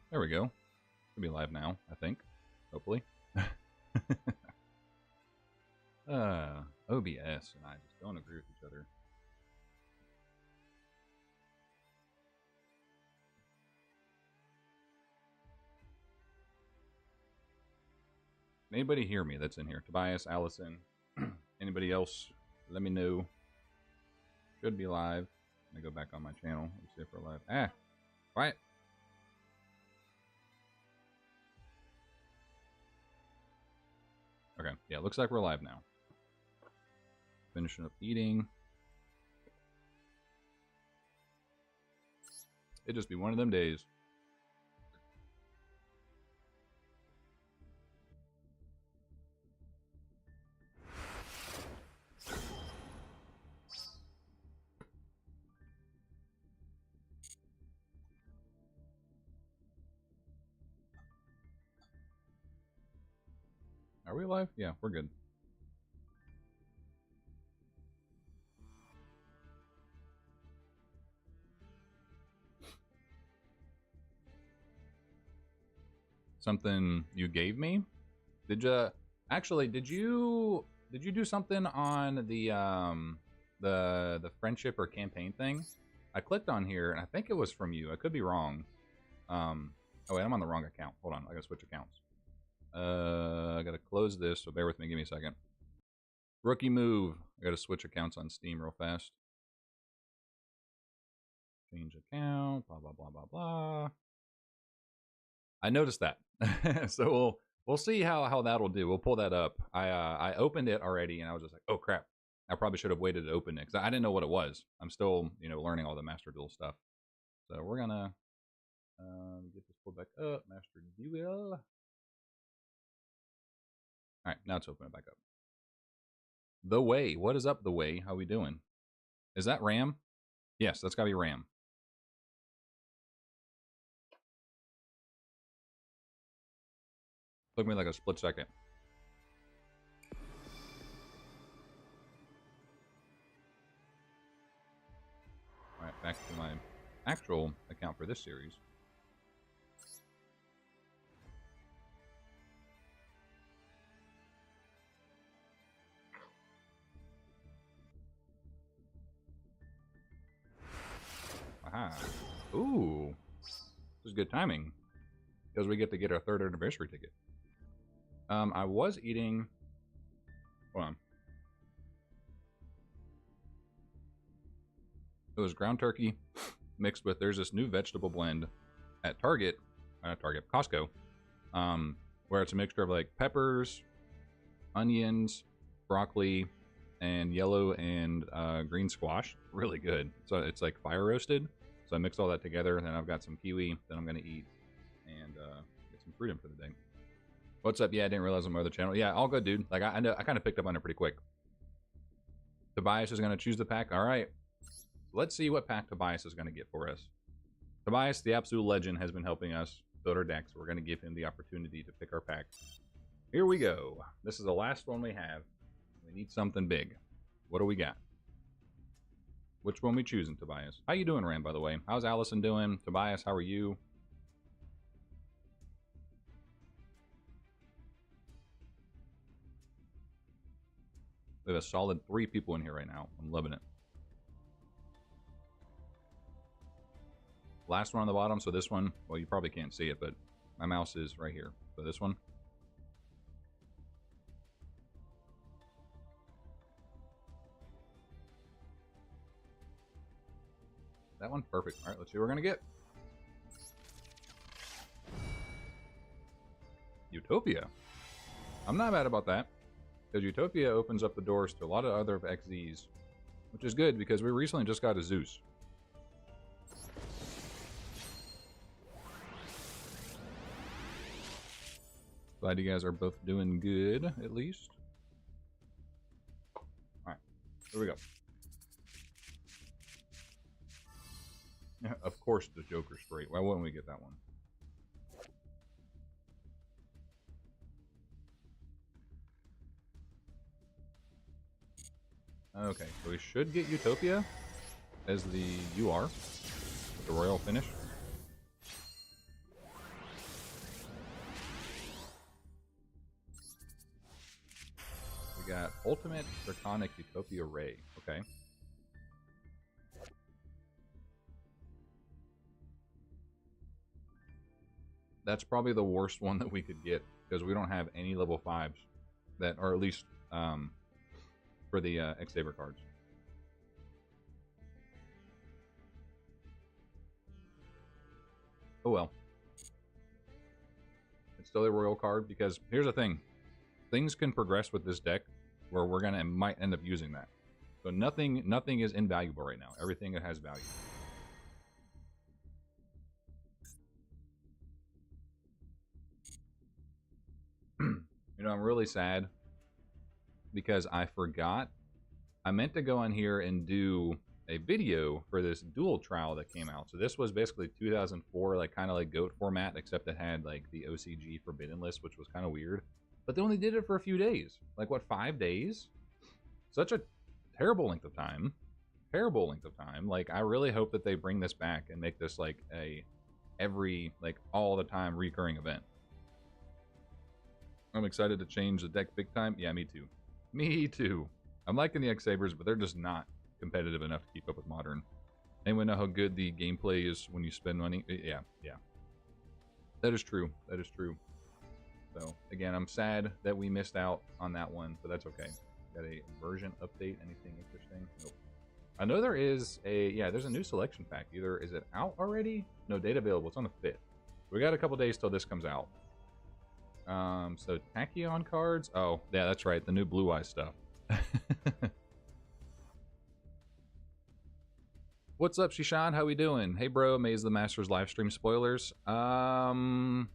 There we go. Should be live now, I think. Hopefully. OBS and I just don't agree with each other. Anybody hear me that's in here? Tobias, Allison, anybody else? Let me know. Should be live. Let me go back on my channel. Let's see if we're live. Ah, quiet. Okay, yeah, looks like we're live now. Finishing up eating. It'd just be one of them days. Are we live? Yeah, we're good. Something you gave me? Did you actually? Did you do something on the friendship or campaign thing? I clicked on here and I think it was from you. I could be wrong. Oh wait, I'm on the wrong account. Hold on, I gotta switch accounts. I gotta close this, so bear with me. Give me a second. Rookie move. I gotta switch accounts on Steam real fast. Change account. Blah blah blah blah blah. I noticed that, so we'll see how that'll do. We'll pull that up. I opened it already, and I was just like, oh crap! I probably should have waited to open it because I didn't know what it was. I'm still learning all the Master Duel stuff. So we're gonna get this pulled back up. Master Duel. All right, now it's opening back up. The Way. What is up, The Way? How we doing? Is that Ram? Yes, that's gotta be Ram. Took me like a split second. Alright, back to my actual account for this series. Aha. Ooh. This is good timing. Because we get to get our 3rd anniversary ticket. I was eating... Hold on. It was ground turkey mixed with... There's this new vegetable blend at Target. Not Target, Costco. Where it's a mixture of like peppers, onions, broccoli, and yellow and green squash. Really good. So it's like fire roasted. So I mix all that together. Then I've got some kiwi that I'm going to eat. And get some freedom for the day. What's up? Yeah, I didn't realize I'm on the channel. Yeah, all good, dude. Like I know, I kind of picked up on it pretty quick. Tobias is going to choose the pack. All right. Let's see what pack Tobias is going to get for us. Tobias, the absolute legend, has been helping us build our decks. We're going to give him the opportunity to pick our pack. Here we go. This is the last one we have. We need something big. What do we got? Which one we choosing, Tobias? How you doing, Ram, by the way? How's Allison doing? Tobias, how are you? We have a solid 3 people in here right now. I'm loving it. Last one on the bottom, so this one, well, you probably can't see it, but my mouse is right here. So this one. That one? Perfect. All right, let's see what we're going to get. Utopia. I'm not mad about that. Because Utopia opens up the doors to a lot of other XZs. Which is good, because we recently just got a Zeus. Glad you guys are both doing good, at least. Alright, here we go. Yeah, of course the Joker straight. Why wouldn't we get that one? Okay, so we should get Utopia as the UR with the royal finish. got Ultimate Draconic Utopia Ray. Okay. That's probably the worst one that we could get because we don't have any level 5s that are at least for the X-Saber cards. Oh well. It's still a royal card because here's the thing. Things can progress with this deck where we're might end up using that. So nothing is invaluable right now. Everything has value. You know, I'm really sad because I forgot. I meant to go on here and do a video for this Duel trial that came out. So this was basically 2004, like kind of like GOAT format, except it had like the OCG Forbidden list, which was kind of weird. But they only did it for a few days. Like what, 5 days? Such a terrible length of time. Terrible length of time. Like I really hope that they bring this back and make this like a every like all the time recurring event. I'm excited to change the deck big time. Yeah, me too. Me too. I'm liking the X-Sabers, but they're just not competitive enough to keep up with Modern. Anyone know how good the gameplay is when you spend money? Yeah, yeah. That is true. That is true. So, again, I'm sad that we missed out on that one, but that's okay. Got a version update. Anything interesting? Nope. I know there is a... Yeah, there's a new selection pack. Either is it out already? No, date available. It's on the 5th. We got a couple days till this comes out. So Tachyon cards. Oh, yeah, that's right. The new Blue Eyes stuff. What's up, Shishan? How we doing? Hey, bro. Maze the Masters live stream spoilers. You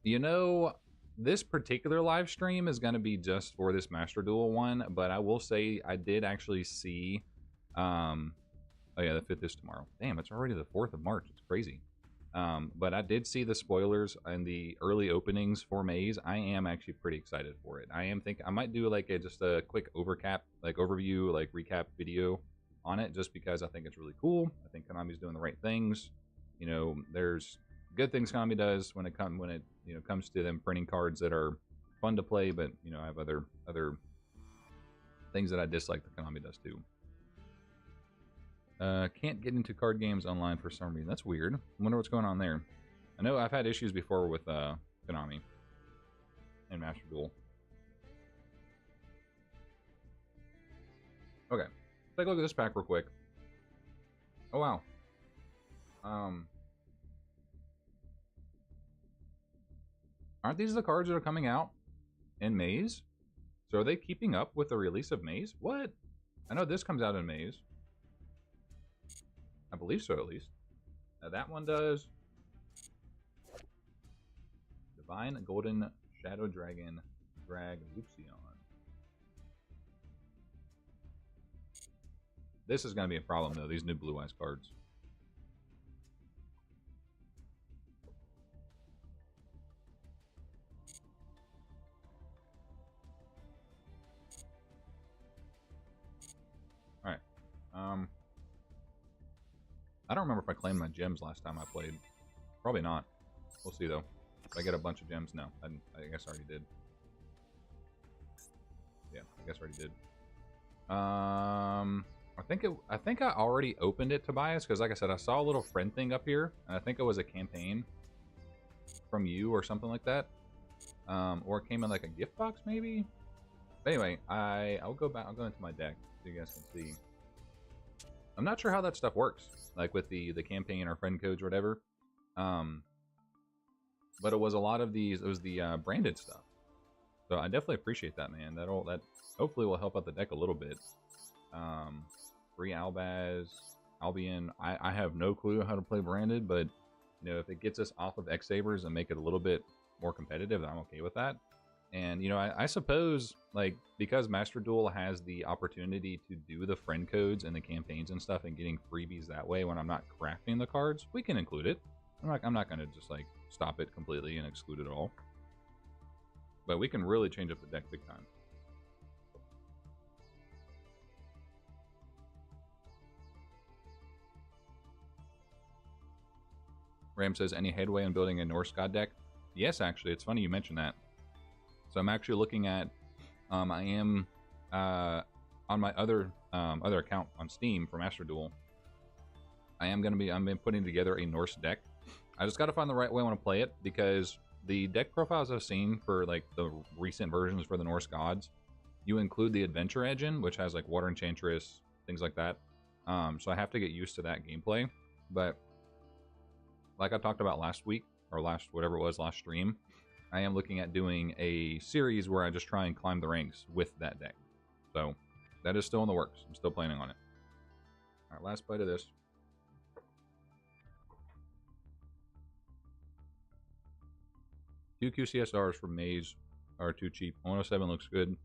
know, this particular live stream is going to be just for this Master Duel one, but I will say I did actually see. Oh yeah, the 5th is tomorrow. Damn, it's already the 4th of March. It's crazy. But I did see the spoilers and the early openings for Maze. I am actually pretty excited for it. I might do like just a quick overview, like recap video on it, just because I think it's really cool. I think Konami's doing the right things. You know, there's good things Konami does when it comes to them printing cards that are fun to play, but you know, I have other things that I dislike that Konami does too. Can't get into card games online for some reason. That's weird. I wonder what's going on there. I know I've had issues before with Konami and Master Duel. Okay, take a look at this pack real quick. Oh wow. Aren't these the cards that are coming out in Maze? So are they keeping up with the release of Maze? What? I know this comes out in Maze. I believe so, at least. Now that one does. Divine Golden Shadow Dragon Drag Luxion. This is going to be a problem, though, these new Blue Eyes cards. Alright. I don't remember if I claimed my gems last time I played. Probably not. We'll see, though. If I get a bunch of gems, no. I guess I already did. Yeah, I guess I already did. I think I already opened it, Tobias, because like I said, I saw a little friend thing up here, and I think it was a campaign from you or something like that. Or it came in like a gift box, maybe? But anyway, I'll go back. I'll go into my deck so you guys can see. I'm not sure how that stuff works, like with the campaign or friend codes or whatever. But it was a lot of these. It was the branded stuff. So I definitely appreciate that, man. That hopefully will help out the deck a little bit. Free Albaz, Albion. I have no clue how to play branded, but you know, if it gets us off of X-Sabers and make it a little bit more competitive, I'm okay with that. And you know, I suppose, like, because Master Duel has the opportunity to do the friend codes and the campaigns and stuff and getting freebies that way when I'm not crafting the cards, we can include it. I'm not going to just like stop it completely and exclude it all. But we can really change up the deck big time. Ram says, any headway on building a Norse God deck? Yes, actually. It's funny you mentioned that. So I'm actually looking at, I am on my other account on Steam for Master Duel, I'm been putting together a Norse deck. I just got to find the right way I want to play it, because the deck profiles I've seen for like the recent versions for the Norse gods, you include the Adventure engine, which has like Water Enchantress, things like that. So I have to get used to that gameplay. But like I talked about last week, or last stream, I am looking at doing a series where I just try and climb the ranks with that deck. So that is still in the works. I'm still planning on it. All right, last bite of this. Two QCSRs from Maze are too cheap. 107 looks good.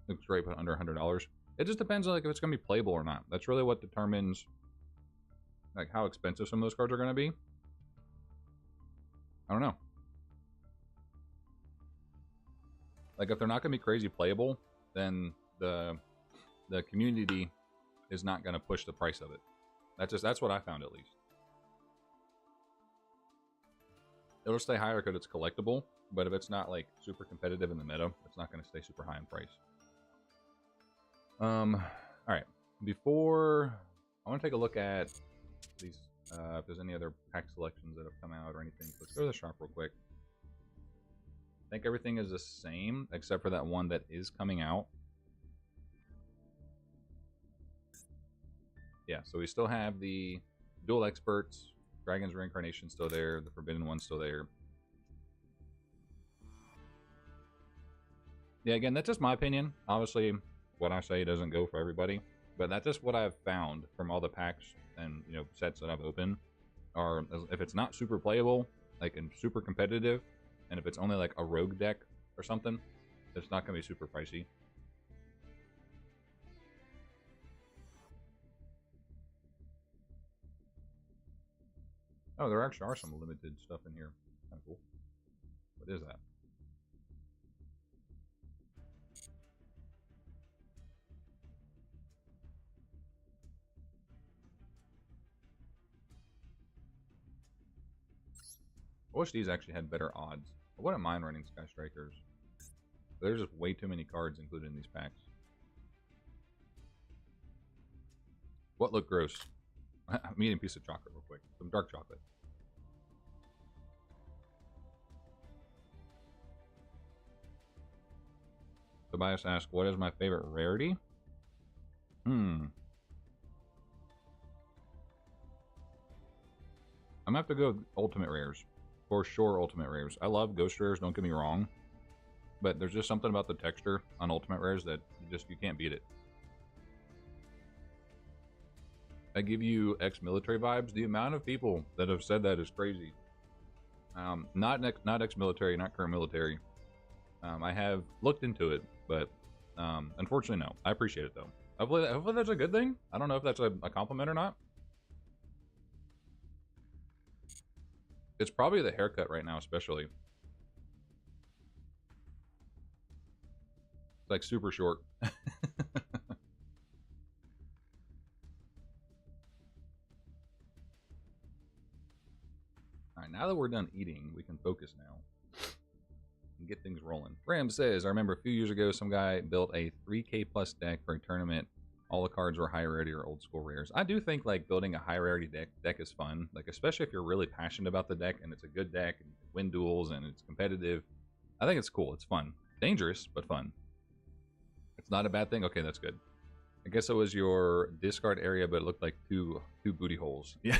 Looks great, but under $100. It just depends on like if it's gonna be playable or not. That's really what determines like how expensive some of those cards are gonna be. I don't know. Like if they're not gonna be crazy playable, then the community is not gonna push the price of it. That's what I found at least. It'll stay higher because it's collectible, but if it's not like super competitive in the meta, it's not gonna stay super high in price. All right. Before I want to take a look at these, if there's any other pack selections that have come out or anything. So let's go to the shop real quick. I think everything is the same except for that one that is coming out. Yeah, so we still have the Duel Experts, Dragon's Reincarnation still there, the Forbidden One's still there. Yeah, again, that's just my opinion. Obviously, what I say doesn't go for everybody, but that's just what I've found from all the packs and sets that I've opened. Are if it's not super playable, like and super competitive, and if it's only like a rogue deck or something, it's not gonna be super pricey. Oh, there actually are some limited stuff in here. Kind of cool. What is that? I wish these actually had better odds. I wouldn't mind running Sky Strikers. There's just way too many cards included in these packs. What looked gross? I'm eating a piece of chocolate real quick. Some dark chocolate. Tobias asks, what is my favorite rarity? I'm gonna have to go with Ultimate Rares. For sure, Ultimate Rares. I love Ghost Rares, don't get me wrong. But there's just something about the texture on Ultimate Rares that you can't beat it. I give you ex-military vibes. The amount of people that have said that is crazy. Not ex-military, not current military. I have looked into it, but unfortunately, no. I appreciate it, though. Hopefully that's a good thing. I don't know if that's a compliment or not. It's probably the haircut right now, especially. It's like super short. Alright, now that we're done eating, we can focus now. And get things rolling. Ram says, I remember a few years ago, some guy built a 3K plus deck for a tournament. All the cards were high rarity or old school rares. I do think like building a high rarity deck is fun. Like especially if you're really passionate about the deck and it's a good deck and you can win duels and it's competitive. I think it's cool. It's fun. Dangerous, but fun. It's not a bad thing. Okay, that's good. I guess it was your discard area, but it looked like two booty holes. Yeah.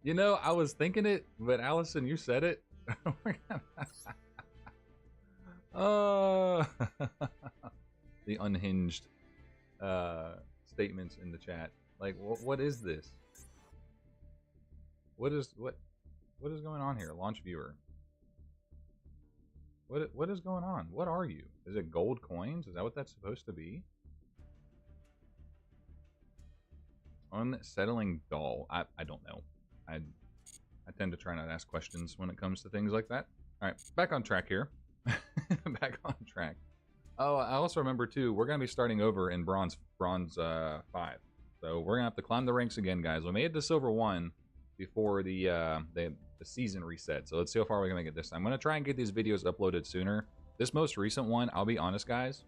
I was thinking it, but Allison, you said it. Oh. The unhinged statements in the chat. Like, what is this? What is going on here? Launch viewer. What is going on? What are you? Is it gold coins? Is that what that's supposed to be? Unsettling doll. I don't know. I tend to try not to ask questions when it comes to things like that. All right, back on track here. Back on track. Oh, I also remember too, we're gonna be starting over in bronze 5. So we're gonna have to climb the ranks again, guys. We made it to silver 1 before the season reset. So let's see how far we can make it this time. I'm gonna try and get these videos uploaded sooner. This most recent one, I'll be honest, guys,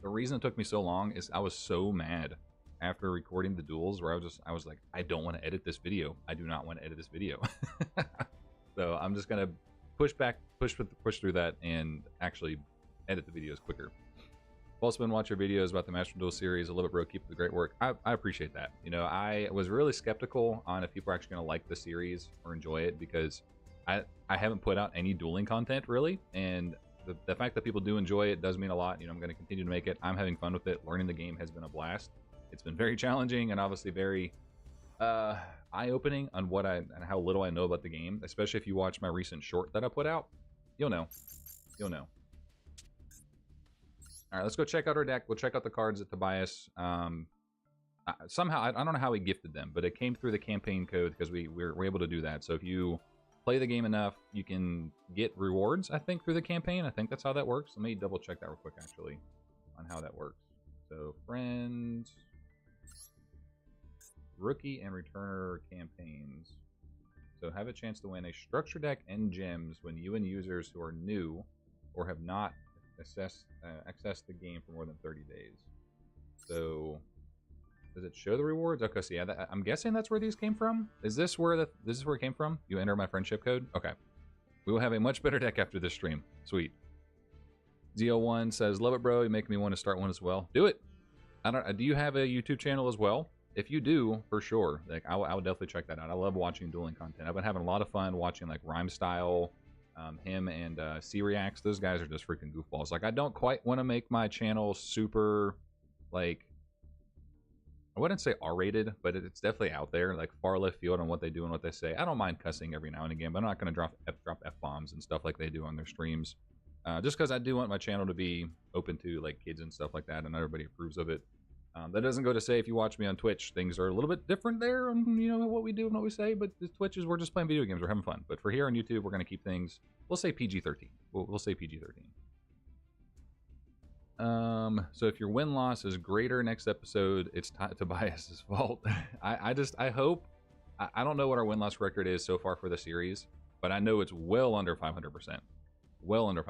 the reason it took me so long is I was so mad after recording the duels where I was like, I don't want to edit this video. I do not want to edit this video. So I'm just gonna push through that and actually edit the videos quicker. I've also been watching your videos about the Master Duel series. A little bit, bro. Keep up the great work. I appreciate that. You know, I was really skeptical on if people are actually gonna like the series or enjoy it because I haven't put out any dueling content really, and the fact that people do enjoy it does mean a lot. You know, I'm going to continue to make it. I'm having fun with it. Learning the game has been a blast. It's been very challenging and obviously very eye-opening on what and how little I know about the game. Especially if you watch my recent short that I put out, you'll know. You'll know. All right, let's go check out our deck. We'll check out the cards that Tobias. Somehow I don't know how he gifted them, but it came through the campaign code because we're able to do that. So if you play the game enough, you can get rewards, I think, through the campaign. I think that's how that works. Let me double check that real quick, actually, on how that works. So, friends, rookie and returner campaigns. So, have a chance to win a structure deck and gems when you and users who are new or have not accessed the game for more than 30 days. So, does it show the rewards? Okay, so yeah, I'm guessing that's where these came from. Is this where it came from? You enter my friendship code. Okay, we will have a much better deck after this stream. Sweet. ZO1 says, "Love it, bro. You make me want to start one as well. Do it. I don't. Do you have a YouTube channel as well? If you do, for sure. Like I would definitely check that out. I love watching dueling content. I've been having a lot of fun watching like Rhyme Style, him and C-Reacts. Those guys are just freaking goofballs. Like I don't quite want to make my channel super like. I wouldn't say R-rated, but it's definitely out there, like far left field on what they do and what they say. I don't mind cussing every now and again, but I'm not going to drop F-bombs and stuff like they do on their streams. Just because I do want my channel to be open to like kids and stuff like that, and not everybody approves of it. That doesn't go to say if you watch me on Twitch, things are a little bit different there on, you know, what we do and what we say, but the Twitch is we're just playing video games, we're having fun. But for here on YouTube, we're going to keep things, we'll say PG-13. We'll say PG-13. So if your win-loss is greater next episode, it's Tobias's fault. I hope, I don't know what our win-loss record is so far for the series, but I know it's well under 500%. Well under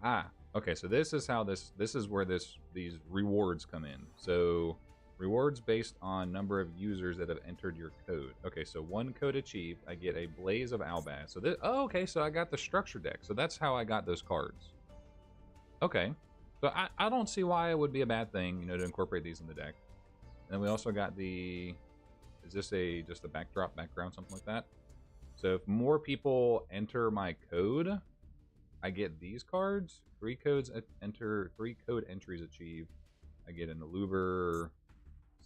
500%. Okay, so this is how this is where these rewards come in. So rewards based on number of users that have entered your code. Okay, so one code achieved, I get a Blaze of Albaz. So this, oh, okay, so I got the structure deck. So that's how I got those cards. Okay, so I don't see why it would be a bad thing, you know, to incorporate these in the deck. And then we also got the, is this just a background, something like that? So if more people enter my code, I get these cards. 3 code entries achieved. I get an Aluber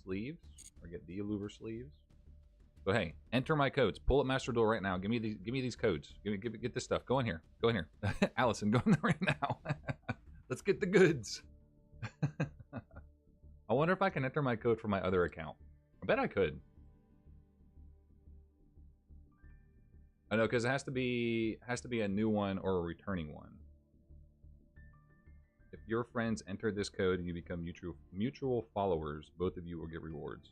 sleeves, or get the Aluber sleeves. So hey, enter my codes. Pull up Master Duel right now. Give me these codes. Get this stuff. Go in here. Go in here. Allison, go in there right now. Let's get the goods. I wonder if I can enter my code from my other account. I bet I could. I know, because it has to be a new one or a returning one. If your friends enter this code and you become mutual followers, both of you will get rewards.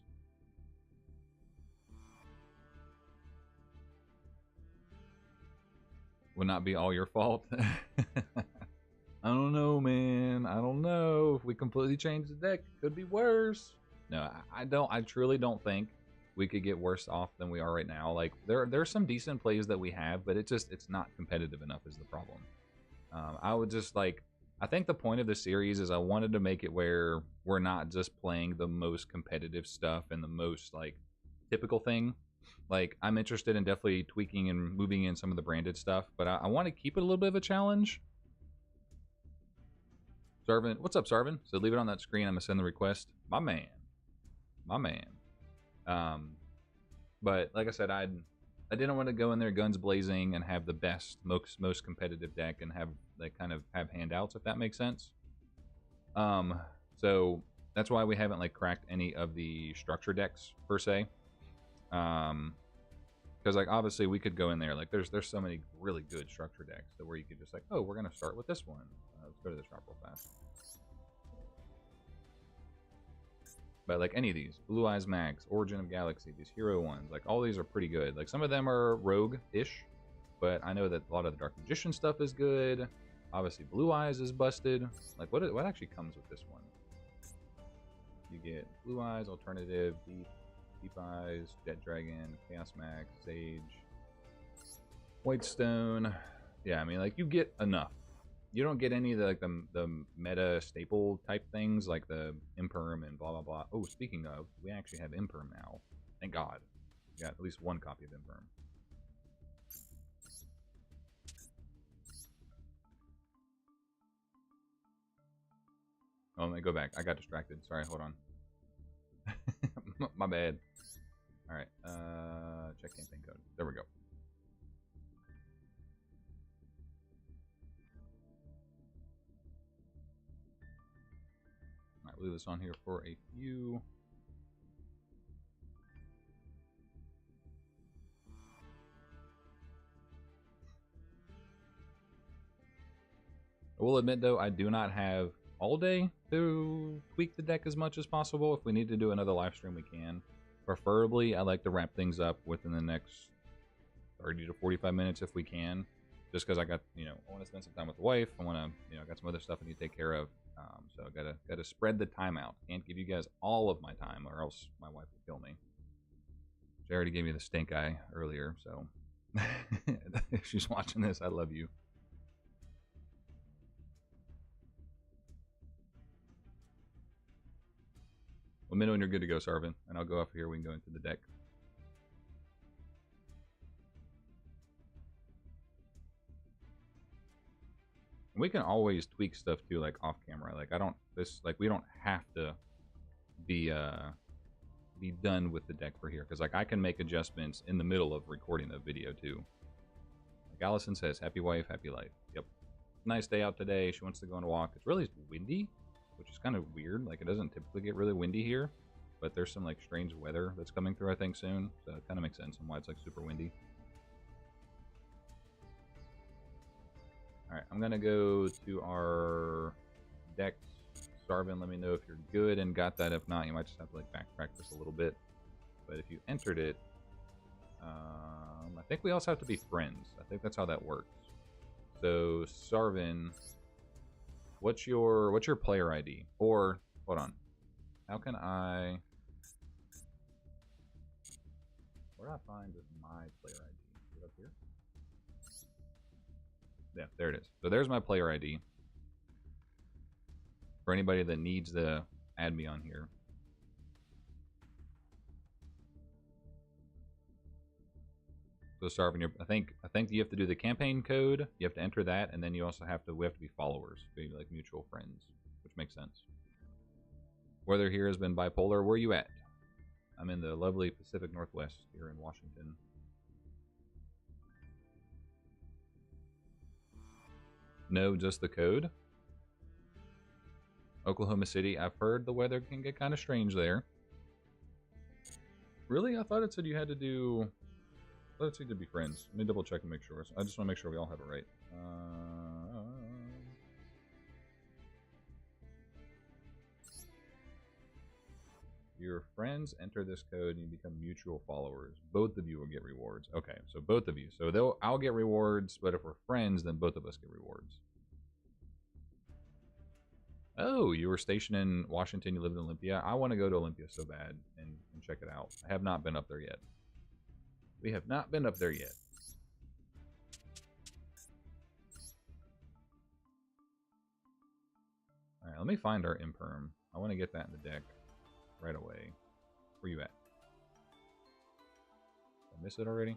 Will not be all your fault. I don't know, man. I don't know. If we completely change the deck, it could be worse. No, I truly don't think we could get worse off than we are right now. Like there's some decent plays that we have, but it's not competitive enough is the problem. I would just like, I think the point of the series is I wanted to make it where we're not just playing the most competitive stuff and the most like typical thing. Like I'm interested in definitely tweaking and moving in some of the branded stuff, but I want to keep it a little bit of a challenge. Sarvin, what's up, Sarvin? So leave it on that screen. I'm gonna send the request. My man. But like I said, I didn't want to go in there guns blazing and have the best, most competitive deck and have like kind of have handouts, if that makes sense. So that's why we haven't like cracked any of the structure decks per se. Because like obviously we could go in there like there's so many really good structure decks that where you could just like, oh, we're gonna start with this one. Let's go to the shop real fast. But like any of these, Blue Eyes Max, Origin of Galaxy, these hero ones, like all these are pretty good. Like some of them are rogue-ish, but I know that a lot of the Dark Magician stuff is good. Obviously, Blue Eyes is busted. Like, what actually comes with this one? You get Blue Eyes, Alternative, Deep Eyes, Jet Dragon, Chaos Max, Sage, White Stone. Yeah, I mean, like, you get enough. You don't get any of the, like, the meta staple type things like the Imperm and blah blah blah. Oh, speaking of, we actually have Imperm now. Thank God. We got at least one copy of Imperm. Oh, let me go back. I got distracted. Sorry, hold on. My bad. Alright, check campaign code. There we go. Alright, leave this on here for a few. I will admit, though, I do not have all day to tweak the deck as much as possible. If we need to do another live stream, we can. Preferably, I like to wrap things up within the next 30 to 45 minutes if we can. Just because I got, you know, I want to spend some time with the wife. I want to, you know, I got some other stuff I need to take care of. So I gotta spread the time out. Can't give you guys all of my time, or else my wife will kill me. She already gave me the stink eye earlier, so if she's watching this, I love you. Let me know when you're good to go, Sarvin, and I'll go off here. We can go into the deck. We can always tweak stuff too, like off camera. Like we don't have to be done with the deck for here, because like I can make adjustments in the middle of recording the video too. Like Allison says, happy wife, happy life. Yep. Nice day out today. She wants to go on a walk. It's really windy, which is kind of weird. Like, it doesn't typically get really windy here, but there's some like strange weather that's coming through, I think, soon. So it kind of makes sense on why it's like super windy. All right, I'm gonna go to our deck. Sarvin, let me know if you're good and got that. If not, you might just have to like backtrack this a little bit. But if you entered it, I think we also have to be friends. I think that's how that works. So Sarvin, what's your player ID? Or hold on, how can I? Where do I find my player ID? Is it up here? Yeah, there it is. So there's my player ID. For anybody that needs to add me on here. So Sarvin, I think you have to do the campaign code. You have to enter that, and then you also have to we have to be followers, be like mutual friends, which makes sense. Weather here has been bipolar. Where are you at? I'm in the lovely Pacific Northwest here in Washington. No, just the code. Oklahoma City. I've heard the weather can get kind of strange there. Really? I thought it said you had to do. Let's see to be friends. Let me double check and make sure. I just want to make sure we all have it right. Your friends enter this code and you become mutual followers. Both of you will get rewards. Okay, so both of you. So I'll get rewards, but if we're friends, then both of us get rewards. Oh, you were stationed in Washington, you lived in Olympia. I want to go to Olympia so bad and check it out. I have not been up there yet. We have not been up there yet. Alright, let me find our Imperm. I want to get that in the deck right away. Where you at? Did I miss it already?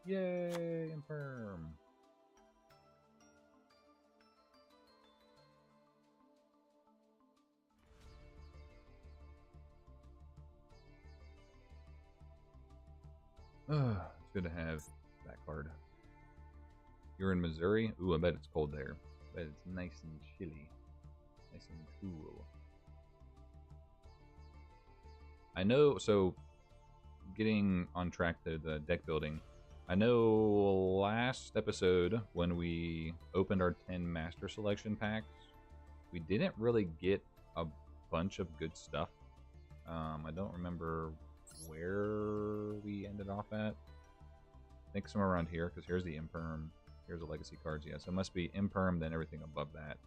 Yay, Imperm! It's good to have that card. You're in Missouri? Ooh, I bet it's cold there. I bet it's nice and chilly. Nice and cool. I know, so getting on track to the deck building, I know last episode when we opened our 10 master selection packs, we didn't really get a bunch of good stuff. I don't remember where we ended off at. I think somewhere around here, because here's the Imperm. Here's the Legacy cards, yeah. So it must be Imperm, then everything above that.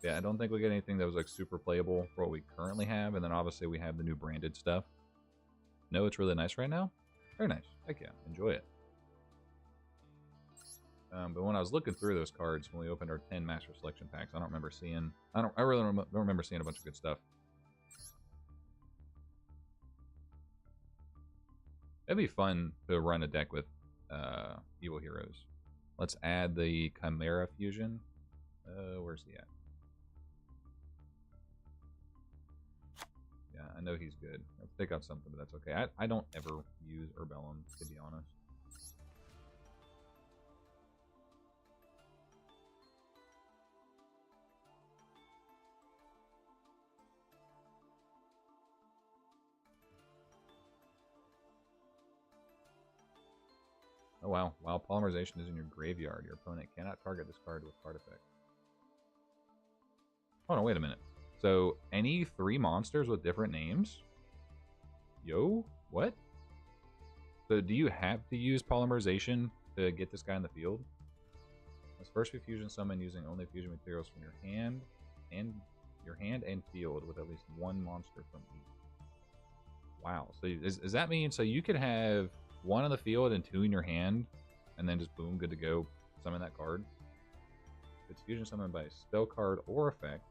Yeah, I don't think we get anything that was like super playable for what we currently have, and then obviously we have the new branded stuff. No, it's really nice right now. Very nice. Heck yeah, enjoy it. But when I was looking through those cards when we opened our 10 Master Selection packs, I don't remember seeing. I really don't remember seeing a bunch of good stuff. It'd be fun to run a deck with evil heroes. Let's add the Chimera Fusion. Where's he at? Yeah, I know he's good. Let's take out something, but that's okay. I don't ever use Urbellum, to be honest. Oh wow, while polymerization is in your graveyard, your opponent cannot target this card with card effect. Oh no, wait a minute. So, any 3 monsters with different names? Yo? What? So, do you have to use polymerization to get this guy in the field? Let's first be fusion summon using only fusion materials from your hand and field with at least 1 monster from each. Wow. So, does that mean so you could have 1 on the field and 2 in your hand, and then just boom, good to go, summon that card? If it's fusion summoned by a spell card or effect,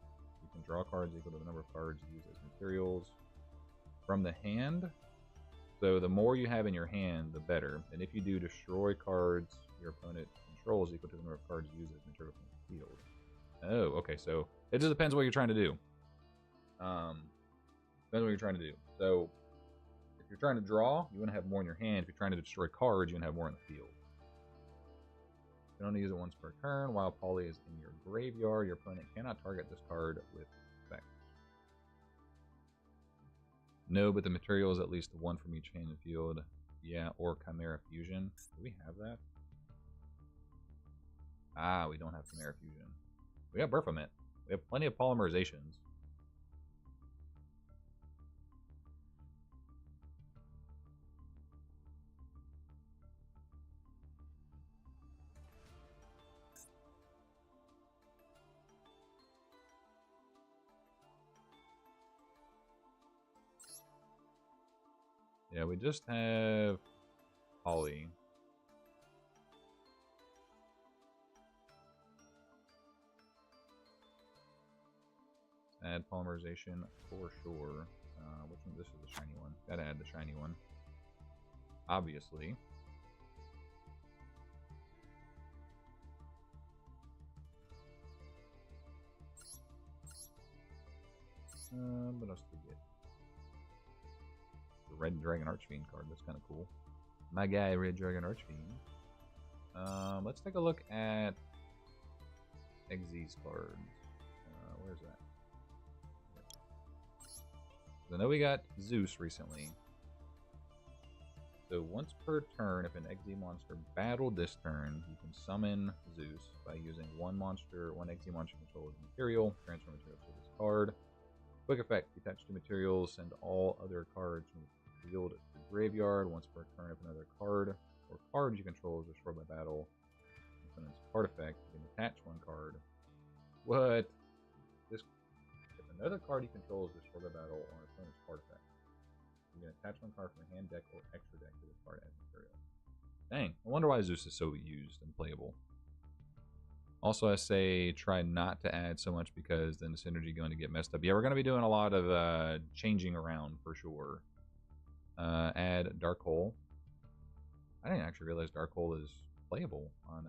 you can draw cards equal to the number of cards used as materials from the hand. So the more you have in your hand, the better. And if you do, destroy cards your opponent controls equal to the number of cards used as material from the field. Oh, okay. So it just depends what you're trying to do. Depends what you're trying to do. So if you're trying to draw, you want to have more in your hand. If you're trying to destroy cards, you want to have more in the field. You can only use it once per turn. While Poly is in your graveyard, your opponent cannot target this card with effects. No, but the material is at least 1 from each hand and field. Yeah, or Chimera Fusion. Do we have that? Ah, we don't have Chimera Fusion. We got Baphomet. We have plenty of polymerizations. Yeah, we just have Poly. Add polymerization for sure. Which one? This is the shiny one. Gotta add the shiny one. Obviously. What else do we get? The Red Dragon Archfiend card. That's kind of cool. My guy, Red Dragon Archfiend. Let's take a look at Xyz cards. Where's that? I know we got Zeus recently. So once per turn, if an Xyz monster battled this turn, you can summon Zeus by using one Xyz monster controls material, transfer material to this card. Quick effect, detach 2 materials, send all other cards from the field to the graveyard. Once per turn, if another card or cards you control is destroyed by battle, opponent's card effect, you can attach 1 card. What? If another card you control is destroyed by battle or an opponent's card effect, you can attach 1 card from your hand deck or extra deck to this card as material. Dang, I wonder why Zeus is so used and playable. Also, I say try not to add so much because then the synergy going to get messed up. Yeah, we're going to be doing a lot of changing around for sure. Add Dark Hole. I didn't actually realize Dark Hole is playable on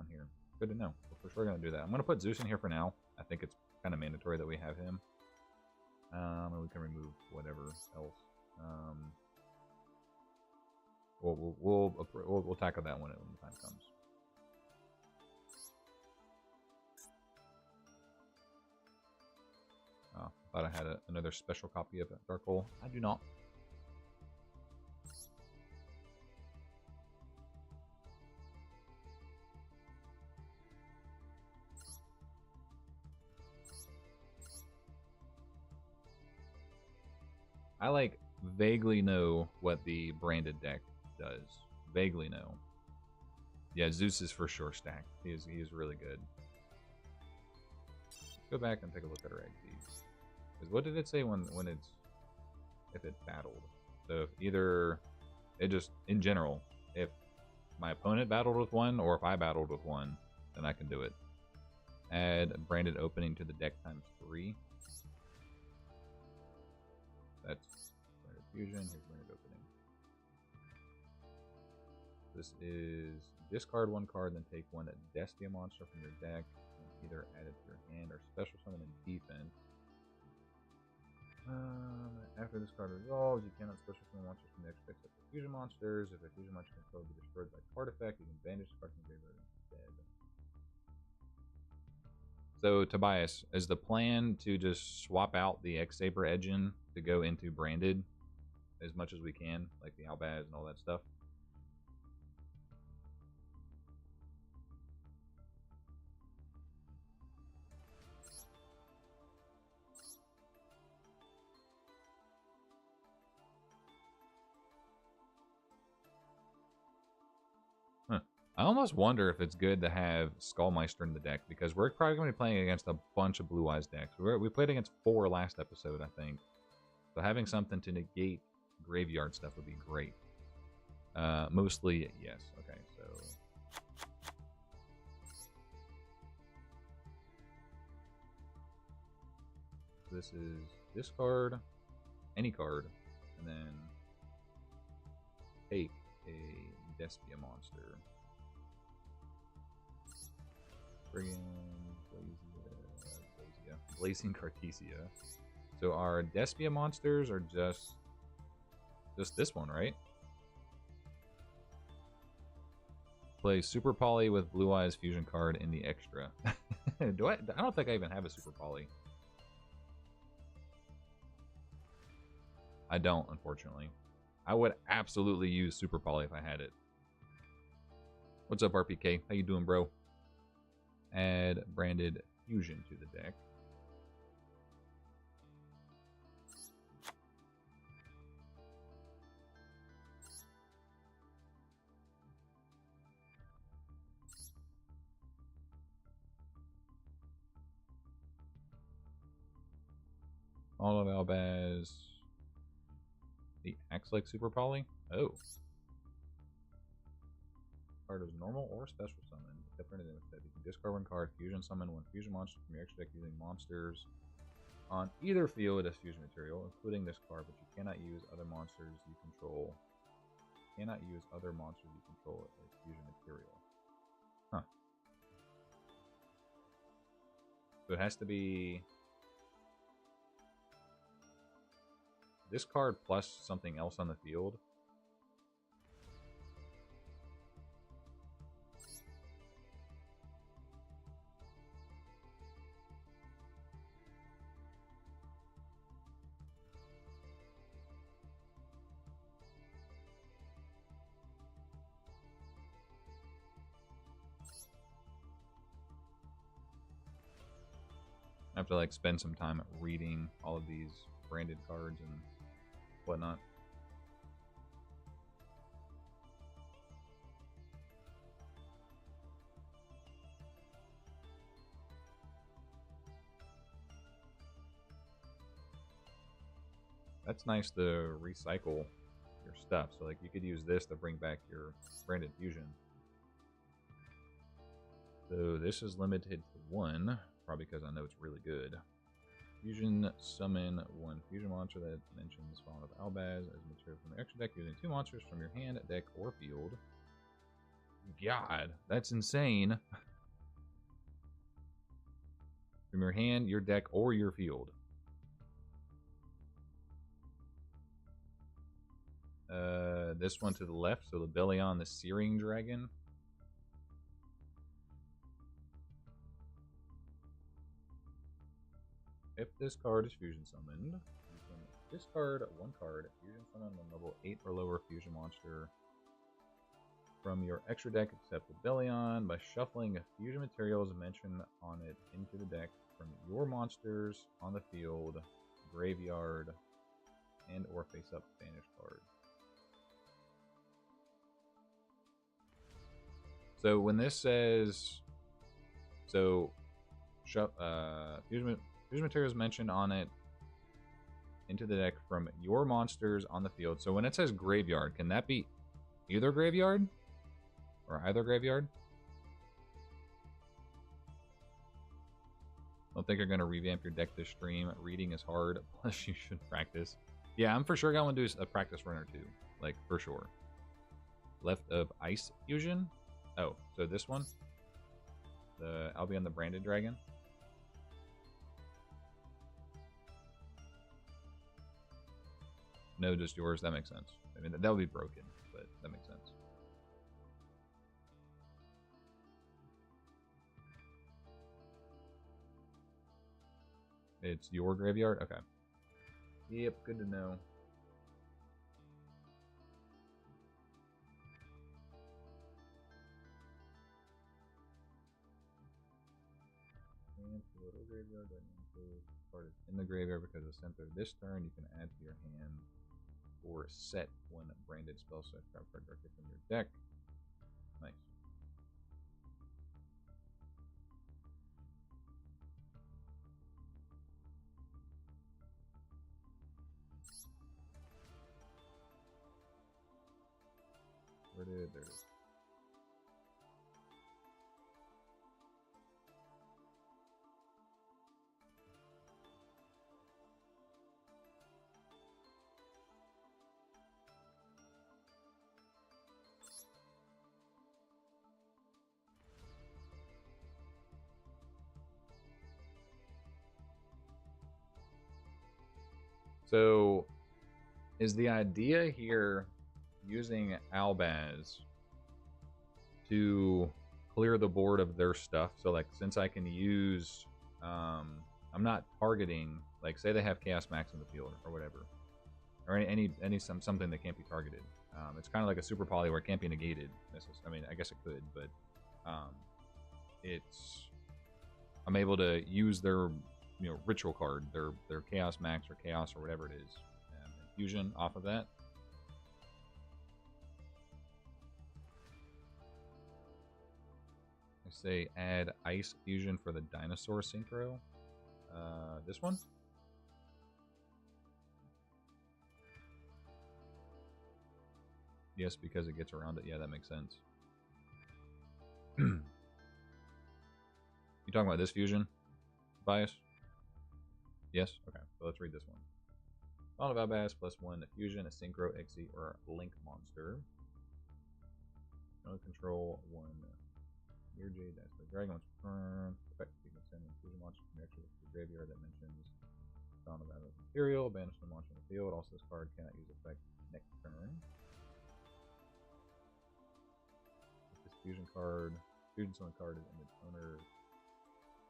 here. Good to know. We're for sure going to do that. I'm going to put Zeus in here for now. I think it's kind of mandatory that we have him. And we can remove whatever else. We'll tackle that when the time comes. Oh, thought I had another special copy of Dark Hole. I do not. I like vaguely know what the branded deck does. Vaguely know. Yeah, Zeus is for sure stacked. He is really good. Let's go back and take a look at our XPs. Because what did it say when it's if it battled? So if either it just in general, if my opponent battled with one or if I battled with one, then I can do it. Add branded opening to the deck times 3. That's branded fusion. Here's branded opening. This is discard 1 card, then take 1 Despia monster from your deck and either add it to your hand or special summon in defense. After this card resolves, you cannot special summon monsters from the extra deck except for fusion monsters. If a fusion monster controlled be destroyed by card effect, you can banish the card from the graveyard instead. So, Tobias, is the plan to just swap out the X-Saber engine to go into branded as much as we can, like the Albaz and all that stuff? I almost wonder if it's good to have Skullmeister in the deck, because we're probably going to be playing against a bunch of Blue Eyes decks. We played against 4 last episode, I think. So having something to negate graveyard stuff would be great. Mostly, yes. Okay, so... this is discard any card, and then take a Despia monster. Friggin' Blazing Cartesia. So our Despia monsters are just this one, right? Play Super Poly with Blue Eyes fusion card in the extra. I don't think I even have a Super Poly. I don't, unfortunately. I would absolutely use Super Poly if I had it. What's up, RPK? How you doing, bro? Add branded fusion to the deck. All of Albaz. He acts like Super Poly? Oh. Card is normal or special summon. Different than instead. You can discard 1 card, fusion summon 1 fusion monster from your extra deck using monsters on either field as fusion material, including this card, but you cannot use other monsters you control. Cannot use other monsters you control as fusion material. Huh. So it has to be this card plus something else on the field. I have to like spend some time reading all of these branded cards and whatnot. That's nice to recycle your stuff. So like you could use this to bring back your branded fusion. So this is limited to 1, probably because I know it's really good. Fusion summon 1 fusion monster that mentions Spawn of Albaz as material from your extra deck using 2 monsters from your hand, deck, or field. God, that's insane. From your hand, your deck, or your field. This one to the left, so the Belion, the Searing Dragon. If this card is fusion summoned, you can discard 1 card, fusion summon 1 level 8 or lower fusion monster from your extra deck except the Belion by shuffling a fusion materials mentioned on it into the deck from your monsters on the field, graveyard, and or face up banish card. So when this says, so fusion materials mentioned on it into the deck from your monsters on the field. So when it says graveyard, can that be either graveyard or either graveyard? I don't think you're going to revamp your deck this stream. Reading is hard, plus you should practice. Yeah, I'm for sure going to do a practice run or two, like for sure. Left of Ice Fusion. Oh, so this one, the Albion the Branded Dragon. No, just yours. That makes sense. I mean, that would be broken, but that makes sense. It's your graveyard? Okay. Yep, good to know. And the little graveyard that includes part is in the graveyard because of center. This turn you can add to your hand or set one branded spell set card directly from your deck. Nice. Where did there it is? So, is the idea here using Albaz to clear the board of their stuff? So, like, since I can use, I'm not targeting, like, say they have Chaos Max in the field or whatever, or something that can't be targeted. It's kind of like a super poly where it can't be negated. I mean, I guess it could, but I'm able to use their ritual card, their Chaos Max or Chaos or whatever it is, fusion off of that. I say add Ice Fusion for the Dinosaur Synchro. This one. Yes, because it gets around it. Yeah, that makes sense. You talking about this fusion bias? Yes? Okay, so let's read this one. Font of Albaz +1, a fusion, a synchro, Xe, or link monster. No control 1. Near Jade, that's the dragon once per turn. Effect, you can send a fusion monster from your graveyard that mentions Font of Albaz material. Banish the monster in the field. Also, this card cannot use effect next turn. This fusion card, fusion summon card is in the owner's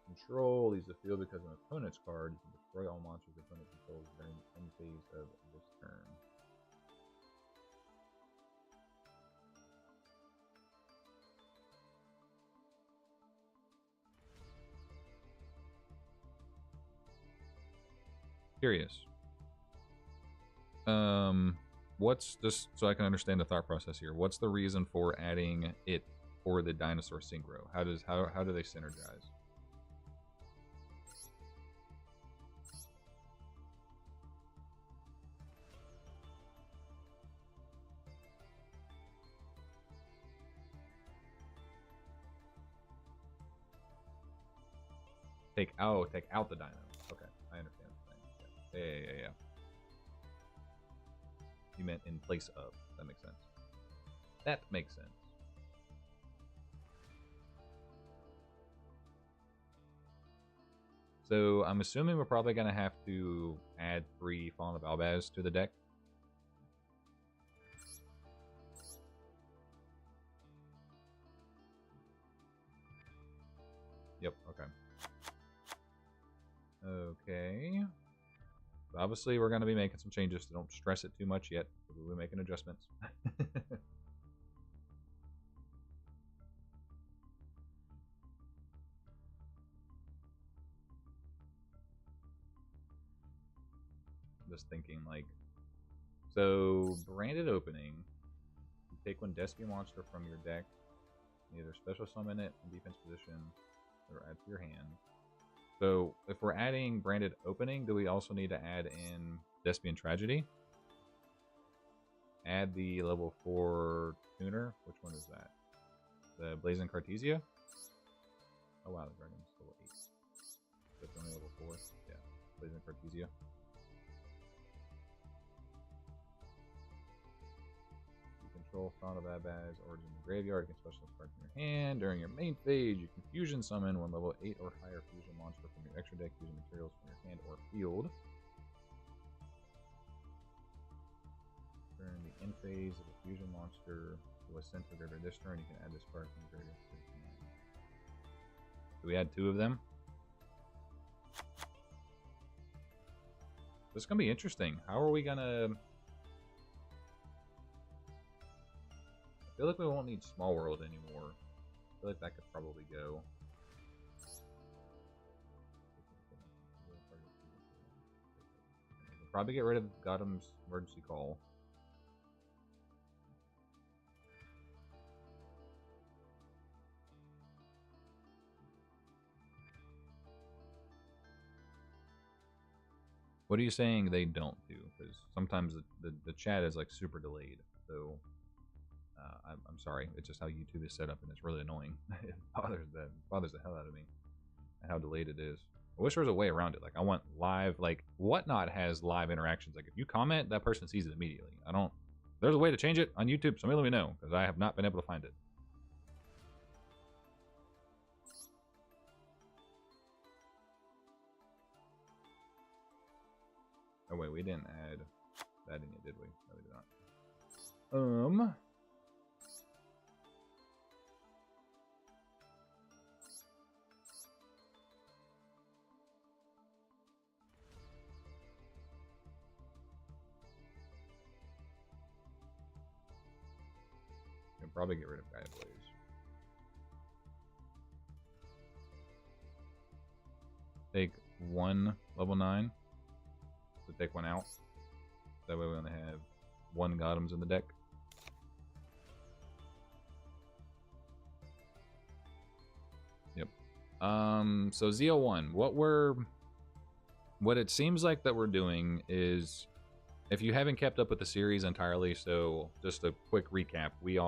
control. Leaves the field because of an opponent's card. You can destroy all monsters the opponent controls during the end phase of this turn. Curious. What's this, so I can understand the thought process here? What's the reason for adding it for the Dinosaur Synchro? How do they synergize? Take out the dino. Okay, I understand what you're saying. Yeah. You meant in place of. That makes sense. That makes sense. So I'm assuming we're probably going to have to add 3 Fallen of Albaz to the deck. Yep, okay. Okay. So obviously, we're going to be making some changes, so don't stress it too much yet. We'll be making adjustments. Just thinking, like, So, branded opening. You take one Despia monster from your deck, either special summon it in defense position, or add to your hand. So, if we're adding branded opening, do we also need to add in Despian Tragedy? Add the level 4 tuner. Which one is that? The Blazing Cartesia? Oh wow, the dragon's level 8. That's only level 4. Yeah, Blazing Cartesia. You control Fauna Babaz, Origin in the graveyard. You can specialist cards in your hand. During your main phase, you can fusion summon one level 8 or higher fusion monster from your extra deck using materials from your hand or field. During the end phase of a fusion monster was sent to the graveyard this turn, you can add this card from the graveyard to your hand. Do we add 2 of them? This is gonna be interesting. How are we gonna... I feel like we won't need Small World anymore. I feel like that could probably go. We'll probably get rid of Gotham's Emergency Call. What are you saying they don't do? Because sometimes the chat is like super delayed. So I'm sorry. It's just how YouTube is set up, and it's really annoying. It bothers the hell out of me, and how delayed it is. I wish there was a way around it. Like I want live. Like Whatnot has live interactions. Like if you comment, that person sees it immediately. I don't. There's a way to change it on YouTube. Somebody let me know, because I have not been able to find it. Oh wait, we didn't add that in yet, did we? No, we did not. Can probably get rid of Gaia Blaze. Take one level 9. So take one out. That way we only have 1 Gothams in the deck. Yep. So ZO1, what it seems like that we're doing is, if you haven't kept up with the series entirely, so just a quick recap, we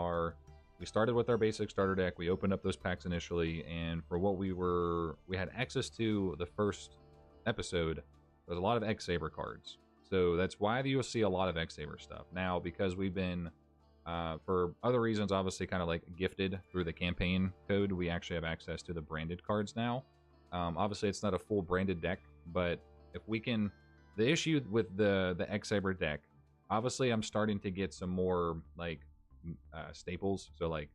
started with our basic starter deck, we opened up those packs initially, and for what we had access to the first episode, there's a lot of X-Saber cards. So that's why you'll see a lot of X-Saber stuff. Now, because we've been, for other reasons, obviously kind of like gifted through the campaign code, we actually have access to the branded cards now. Obviously, it's not a full branded deck, but if we can... The issue with the X-Saber deck, obviously I'm starting to get some more, like, staples. So, like,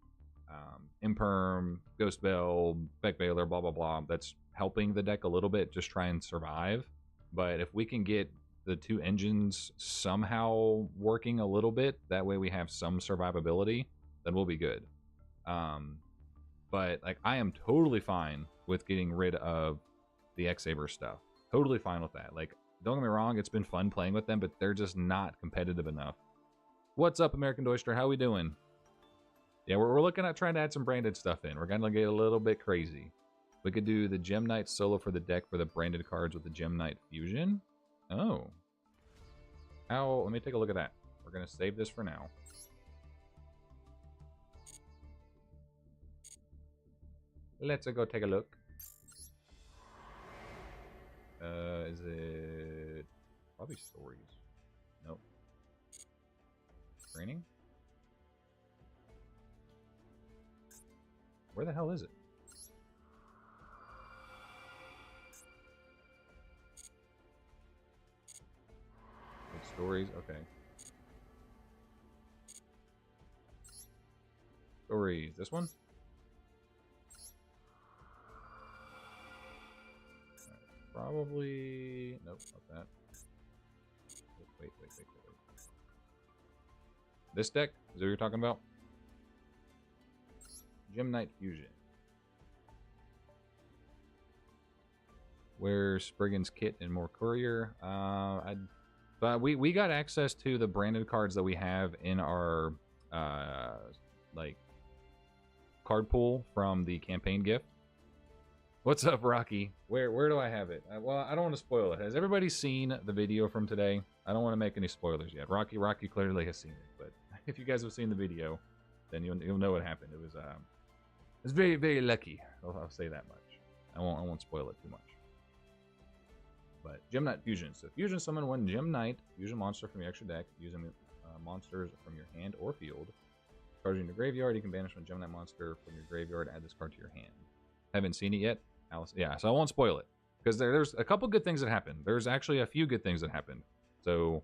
Imperm, Ghost Bell, Beck Baylor, blah, blah, blah. That's helping the deck a little bit, just try and survive. But if we can get the 2 engines somehow working a little bit, that way we have some survivability, then we'll be good. But, like, I am totally fine with getting rid of the X-Saber stuff. Totally fine with that. Like, don't get me wrong, it's been fun playing with them, but they're just not competitive enough. What's up, American Doyster? How we doing? Yeah, we're looking at trying to add some branded stuff in. We're going to get a little bit crazy. We could do the Gem Knight solo for the deck for the branded cards with the Gem Knight fusion. Oh. How? Let me take a look at that. We're going to save this for now. Let's go take a look. Is it probably stories? Nope. Training? Where the hell is it? It's stories? Okay. Stories. This one? Probably... Nope, not that. Wait. This deck? Is that what you're talking about? Gem Knight Fusion. Where's Spriggan's Kit and more Courier? But we got access to the branded cards that we have in our like card pool from the campaign gift. What's up, Rocky? Where do I have it? Well, I don't want to spoil it. Has everybody seen the video from today? I don't want to make any spoilers yet. Rocky clearly has seen it, but if you guys have seen the video, then you'll know what happened. It was very, very lucky. I'll say that much. I won't spoil it too much. But Gem Knight Fusion. So Fusion summon one Gem Knight Fusion monster from your extra deck using monsters from your hand or field. Cards in your graveyard. You can banish one Gem Knight monster from your graveyard. Add this card to your hand. Haven't seen it yet, Alice. Yeah, so I won't spoil it because there's a couple good things that happened. There's actually a few good things that happened. So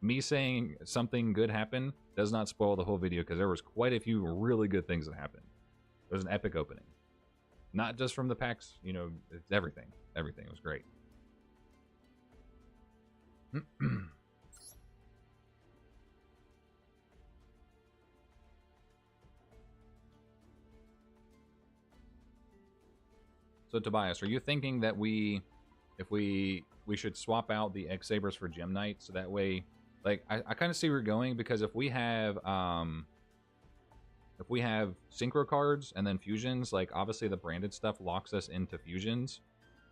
me saying something good happened does not spoil the whole video because there was quite a few really good things that happened. It was an epic opening, not just from the packs. You know, it's everything. Everything was great. So Tobias, are you thinking that we should swap out the X-Sabers for Gem Knight so that way, like I kind of see where you're going, because if we have synchro cards and then fusions, like obviously the branded stuff locks us into fusions.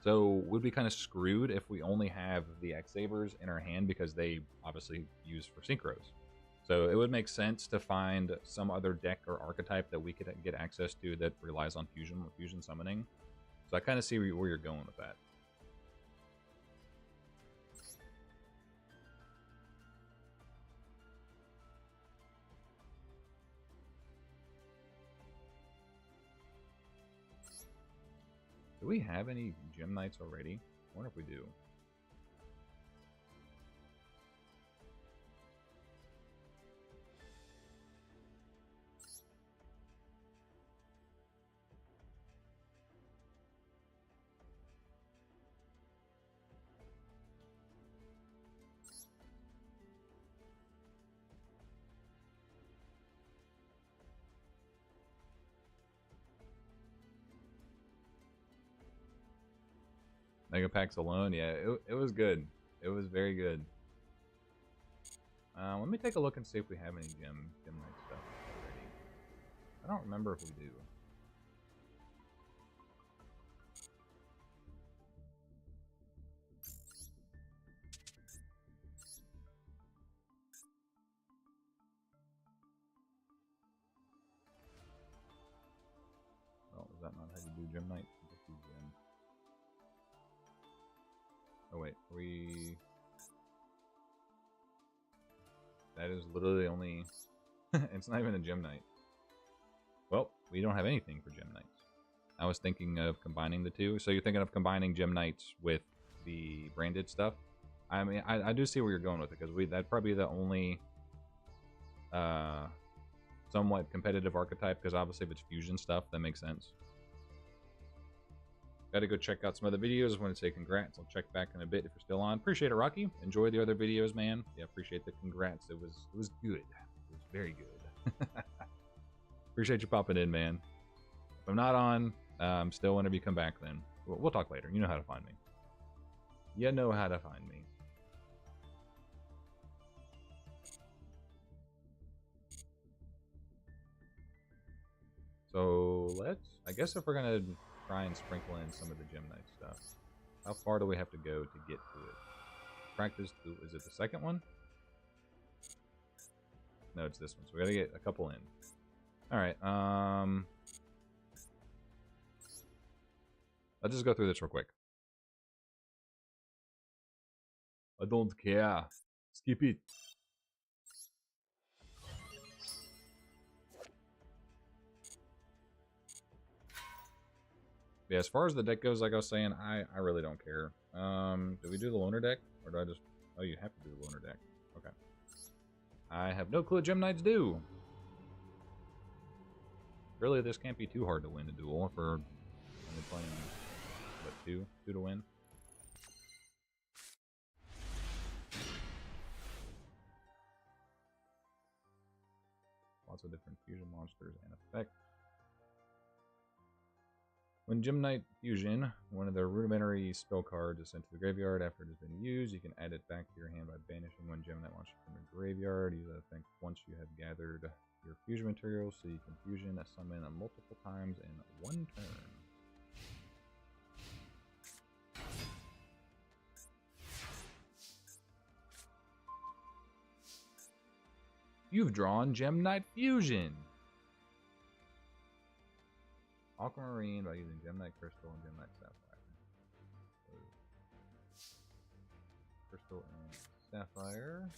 So we'd be kind of screwed if we only have the X-Sabers in our hand because they obviously use for synchros. So it would make sense to find some other deck or archetype that we could get access to that relies on fusion or fusion summoning. So I kind of see where you're going with that. Do we have any Gem Knights already? I wonder if we do. Mega packs alone, yeah, it was good. It was very good. Let me take a look and see if we have any Gem Knight stuff already. I don't remember if we do. Oh, is that not how you do Gem Knight? Just do Gem. Oh wait, that is literally only... It's not even a Gem Knight. Well, we don't have anything for Gem Knights. I was thinking of combining the two. So you're thinking of combining Gem Knights with the branded stuff? I mean, I do see where you're going with it, because that'd probably be the only somewhat competitive archetype, because obviously if it's fusion stuff, that makes sense. Gotta go check out some other videos. I want to say congrats. I'll check back in a bit if you're still on. Appreciate it, Rocky. Enjoy the other videos, man. Yeah, appreciate the congrats. It was good. It was very good. Appreciate you popping in, man. If I'm not on, still whenever you come back, then we'll talk later. You know how to find me. You know how to find me. So I guess if we're gonna try and sprinkle in some of the Gem Knight stuff, how far do we have to go to get to it? Practice, is it the second one? No, it's this one. So we gotta get a couple in. Alright, let's just go through this real quick. I don't care. Skip it. Yeah, as far as the deck goes, like I was saying, I really don't care. Do we do the loner deck? Or do I just... Oh, you have to do the loner deck. Okay. I have no clue what Gem Knights do. Really, this can't be too hard to win a duel if we're only playing, what, two to win? Lots of different fusion monsters and effects. When Gem Knight Fusion, one of the rudimentary spell cards is sent to the graveyard after it has been used. You can add it back to your hand by banishing one Gem Knight monster from your graveyard. Use that effect once you have gathered your fusion materials, so you can fusion a summon multiple times in one turn. You've drawn Gem Knight Fusion! Aquamarine by using Gem Knight Crystal and Gem Knight Sapphire. So, Crystal and Sapphire.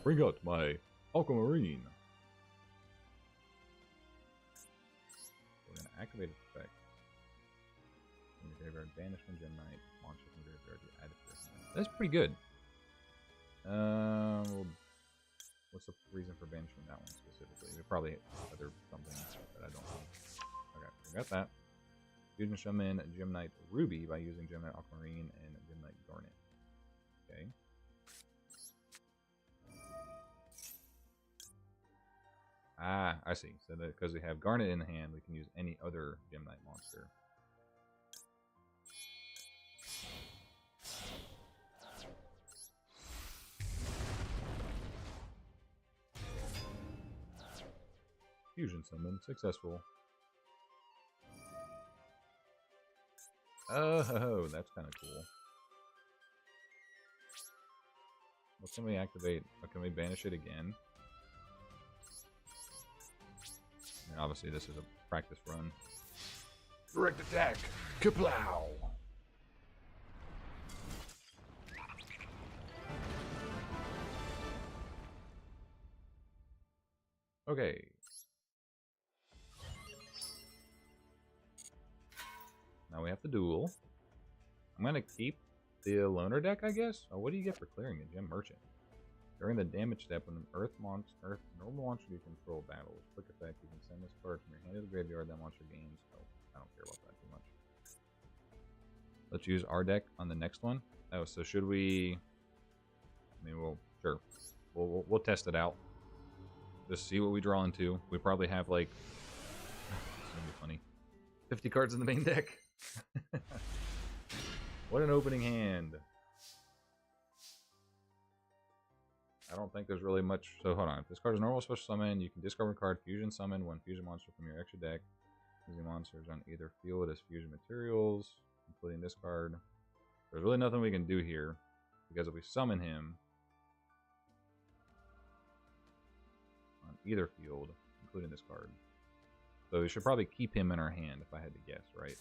Bring out my Aquamarine. We're going to activate its effect. From the graveyard, banish one Gem Knight monster from the graveyard. You add it to your hand. That's pretty good. What's the reason for banishing that one specifically? We probably other something that I don't know. Okay, we got that. Fusion summon Gem Knight Ruby by using Gem Knight Aquamarine and Gem Knight Garnet. Okay. Ah, I see. So that because we have Garnet in the hand, we can use any other Gem Knight monster. Fusion summon successful. Oh, that's kind of cool. Well, can we activate? Or can we banish it again? And obviously, this is a practice run. Direct attack! Kaplow! Okay. Now we have to duel. I'm going to keep the loner deck, I guess? Oh, what do you get for clearing a Gem Merchant? During the damage step, when an normal monster you control battles, quick effect, you can send this card from your hand to the graveyard, that monster gains. Oh, I don't care about that too much. Let's use our deck on the next one. Oh, so should we... I mean, sure. We'll test it out. Just see what we draw into. We probably have, like... It's gonna be funny. 50 cards in the main deck. What an opening hand. I don't think there's really much. So hold on. If this card is normal special summon, you can discard a card, fusion summon one fusion monster from your extra deck. Using monsters on either field as fusion materials, including this card. There's really nothing we can do here, because if we summon him on either field, including this card. So we should probably keep him in our hand if I had to guess, right?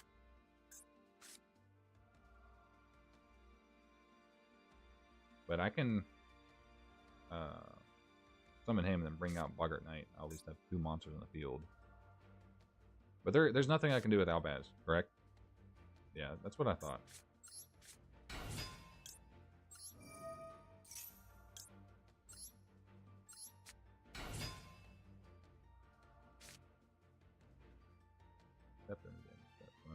But I can summon him and then bring out Boggart Knight. I'll at least have 2 monsters in the field. But there's nothing I can do with Albaz, correct? Yeah, that's what I thought. I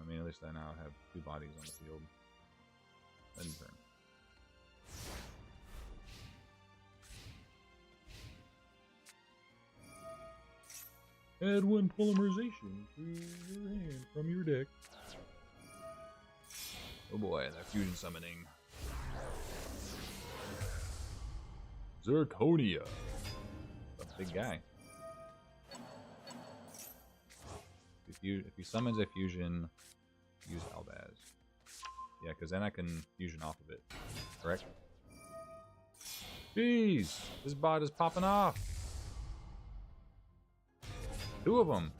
mean, at least I now have 2 bodies on the field. End turn. Add 1 polymerization to your hand from your deck. Oh boy, that fusion summoning. Zirconia. A big guy. If he summons a fusion, use Albaz. Yeah, because then I can fusion off of it. Correct? Jeez! This bot is popping off! 2 of them!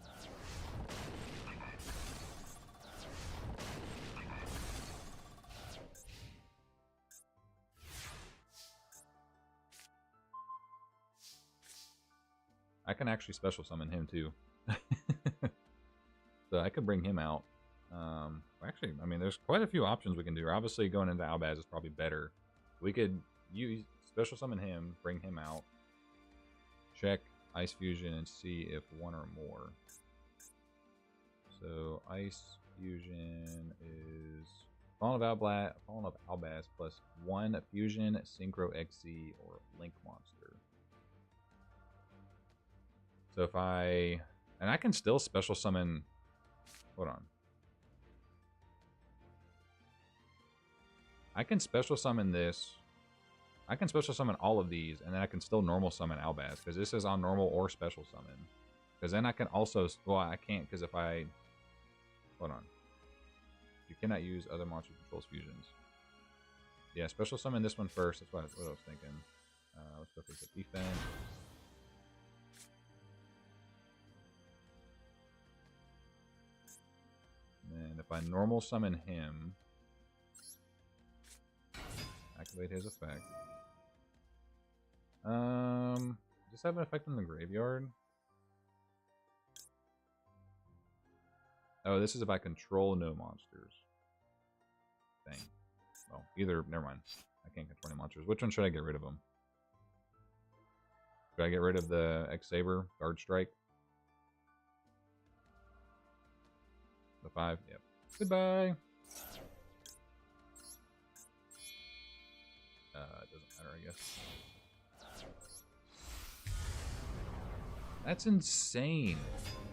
I can actually special summon him too. So I could bring him out. Actually, I mean, there's quite a few options we can do. Obviously, going into Albaz is probably better. We could use special summon him, bring him out, check Ice Fusion, and see if 1 or more. So Ice fusion is Fallen of Albaz plus 1 fusion, Synchro XC, or Link monster. So if I can still special summon. Hold on. I can special summon this. I can special summon all of these, and then I can still normal summon Albaz, because this is on normal or special summon. Because then I can also, well, I can't, because if I, hold on. You cannot use other monster controls fusions. Yeah, special summon this one first. That's what I was thinking. Let's go for the defense. And if I normal summon him, activate his effect. Does this have an effect in the graveyard? Oh, this is if I control no monsters. Dang. Well, either, never mind. I can't control any monsters. Which one should I get rid of them? Should I get rid of the X-Saber, Guard Strike? The 5? Yep. Goodbye! It doesn't matter, I guess. That's insane!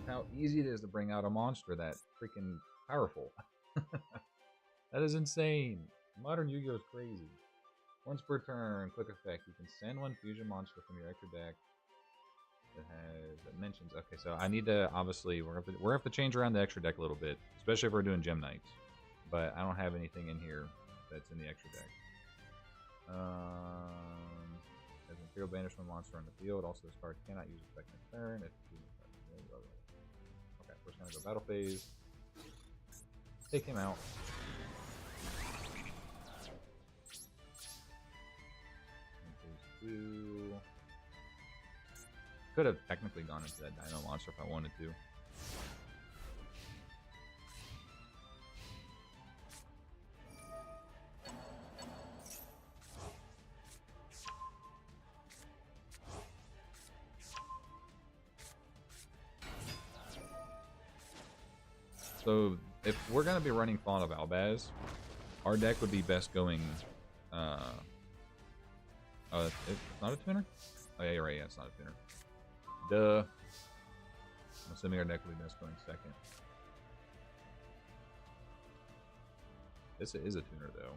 How easy it is to bring out a monster that freaking powerful. That is insane. Modern Yu-Gi-Oh is crazy. Once per turn, quick effect. You can send one fusion monster from your extra deck that mentions. Okay, so I need to obviously we're gonna have to change around the extra deck a little bit, especially if we're doing Gem Knights. But I don't have anything in here that's in the extra deck. As an Imperial Banishment monster on the field, also this card cannot use effect in turn. Okay, first gonna go battle phase. Take him out. Could have technically gone into that Dino monster if I wanted to. So if we're gonna be running Fallen of Albaz, our deck would be best going. Oh, it's not a tuner? Oh yeah, you're right. Yeah, it's not a tuner. Duh. I'm assuming our deck will be best going second. This is a tuner though.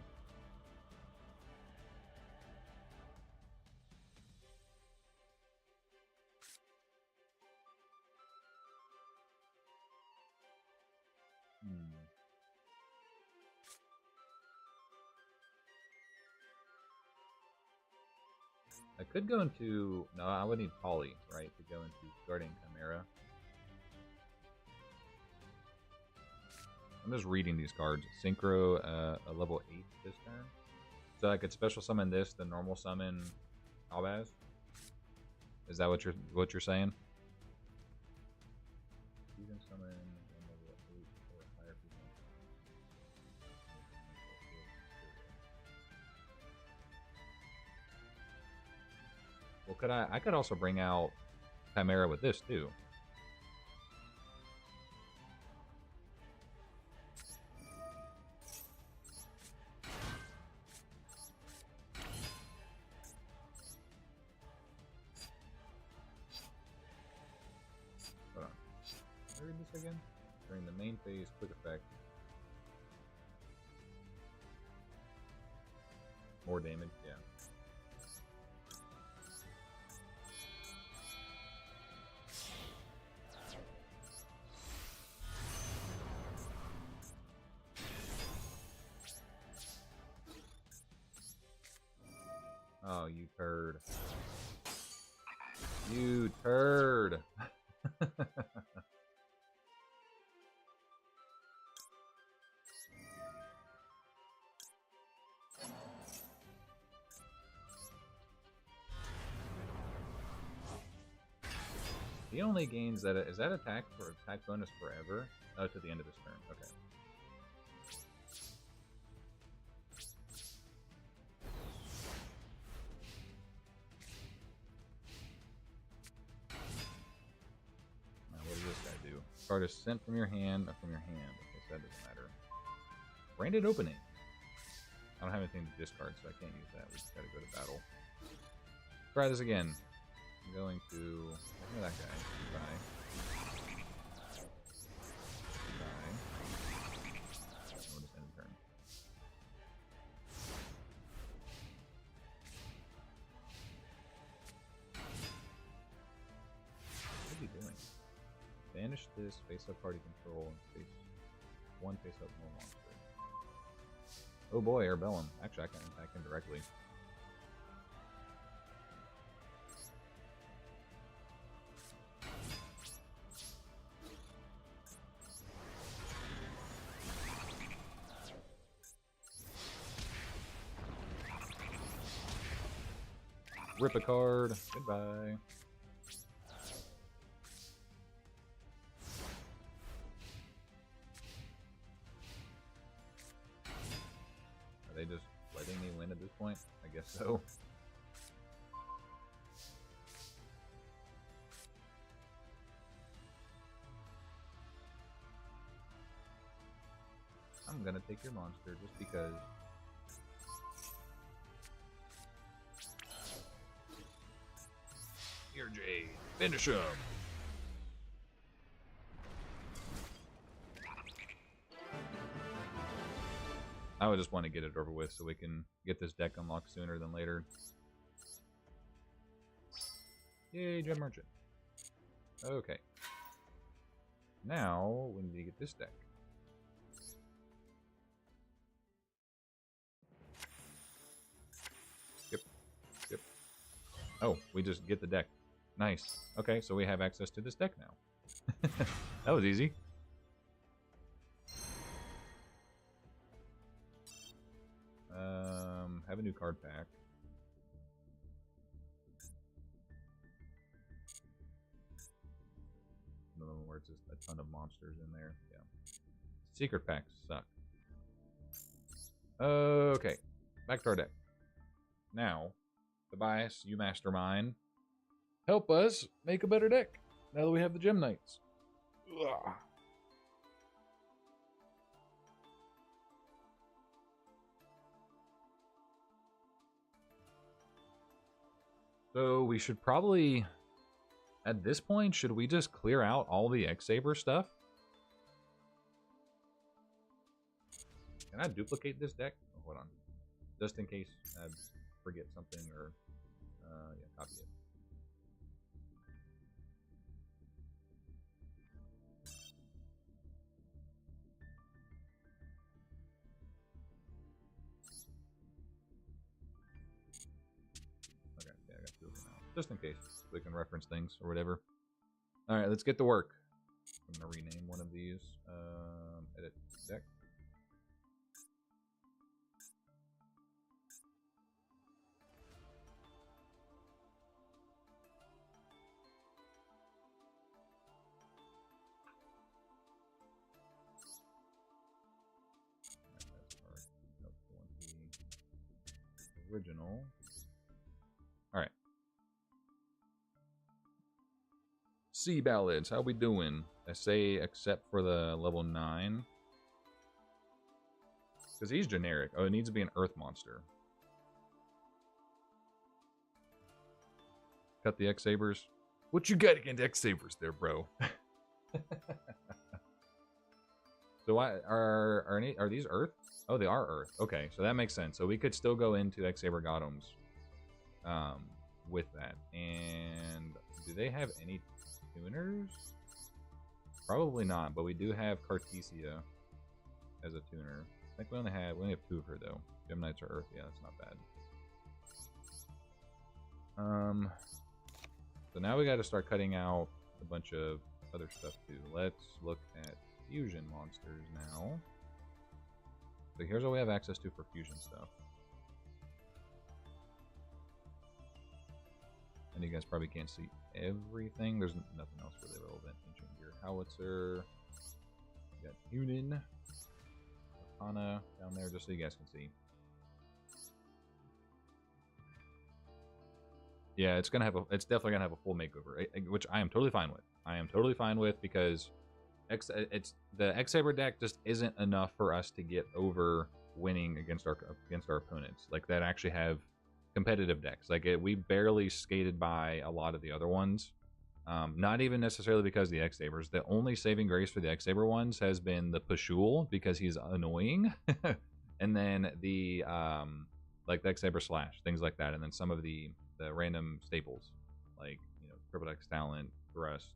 I could go into... No, I would need Polly, right, to go into Guardian Chimera. I'm just reading these cards. Synchro, a level 8 this turn. So I could special summon this, the normal summon Albaz? Is that what you're saying? You can summon one level 8 or higher frequency. Well, I could also bring out Chimera with this too. Hold on. Can I read this again? During the main phase, quick effect. More damage, yeah. Oh, you turd. You turd. He only gains that. Is that attack bonus forever? Oh, to the end of his turn. Okay. Now, what does this guy do? Card is sent from your hand or from your hand. Okay, that doesn't matter. Branded opening. I don't have anything to discard, so I can't use that. We just gotta go to battle. Try this again. I'm going to... Look at that guy. Goodbye. Goodbye. We'll just end the turn. What is he doing? Banish this, face up party control, and face one face up more monster. Oh boy, Arbellum. Actually, I can attack him directly. Rip a card. Goodbye. Are they just letting me win at this point? I guess so. I'm gonna take your monster just because. Here, Jade. Finish him. I would just want to get it over with so we can get this deck unlocked sooner than later. Yay, Gem Merchant. Okay. Now, we need to get this deck. Skip. Skip. Oh, we just get the deck. Nice. Okay, so we have access to this deck now. That was easy. Have a new card pack. Another one where it's just a ton of monsters in there. Yeah. Secret packs suck. Okay. Back to our deck. Now, Tobias, you mastermind. Help us make a better deck now that we have the Gem Knights. Ugh. So we should probably, at this point, should we just clear out all the X-Saber stuff? Can I duplicate this deck? Oh, hold on. Just in case I forget something or, yeah, copy it. Just in case we can reference things or whatever. All right, let's get to work. I'm gonna rename one of these. Edit deck. Original. All right. Sea Ballads, how we doing? I say except for the level 9. Because he's generic. Oh, it needs to be an earth monster. Cut the X-Sabers. What you got against X-Sabers there, bro? So are these earth? Oh, they are earth. Okay, so that makes sense. So we could still go into X-Saber Gotems with that. And do they have any tuners? Probably not, but we do have Cartesia as a tuner. I think we only have 2 of her though. Gem Knights are earth. Yeah, that's not bad. So now we got to start cutting out a bunch of other stuff too. Let's look at fusion monsters now. So here's what we have access to for fusion stuff. And you guys probably can't see everything. There's nothing else really relevant. Ancient Gear Howitzer. We got Hunin. Arcana down there just so you guys can see. Yeah, it's definitely gonna have a full makeover, which I am totally fine with. I am totally fine with because It's the X-Saber deck just isn't enough for us to get over winning against our opponents. Like that actually have competitive decks. Like we barely skated by a lot of the other ones. Not even necessarily because of the X-Sabers. The only saving grace for the X-Saber ones has been the Pashul because he's annoying, and then the like the X-Saber Slash, things like that, and then some of the random staples like Triple X Talent, Thrust,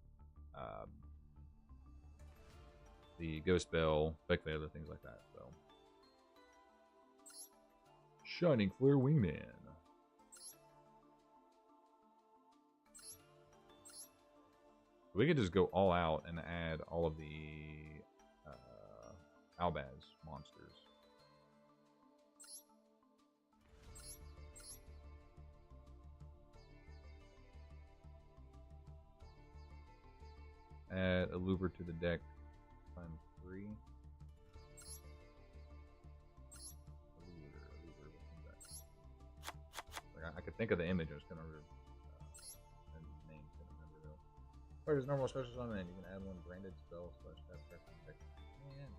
the Ghost Bell, Quick Veiler, things like that. So Shining Flare Wingman. We could just go all out and add all of the Albaz monsters. Add a Luber to the deck times 3. I could think of the image, I was gonna remember the name, couldn't remember though. Or there's normal special summon, you can add one branded spell / tap card from deck and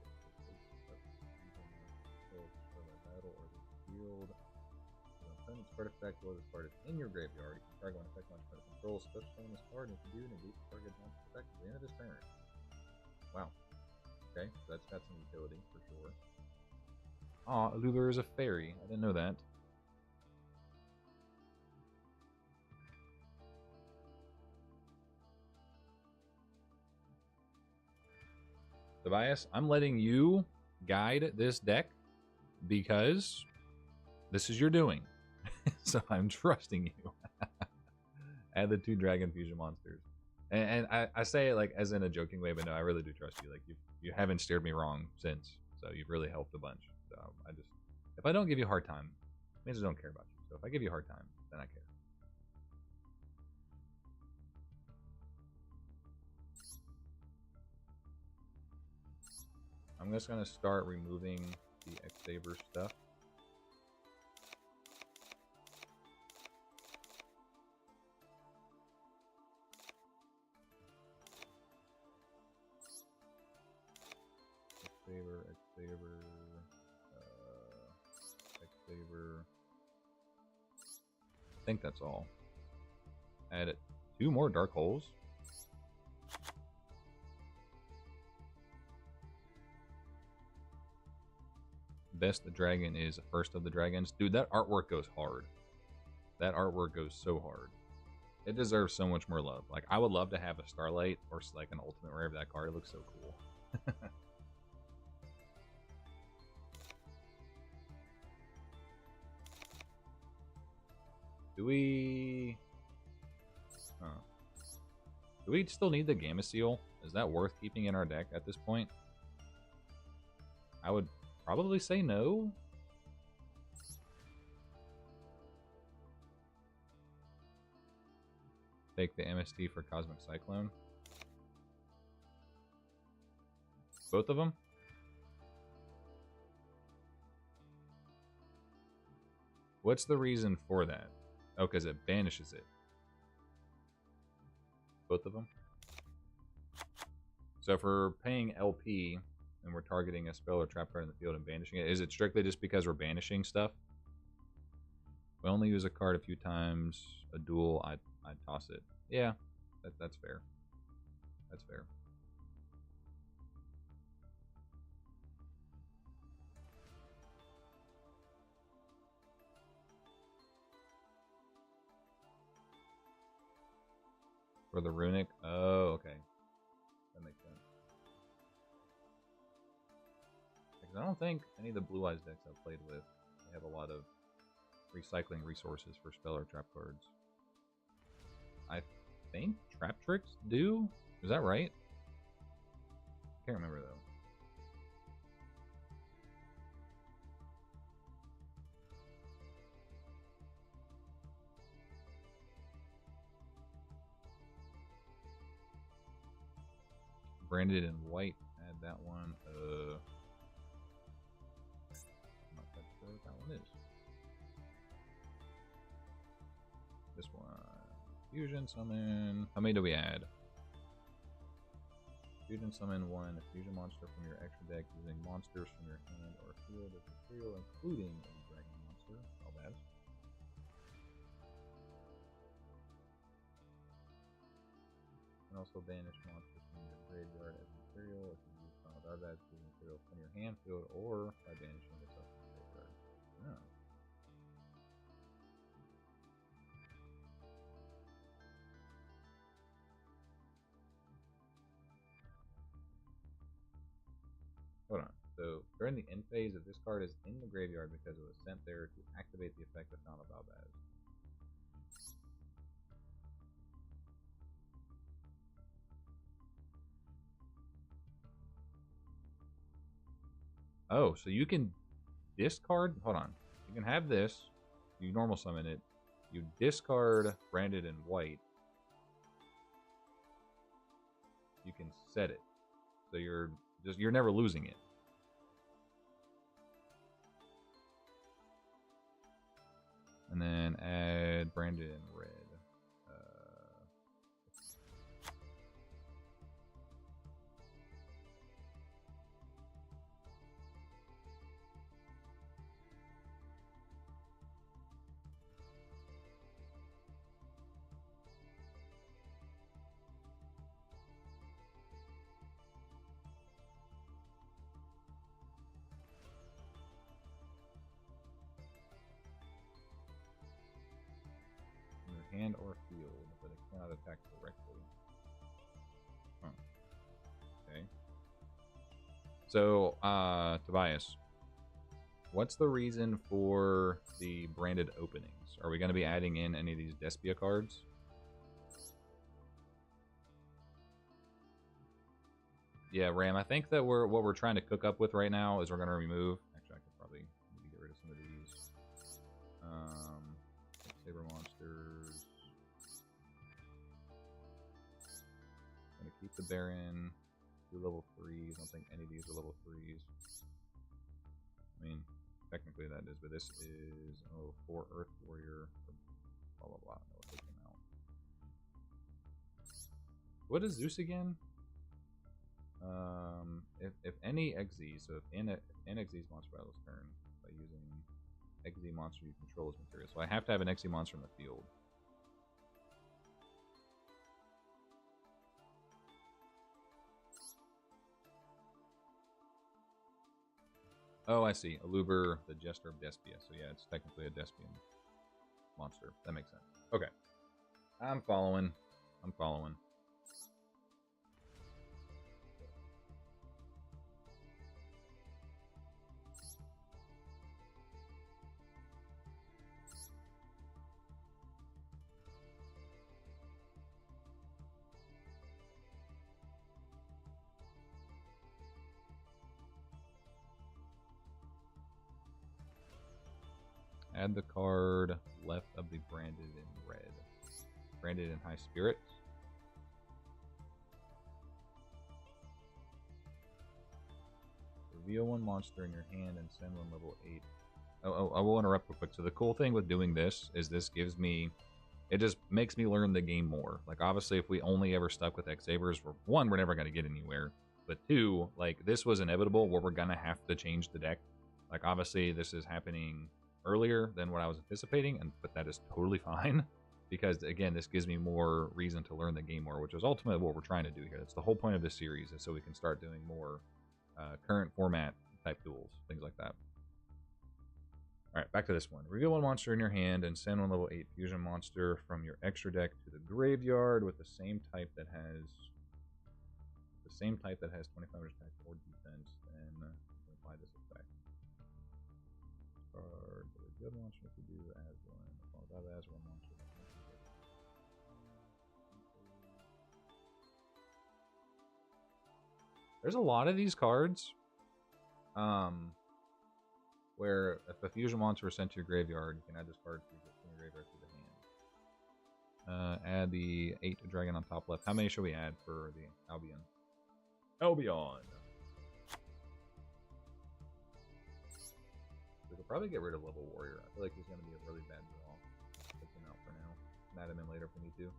battle or the field. When opponent's card effect will discarded in your graveyard, you can target one effect launch card control, special summon this card, and if you do, negate the target launch effect at the end of this turn. Wow. Okay, so that's got some utility for sure. Aw, Luber is a fairy. I didn't know that. Tobias, I'm letting you guide this deck because this is your doing. So I'm trusting you. Add the 2 Dragon Fusion monsters. And I say it like as in a joking way, but no, I really do trust you. Like you haven't steered me wrong since, so you've really helped a bunch. So if I don't give you a hard time, it means I don't care about you. So if I give you a hard time, then I care. I'm just gonna start removing the X-Saber stuff. X-Saber, X-Saber. I think that's all. Add 2 more Dark Holes. Best the Dragon is first of the dragons. Dude, that artwork goes hard. That artwork goes so hard. It deserves so much more love. Like, I would love to have a Starlight or like an Ultimate Rare of that card. It looks so cool. Do we still need the Gamma Seal? Is that worth keeping in our deck at this point? I would probably say no. Take the MST for Cosmic Cyclone. Both of them? What's the reason for that? Oh, because it banishes it. Both of them? So if we're paying LP and we're targeting a spell or trap card in the field and banishing it, is it strictly just because we're banishing stuff? We only use a card a few times. A duel, I'd toss it. Yeah, that's fair. That's fair. For the runic? Oh, okay. That makes sense. Because I don't think any of the Blue Eyes decks I've played with have a lot of recycling resources for spell or trap cards. I think Trap Tricks do? Is that right? Can't remember though. Branded in white. Add that one. I'm not quite sure what that one is. This one. Fusion summon. How many do we add? Fusion summon one fusion monster from your extra deck using monsters from your hand or field as material, including a dragon monster. All bad. And also banish monsters from your graveyard as material if you use Final Garbage material from your hand field or by banishing yourself from the graveyard. Oh. Hold on. So during the end phase, if this card is in the graveyard because it was sent there to activate the effect of Final Balbaz. Oh, so you can discard. Hold on. You can have this. You normal summon it. You discard branded in white. You can set it. So you're never losing it. And then add branded in red. Hand or field, but it cannot attack directly. Huh. Okay. So, Tobias, what's the reason for the branded openings? Are we going to be adding in any of these Despia cards? Yeah, Ram, I think that what we're trying to cook up with right now is we're going to remove... Actually, I could probably maybe get rid of some of these. Saber monsters. I'm going to keep the Baron. Do level 3s. I don't think any of these are level 3s. I mean, technically that is, but this is 4 Earth Warrior. Blah blah blah. No, it came out. What is Zeus again? If any Xyz, so if an Xyz monster battles turn by using Xyz monster you control as material. So I have to have an Xyz monster in the field. Oh, I see. Aluber, the Jester of Despia. So yeah, it's technically a Despian monster. That makes sense. Okay. I'm following. I'm following. Add the card left of the branded in red. Branded in high spirits. Reveal one monster in your hand and send one level 8. Oh, I will interrupt real quick. So the cool thing with doing this is this gives me... It just makes me learn the game more. Like, obviously, if we only ever stuck with X-Sabers, one, we're never going to get anywhere. But two, like, this was inevitable where we're going to have to change the deck. Like, obviously, this is happening earlier than what I was anticipating, but that is totally fine. Because, again, this gives me more reason to learn the game more, which is ultimately what we're trying to do here. That's the whole point of this series, is so we can start doing more current format type duels, things like that. Alright, back to this one. Reveal one monster in your hand and send one level 8 fusion monster from your extra deck to the graveyard with the same type that has 25 attack or defense, and apply this effect. Card a good monster if you do as one. That as one monster. There's a lot of these cards. Where if a fusion monster is sent to your graveyard, you can add this card from your graveyard to the hand. Add the 8 dragon on top left. How many should we add for the Albion? Albion! We could probably get rid of level warrior. I feel like he's going to be a really bad draw. Take him out for now. Add him in later if we need to.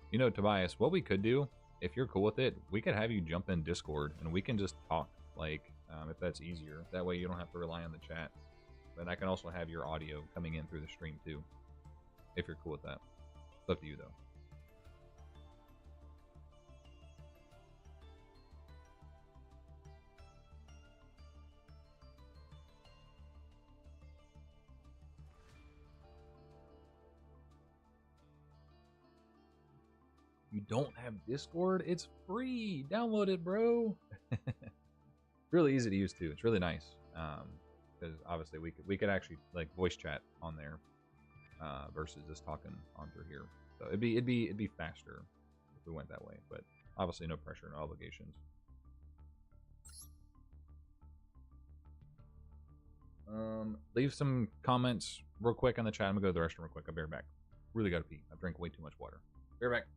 You know, Tobias, what we could do, if you're cool with it, we could have you jump in Discord and we can just talk, like, if that's easier. That way you don't have to rely on the chat. But I can also have your audio coming in through the stream too, if you're cool with that. It's up to you though. You don't have Discord? It's free. Download it, bro. Really easy to use too. It's really nice. Because obviously we could actually like voice chat on there versus just talking on through here. So it'd be faster if we went that way. But obviously no pressure, no obligations. Leave some comments real quick on the chat. I'm gonna go to the restroom real quick. I'll be right back. Really gotta pee. I've drank way too much water. Be right back.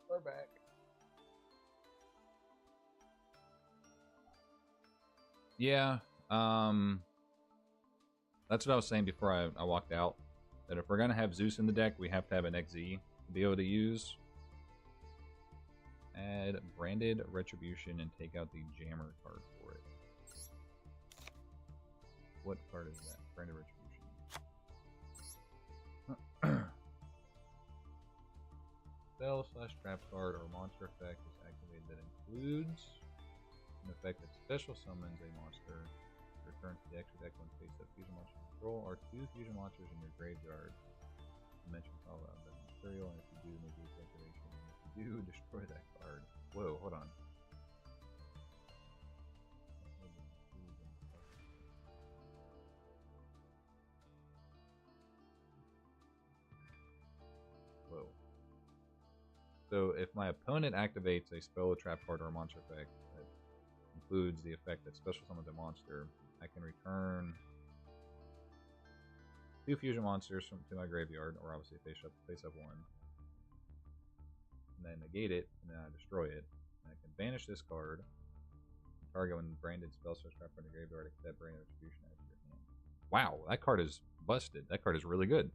We're back. Yeah, that's what I was saying before I walked out. That if we're gonna have Zeus in the deck, we have to have an XZ to be able to use. Add branded retribution and take out the jammer card for it. What card is that? Branded retribution. Spell/trap card or monster effect is activated that includes an effect that special summons a monster. Return to the extra deck when face up fusion monster control or 2 fusion monsters in your graveyard. Mention all of that material, and if you do, make use activation. And if you do, destroy that card. Whoa, hold on. Whoa. So if my opponent activates a spell, a trap card, or a monster effect that includes the effect that special summons a monster, I can return 2 fusion monsters to my graveyard, or obviously face up one, and then negate it, and then I destroy it. And I can banish this card. Target when branded spell trap from the graveyard, except branded retribution out of your hand. Wow, that card is busted. That card is really good.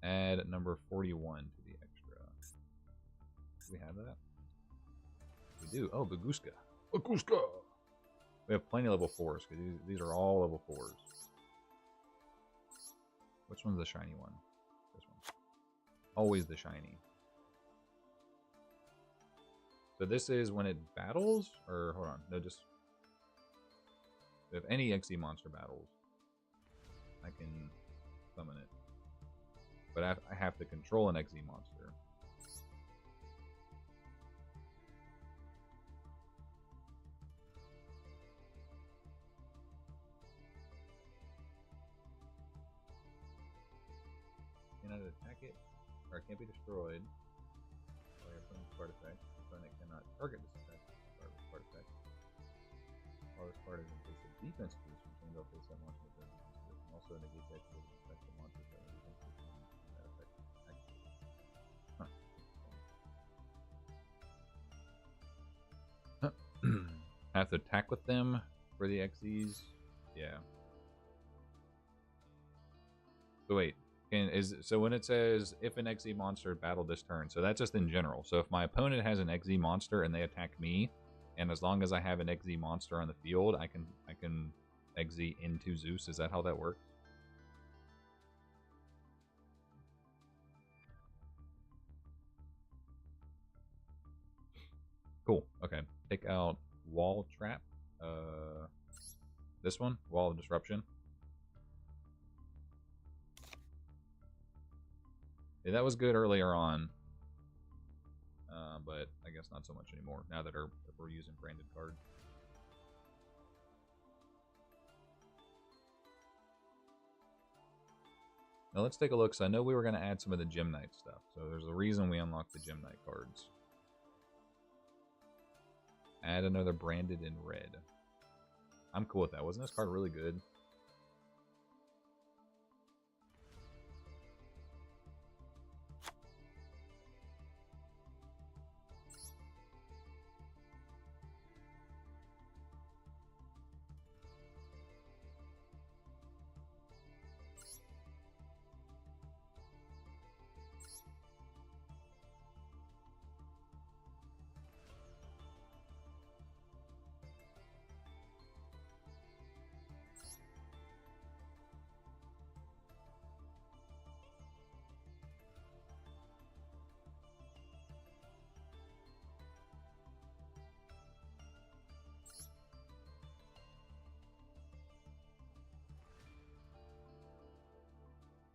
Add number 41 to the extra. Do we have that? We do. Oh, Baguska. Baguska! We have plenty of level 4s, because these are all level 4s. Which one's the shiny one? This one. Always the shiny. So this is when it battles? Or, hold on. No, just... If any XE monster battles, I can summon it. But I have to control an XE monster. Cannot attack it, or it can't be destroyed by your opponent's card effect. The opponent cannot target this effect or this card effect. While this card is in place of defense boost, you can go face that monster with a defense boost, and also negate the activity of effect of monsters that have defense boost when that effect activates. Huh. Have to attack with them for the XEs? Yeah. So wait. So when it says if an XE monster battled this turn, so that's just in general. So if my opponent has an XE monster and they attack me, and as long as I have an XE monster on the field, I can XE into Zeus. Is that how that works? Cool. Okay. Take out Wall Trap. This one, Wall of Disruption. Yeah, that was good earlier on, but I guess not so much anymore now that we're using branded cards. Now let's take a look. So I know we were going to add some of the Gem Knight stuff. So there's a reason we unlocked the Gem Knight cards. Add another branded in red. I'm cool with that. Wasn't this card really good?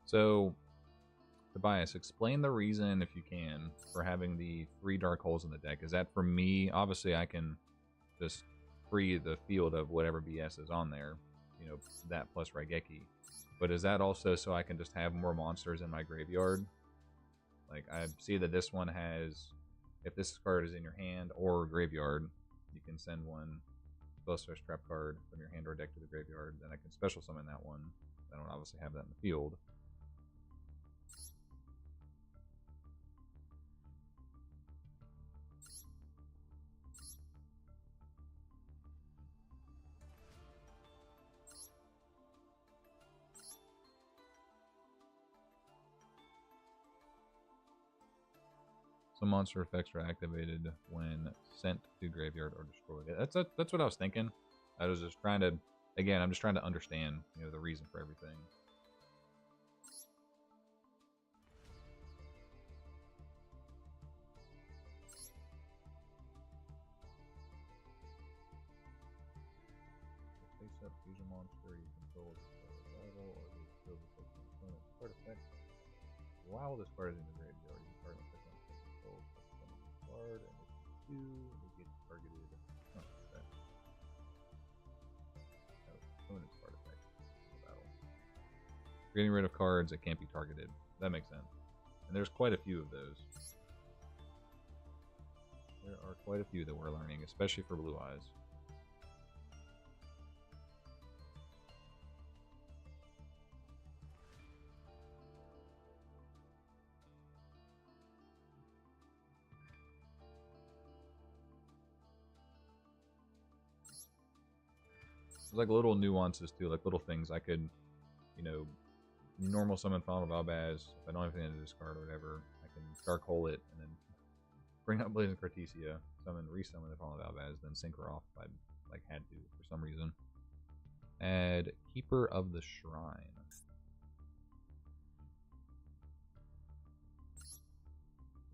So, Tobias, explain the reason, if you can, for having the 3 dark holes in the deck. Is that for me? Obviously, I can just free the field of whatever BS is on there. You know, that plus Raigeki. But is that also so I can just have more monsters in my graveyard? Like, I see that this one has, if this card is in your hand or graveyard, you can send one Spellstar's Trap card from your hand or deck to the graveyard. Then I can special summon that one. I don't obviously have that in the field. Some monster effects are activated when sent to graveyard or destroyed. That's what I was thinking. I was just trying to, again, I'm just trying to understand, you know, the reason for everything. Face up fusion monster you control this rival or you kill the opponent's card effect. While this card is in the graveyard, you can target this one control this card, and if you do, it gets targeted. Oh, okay. That was opponent's card effect in the battle. Getting rid of cards that can't be targeted. That makes sense. And there's quite a few of those. There are quite a few that we're learning, especially for Blue Eyes. There's like little nuances too, like little things I could, you know, normal summon Final Valbaz. If I don't have anything to discard or whatever, I can Dark Hole it and then bring up Blazing Cartesia, resummon the Final Valbaz, then sync her off if I like had to for some reason. Add Keeper of the Shrine.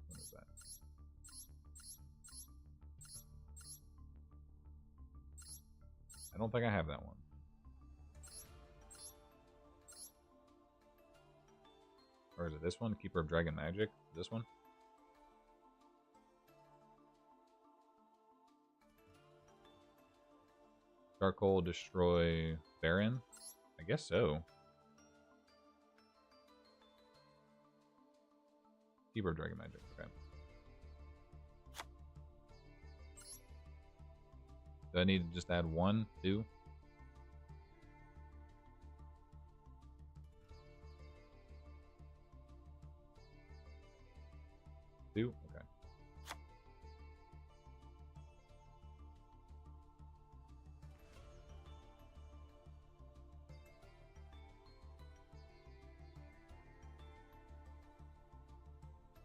What is that? I don't think I have that one. Or is it this one? Keeper of Dragon Magic? This one? Charcoal, destroy Baron? I guess so. Keeper of Dragon Magic, okay. Do I need to just add 1, 2? 2? Okay.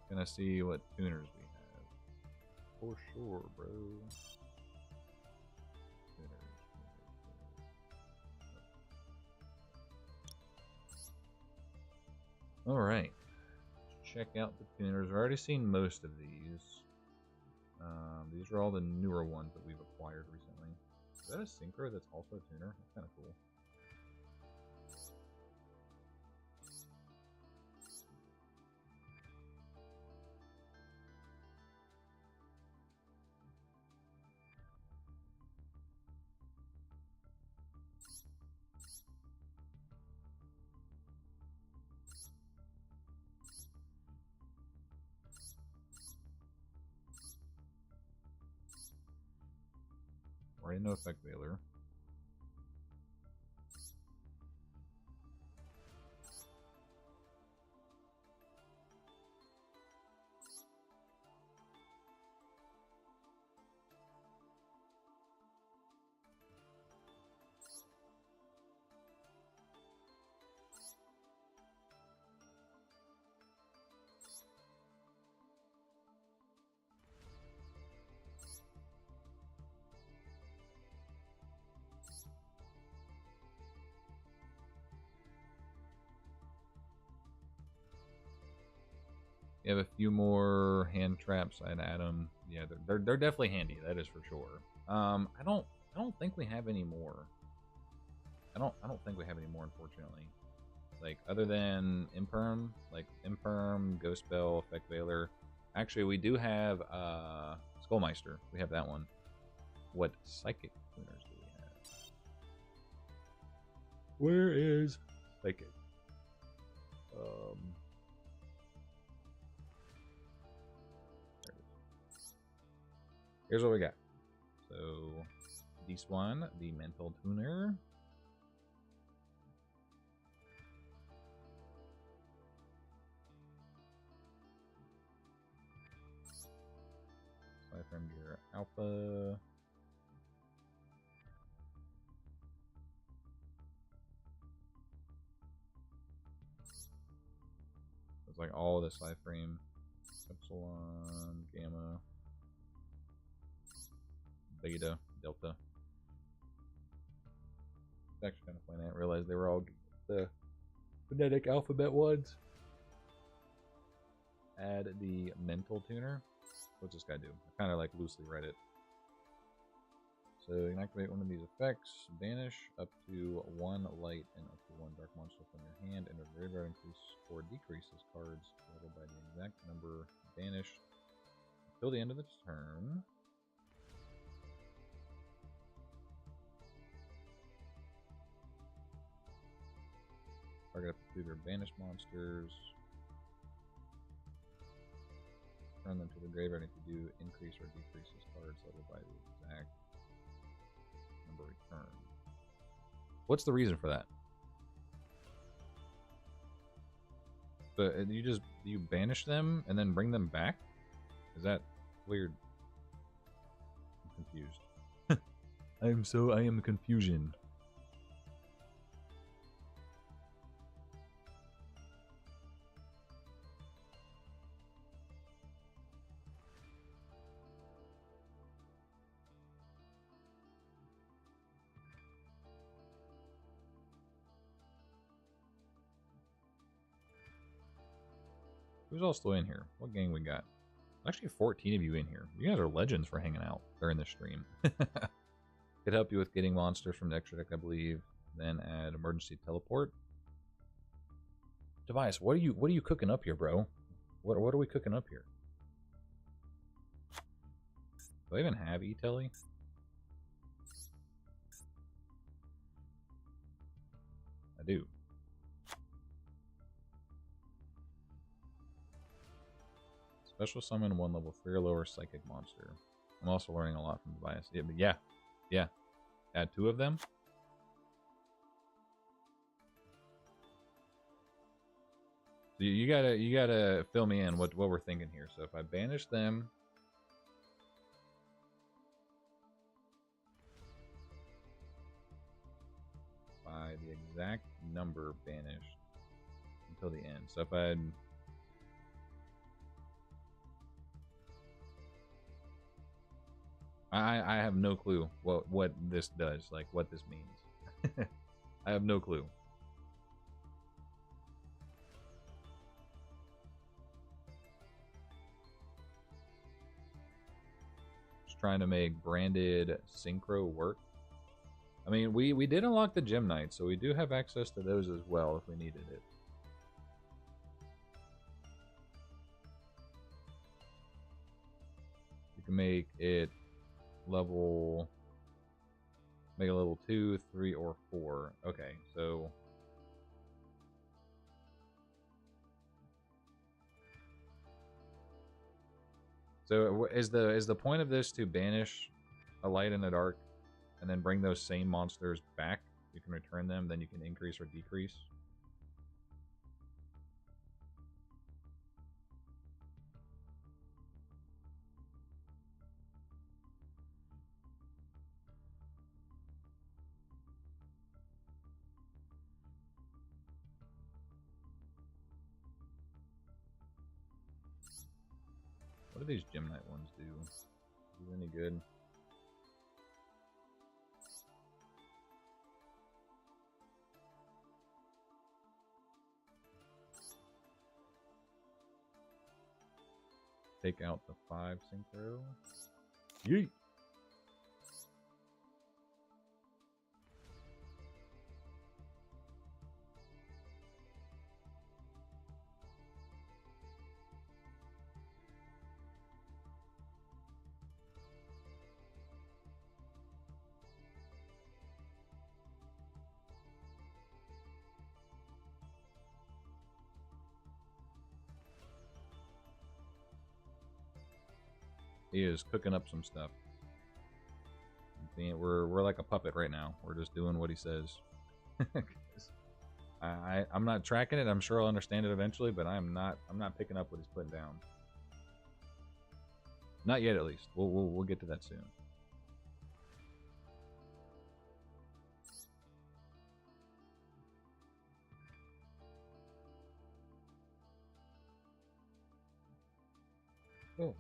Gonna see what tuners we have. For sure, bro. Alright. Check out the tuners. I've already seen most of these. These are all the newer ones that we've acquired recently. Is that a synchro that's also a tuner? That's kind of cool. Already no effect veiler. You have a few more hand traps. I'd add them. Yeah, they're definitely handy. That is for sure. I don't think we have any more. I don't think we have any more, unfortunately. Like other than Imperm, like Imperm, Ghost Bell, Effect Veiler. Actually, we do have Skullmeister. We have that one. What psychic tuners do we have? Where is psychic? Here's what we got. So, this one, the Mental Tuner. Cypher Gear Alpha. It's like all the Cyframe. Epsilon, Gamma. Beta, Delta. It's actually kind of funny. I didn't realize they were all the phonetic alphabet ones. Add the Mental Tuner. What's this guy do? I kind of like loosely read it. So you can activate one of these effects. Banish up to 1 light and up to 1 dark monster from your hand. And a graveyard increase or decreases cards divided by the exact number banished until the end of its turn. Target up to their banished monsters. Turn them to the graveyard if you do increase or decrease this card's level by the exact number returned. What's the reason for that? But you banish them and then bring them back? Is that weird? I'm confused. I am confusion. Who's all still in here? What gang we got? Actually, 14 of you in here. You guys are legends for hanging out during this stream. Could help you with getting monsters from the extra deck, I believe. Then add emergency teleport. Tobias, what are you cooking up here, bro? What are we cooking up here? Do I even have E-Telly? I do. Special summon 1 level 3 or lower psychic monster. I'm also learning a lot from Tobias. Yeah, but yeah. Add 2 of them. So you gotta fill me in what we're thinking here. So if I banish them, by the exact number banished until the end. So if I have no clue what this does, like what this means. I have no clue. Just trying to make branded synchro work. I mean, we did unlock the Gem Knights, so we do have access to those as well if we needed it. You can make it level 2, 3, or 4. Okay, so is the point of this to banish a light and a dark and then bring those same monsters back? You can return them, then you can increase or decrease. What do these Gem Knight ones do? Do any good? Take out the 5 synchro. Yeet! He is cooking up some stuff. We're like a puppet right now. We're just doing what he says. I'm not tracking it. I'm sure I'll understand it eventually, but I'm not picking up what he's putting down. Not yet, at least. We'll get to that soon. Oh.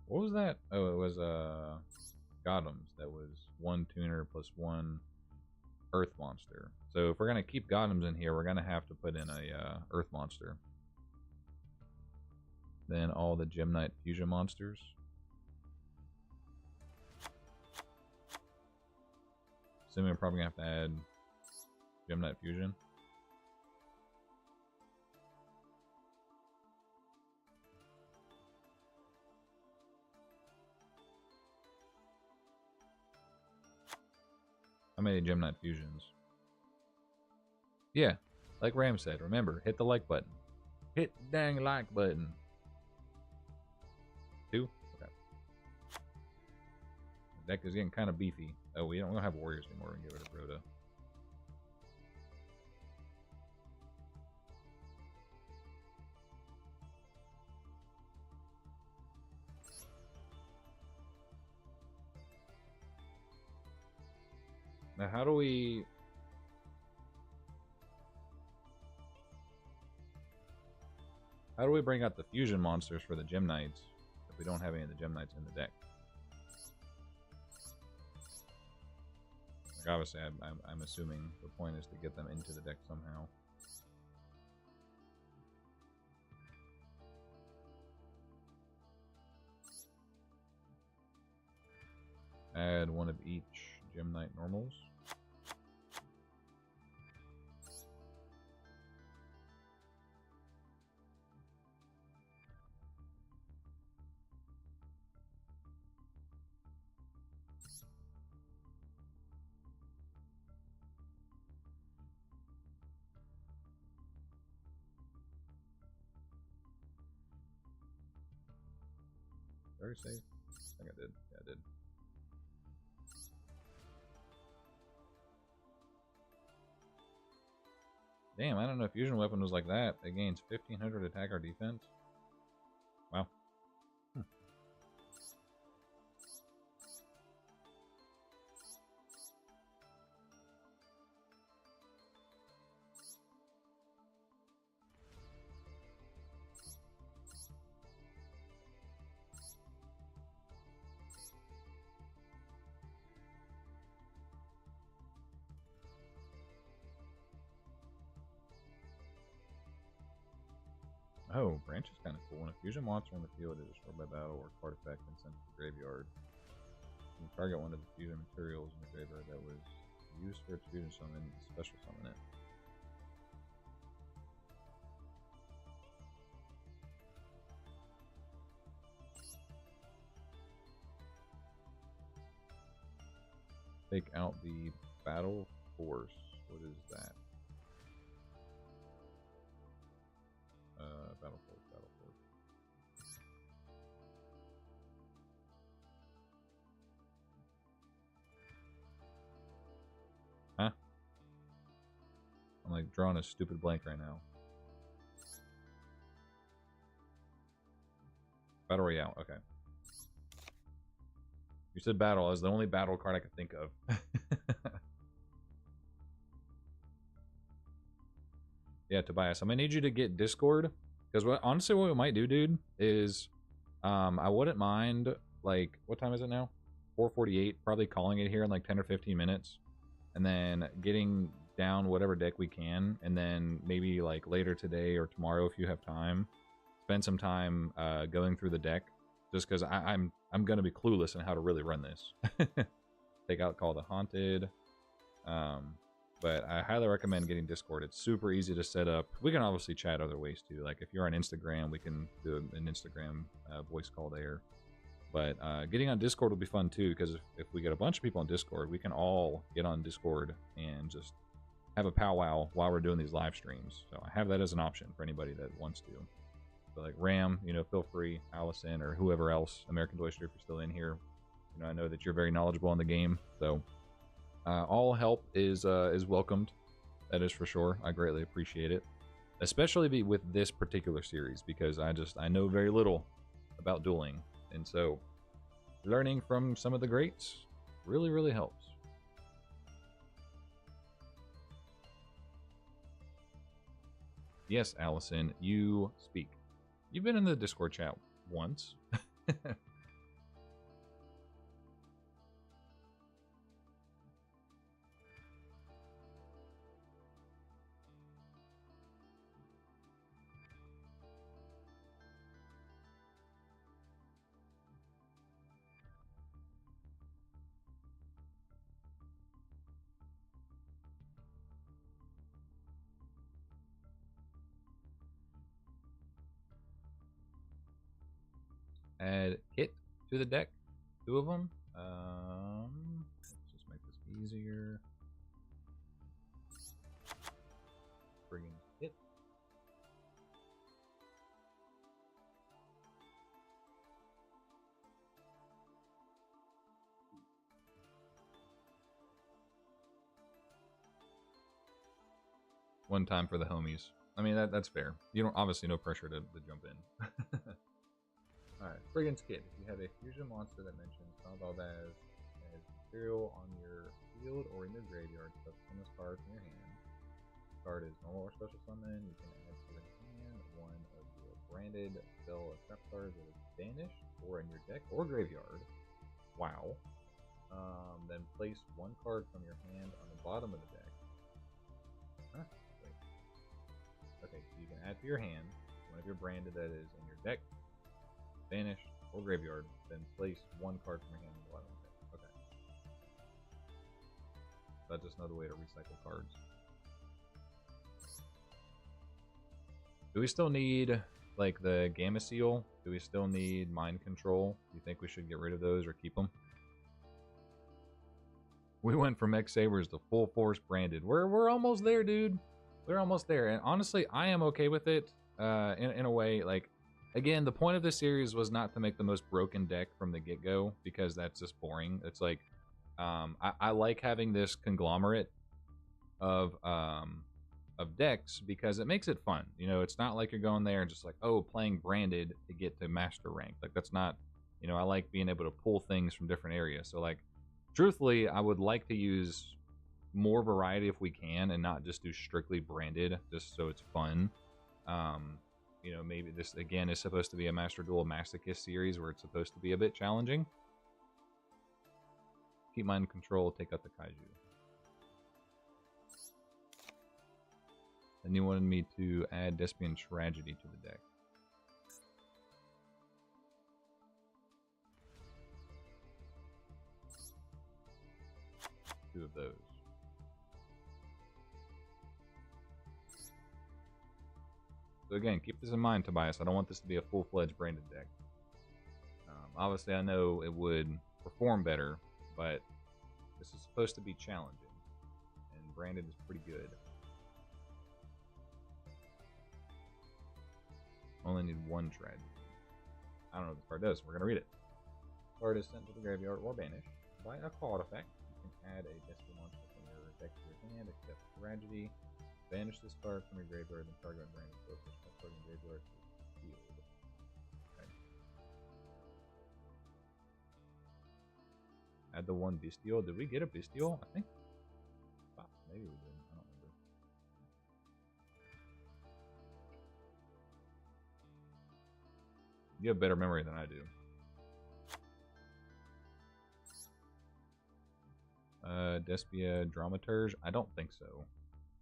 What was that? Oh, it was Gothams. That was 1 tuner plus 1 earth monster. So if we're gonna keep Gothams in here, we're gonna have to put in a earth monster. Then all the Gem Knight fusion monsters. Assuming we're probably gonna have to add Gem Knight fusion. How many Gem Knight fusions? Yeah, like Ram said, remember, hit the like button. Hit the dang like button. 2? Okay. The deck is getting kind of beefy. Oh, we don't have warriors anymore. We can get rid of Rhoda. Now, how do we bring out the fusion monsters for the Gem Knights if we don't have any of the Gem Knights in the deck? Like obviously, I'm assuming the point is to get them into the deck somehow. Add one of each Gem Knight normals. Very safe. I think I did. Yeah, I did. Damn, I don't know if fusion weapon was like that. It gains 1500 attack or defense. Wow. Oh, branch is kind of cool. When a fusion monster on the field is destroyed by battle or card effect and sent to the graveyard, you can target one of the fusion materials in the graveyard that was used for its fusion summon and special summon it. Take out the battle force. What is that? Battle force, battle force. Huh? I'm like drawing a stupid blank right now. Battle Royale, okay. You said battle. That was the only battle card I could think of. Yeah, Tobias, I'm gonna need you to get Discord, because honestly what we might do, dude, is I wouldn't mind, like, what time is it now? 4:48. Probably calling it here in like 10 or 15 minutes, and then getting down whatever deck we can, and then maybe like later today or tomorrow if you have time, spend some time going through the deck, just because I'm gonna be clueless on how to really run this. Take out Call the Haunted. But I highly recommend getting Discord. It's super easy to set up. We can obviously chat other ways too. Like if you're on Instagram, we can do an Instagram voice call there. But getting on Discord will be fun too, because if we get a bunch of people on Discord, we can all get on Discord and just have a powwow while we're doing these live streams. So I have that as an option for anybody that wants to. So like Ram, you know, feel free, Allison or whoever else, American Toy Strip, if you're still in here. You know, I know that you're very knowledgeable in the game, so all help is welcomed. That is for sure. I greatly appreciate it, especially with this particular series, because I know very little about dueling, and so learning from some of the greats really helps. Yes, Allison, you speak. You've been in the Discord chat once. Add Kit to the deck. 2 of them. Let's just make this easier. Bring in Kit. One time for the homies. I mean, that's fair. You don't, obviously no pressure to jump in. Alright, Brigand's Kid. If you have a fusion monster that mentions Salvaldaz as material on your field or in your graveyard, summon this card from your hand. The card is normal or special summon. You can add to your hand one of your branded spell or trap cards that is banished or in your deck or graveyard. Wow. Then place 1 card from your hand on the bottom of the deck. Huh? Wait. Okay, so you can add to your hand one of your branded that is in your deck, banished, or graveyard, then place 1 card from your hand in the bottom of the deck. Okay. That's just another way to recycle cards. Do we still need, like, the Gamma Seal? Do we still need Mind Control? Do you think we should get rid of those or keep them? We went from X Sabers to full force branded. We're almost there, dude. We're almost there. And honestly, I am okay with it in a way. Like, again, the point of this series was not to make the most broken deck from the get-go, because that's just boring. It's like, I like having this conglomerate of decks because it makes it fun. You know, it's not like you're going there and just like, oh, playing branded to get to master rank. Like, that's not, you know, I like being able to pull things from different areas. So, like, truthfully, I would like to use more variety if we can and not just do strictly branded just so it's fun. You know, maybe this, again, is supposed to be a Master Duel Masochist series where it's supposed to be a bit challenging. Keep Mind Control, take out the Kaiju. And you wanted me to add Despian Tragedy to the deck. Two of those. So again, keep this in mind, Tobias. I don't want this to be a full-fledged branded deck. Obviously, I know it would perform better, but this is supposed to be challenging, and branded is pretty good. Only need one tragedy. I don't know what this card does. We're gonna read it. Card is sent to the graveyard or banished by a card effect. You can add a Despian monster from your deck to your hand, except tragedy. Banish this card from your graveyard and target branded focus. That card in your graveyard is sealed. Okay. Add the one Bestial. Did we get a Bestial? I think. Wow, maybe we did. I don't remember. You have better memory than I do. Despia Dramaturge? I don't think so.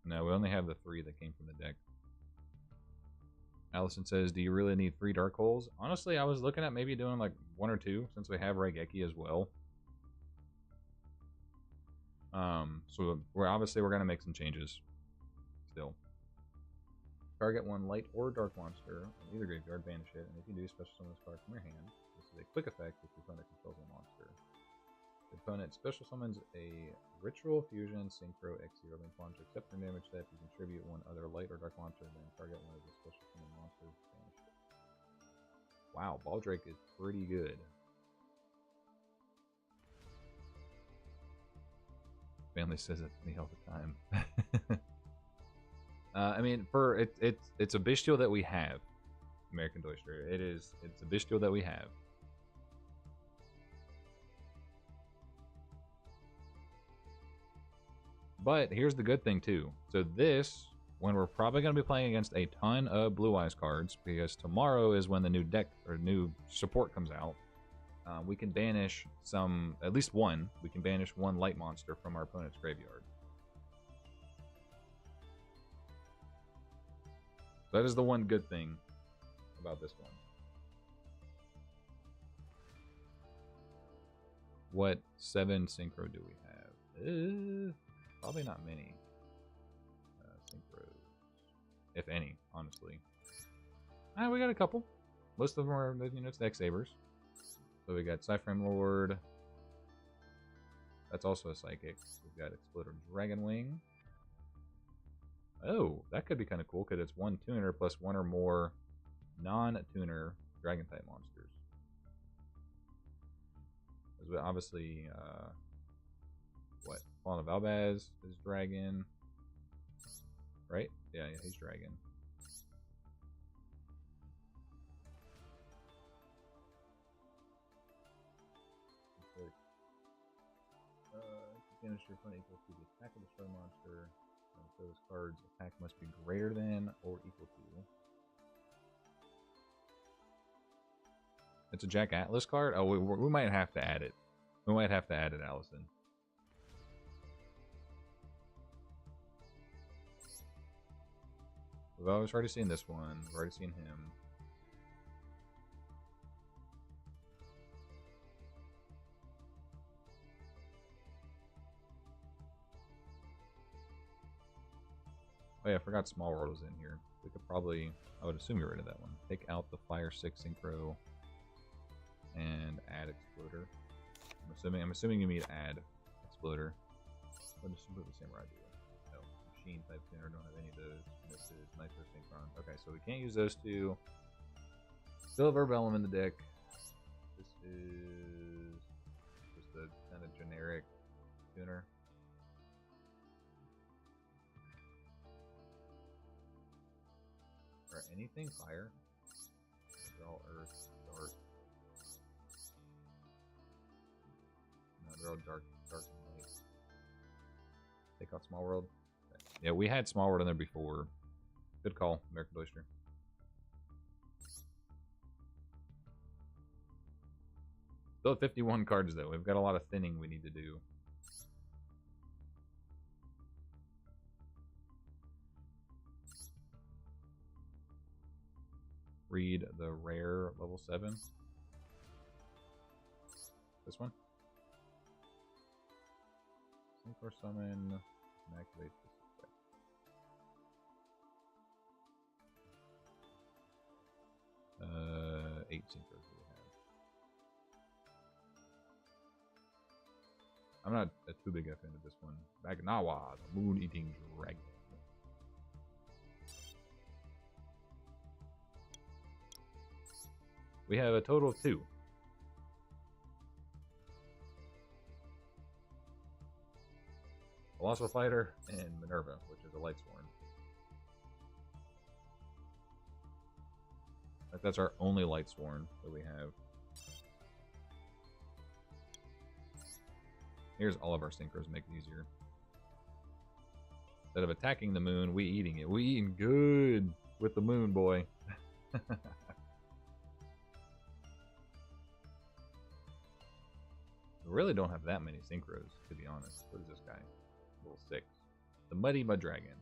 No, we only have the 3 that came from the deck. Allison says, do you really need 3 Dark Holes? Honestly, I was looking at maybe doing like 1 or 2, since we have Raigeki as well. So we're going to make some changes still. Target 1 light or dark monster in either graveyard, banish it, and if you do, special summon this card from your hand. This is a quick effect if your opponent controls a monster. The opponent special summons a Ritual Fusion Synchro X0 Link monster. Except for damage that you contribute 1 other light or dark monster, then target 1 of the special summon monsters, banish it. Wow, Baldrake is pretty good. Family says it to me all the time. I mean, it's a Bestial that we have. American Doyster. It's a Bestial that we have. But here's the good thing too. So this, when we're probably going to be playing against a ton of Blue Eyes cards, because tomorrow is when the new deck or new support comes out, we can banish at least one. We can banish 1 light monster from our opponent's graveyard. So that is the one good thing about this one. What 7 synchro do we have? Probably not many synchros, if any, honestly. We got a couple. Most of them are, you know, it's the X Sabers. So we got Cyframe Lord. That's also a Psychic. We've got Exploder Dragonwing. Oh, that could be kind of cool because it's 1 tuner plus 1 or more non-tuner Dragon type monsters. Because obviously, what? Fallen of Albaz is Dragon. Right? Yeah, he's Dragon. Finish your opponent equal to the attack of the destroy monster. So this card's attack must be greater than or equal to. It's a Jack Atlas card? Oh, we might have to add it. We might have to add it, Allison. We've already seen this one. We've already seen him. Oh yeah, I forgot Small World was in here. We could probably, I would assume, get rid of that one. Take out the Fire 6 Synchro and add Exploder. I'm assuming you mean add Exploder. But just completely the same where I do. No, Machine type tuner, don't have any of those. This is Nitro Synchron. Okay, so we can't use those two. Still have Verbellum in the deck. This is just a kind of generic tuner. Or anything fire? They're all earth, dark. No, they're all dark and light. Take out Small World. Okay. Yeah, we had Small World in there before. Good call, American Oyster. Still have 51 cards though. We've got a lot of thinning we need to do. Read the rare level 7. This one. Synchro summon and activate this effect. Eight synchros we have. I'm not too big a fan of this one. Bagnawa, the moon-eating dragon. We have a total of 2. Colossal Fighter and Minerva, which is a Lightsworn. That's our only Lightsworn that we have. Here's all of our synchros, make it easier. Instead of attacking the moon, we eating it. We eating good with the moon, boy. We really don't have that many synchros, to be honest. What is this guy? Level 6. The Muddy Mud Dragon.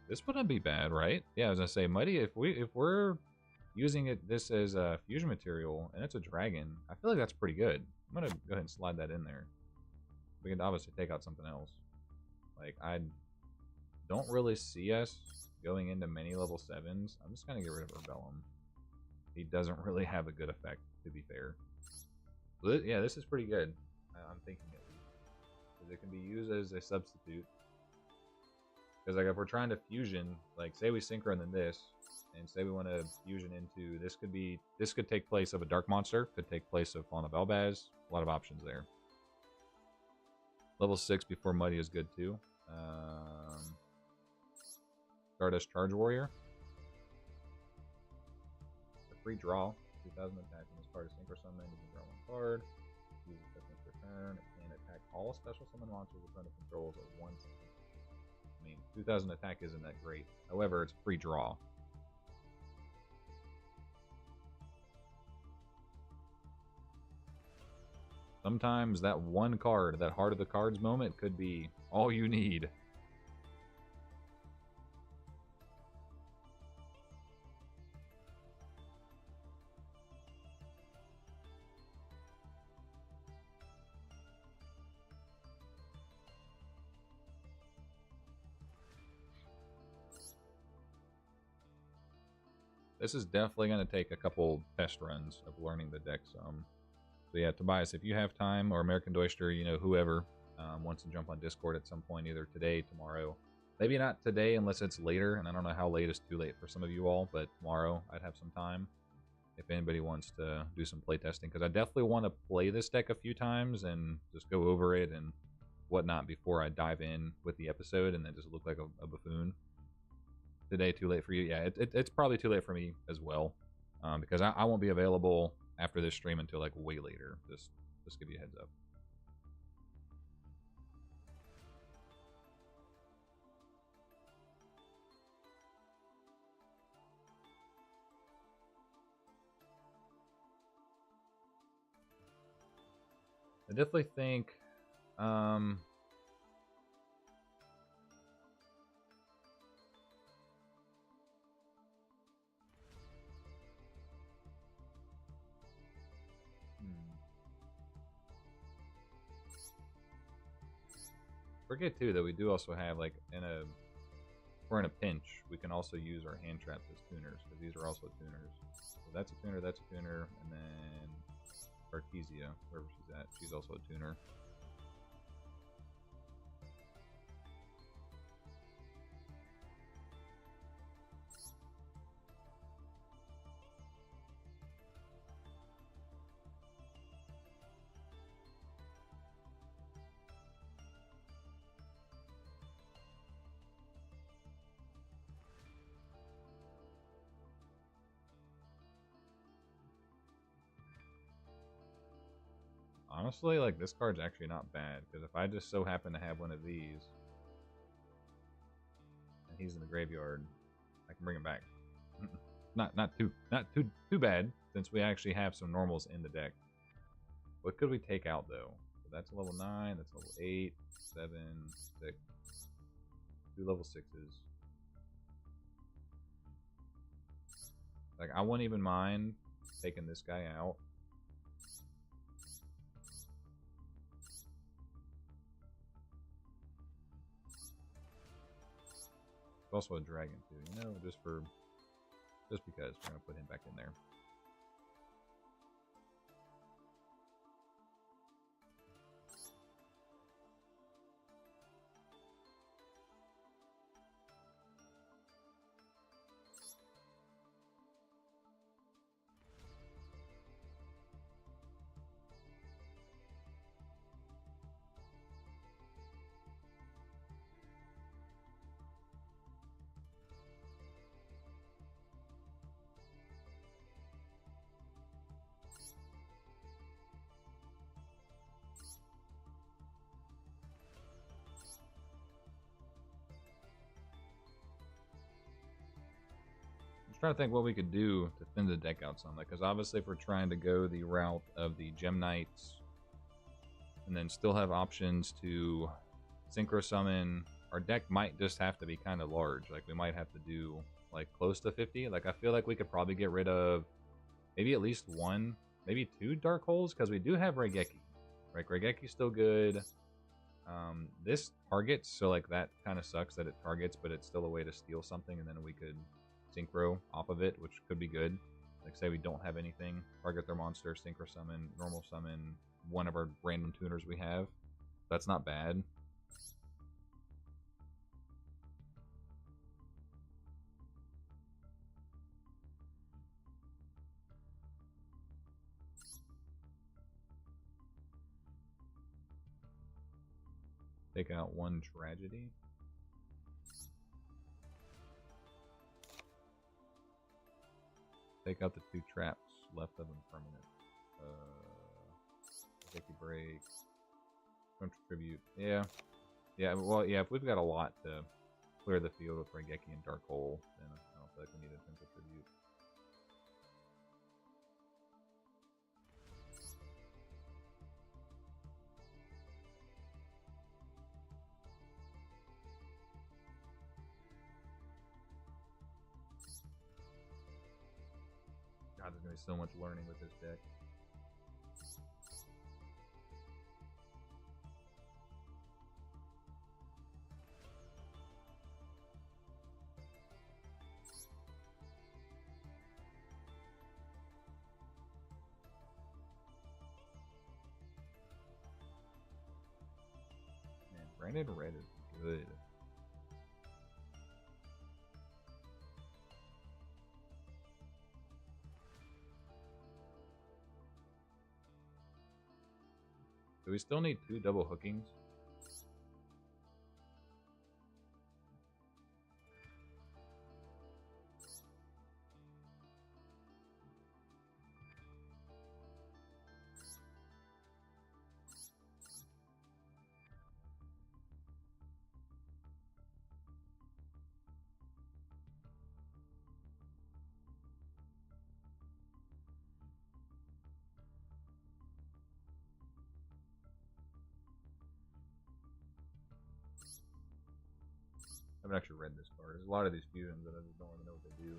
This wouldn't be bad, right? Yeah, I was gonna say, Muddy, if we're using this as a fusion material and it's a dragon, I feel like that's pretty good. I'm gonna go ahead and slide that in there. We can obviously take out something else. Like, I don't really see us going into many level 7s. I'm just gonna get rid of Rebellum. He doesn't really have a good effect, to be fair. But yeah, this is pretty good. I'm thinking at least. Because it can be used as a substitute. Because like if we're trying to fusion, like say we synchron in this, and say we want to fusion into this, could take place of a dark monster, could take place of Fauna Belbaz. A lot of options there. Level 6 before Muddy is good too. Stardust Charge Warrior. A free draw, 2000 attack. When this card is synchro summon, you can draw 1 card. Use it as its return. It can attack all special summon monsters with under controls at once. I mean, 2000 attack isn't that great. However, it's a free draw. Sometimes that one card, that Heart of the Cards moment, could be all you need. This is definitely going to take a couple test runs of learning the deck some. So yeah, Tobias, if you have time, or American Doyster, you know, whoever wants to jump on Discord at some point, either today, tomorrow. Maybe not today unless it's later, and I don't know how late is too late for some of you all, but tomorrow I'd have some time if anybody wants to do some playtesting, because I definitely want to play this deck a few times and just go over it and whatnot before I dive in with the episode and then just look like a buffoon. Today too late for you? Yeah, it's probably too late for me as well, because I won't be available after this stream until like way later. Just give you a heads up. I definitely think forget too that we do also have like if we're in a pinch, we can also use our hand traps as tuners because these are also tuners. So that's a tuner, and then Artesia, wherever she's at, she's also a tuner. Honestly, like, this card's actually not bad, because if I just so happen to have one of these, and he's in the graveyard, I can bring him back. not too bad, since we actually have some normals in the deck. What could we take out, though? So that's a level 9, that's level 8, 7, 6. 2 level 6s. Like, I wouldn't even mind taking this guy out. Also a dragon too, you know, just because we're gonna put him back in there. Trying to think what we could do to thin the deck out some, because obviously if we're trying to go the route of the Gem Knights and then still have options to synchro summon, our deck might just have to be kind of large. Like, we might have to do like close to 50. Like, I feel like we could probably get rid of maybe at least 1, maybe 2 Dark Holes, because we do have Raigeki. Right, Raigeki's still good. This targets, so like that kind of sucks that it targets, but it's still a way to steal something, and then we could synchro off of it, which could be good. Like, say we don't have anything, target their monster, synchro summon, normal summon one of our random tuners we have. That's not bad. Take out 1 tragedy. Take out the 2 traps left of them permanent. Take a break. Contribute. Yeah. Yeah, well, yeah, if we've got a lot to clear the field with Raigeki and Dark Hole, then I don't feel like we need a contribute. God, there's going to be so much learning with this deck. Man, Branded Red is good. Do we still need 2 double hookings? I haven't actually read this card. There's a lot of these fusions that I just don't even know what they do.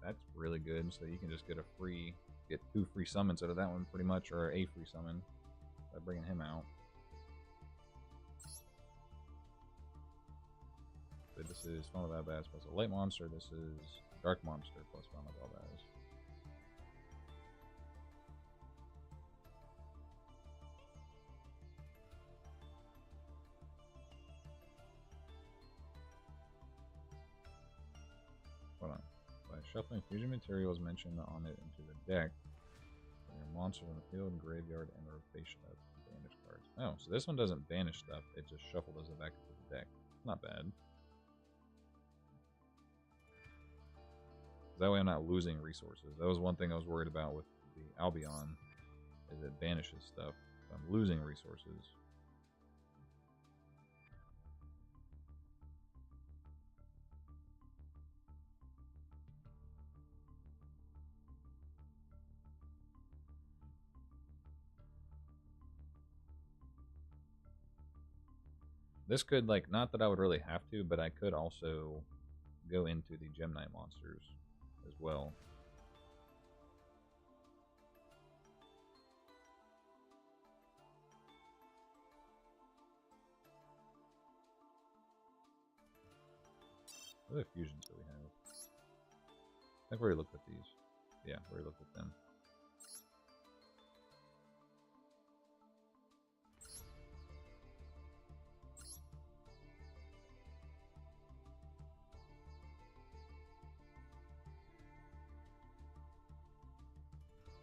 That's really good. So you can just get get 2 free summons out of that one, pretty much, or a free summon by bringing him out. So this is Final Babaz plus a light monster. This is Dark Monster plus Final Babaz. Hold on. By shuffling fusion materials mentioned on it into the deck, your monsters on the field, graveyard, and rotation of banished cards. Oh, so this one doesn't banish stuff, it just shuffles it back into the deck. Not bad. That way I'm not losing resources. That was one thing I was worried about with the Albion, is it banishes stuff. So I'm losing resources. This could, like, not that I would really have to, but I could also go into the Gem Knight monsters as well. What other fusions do we have? I think we already looked at these. Yeah, we already looked at them.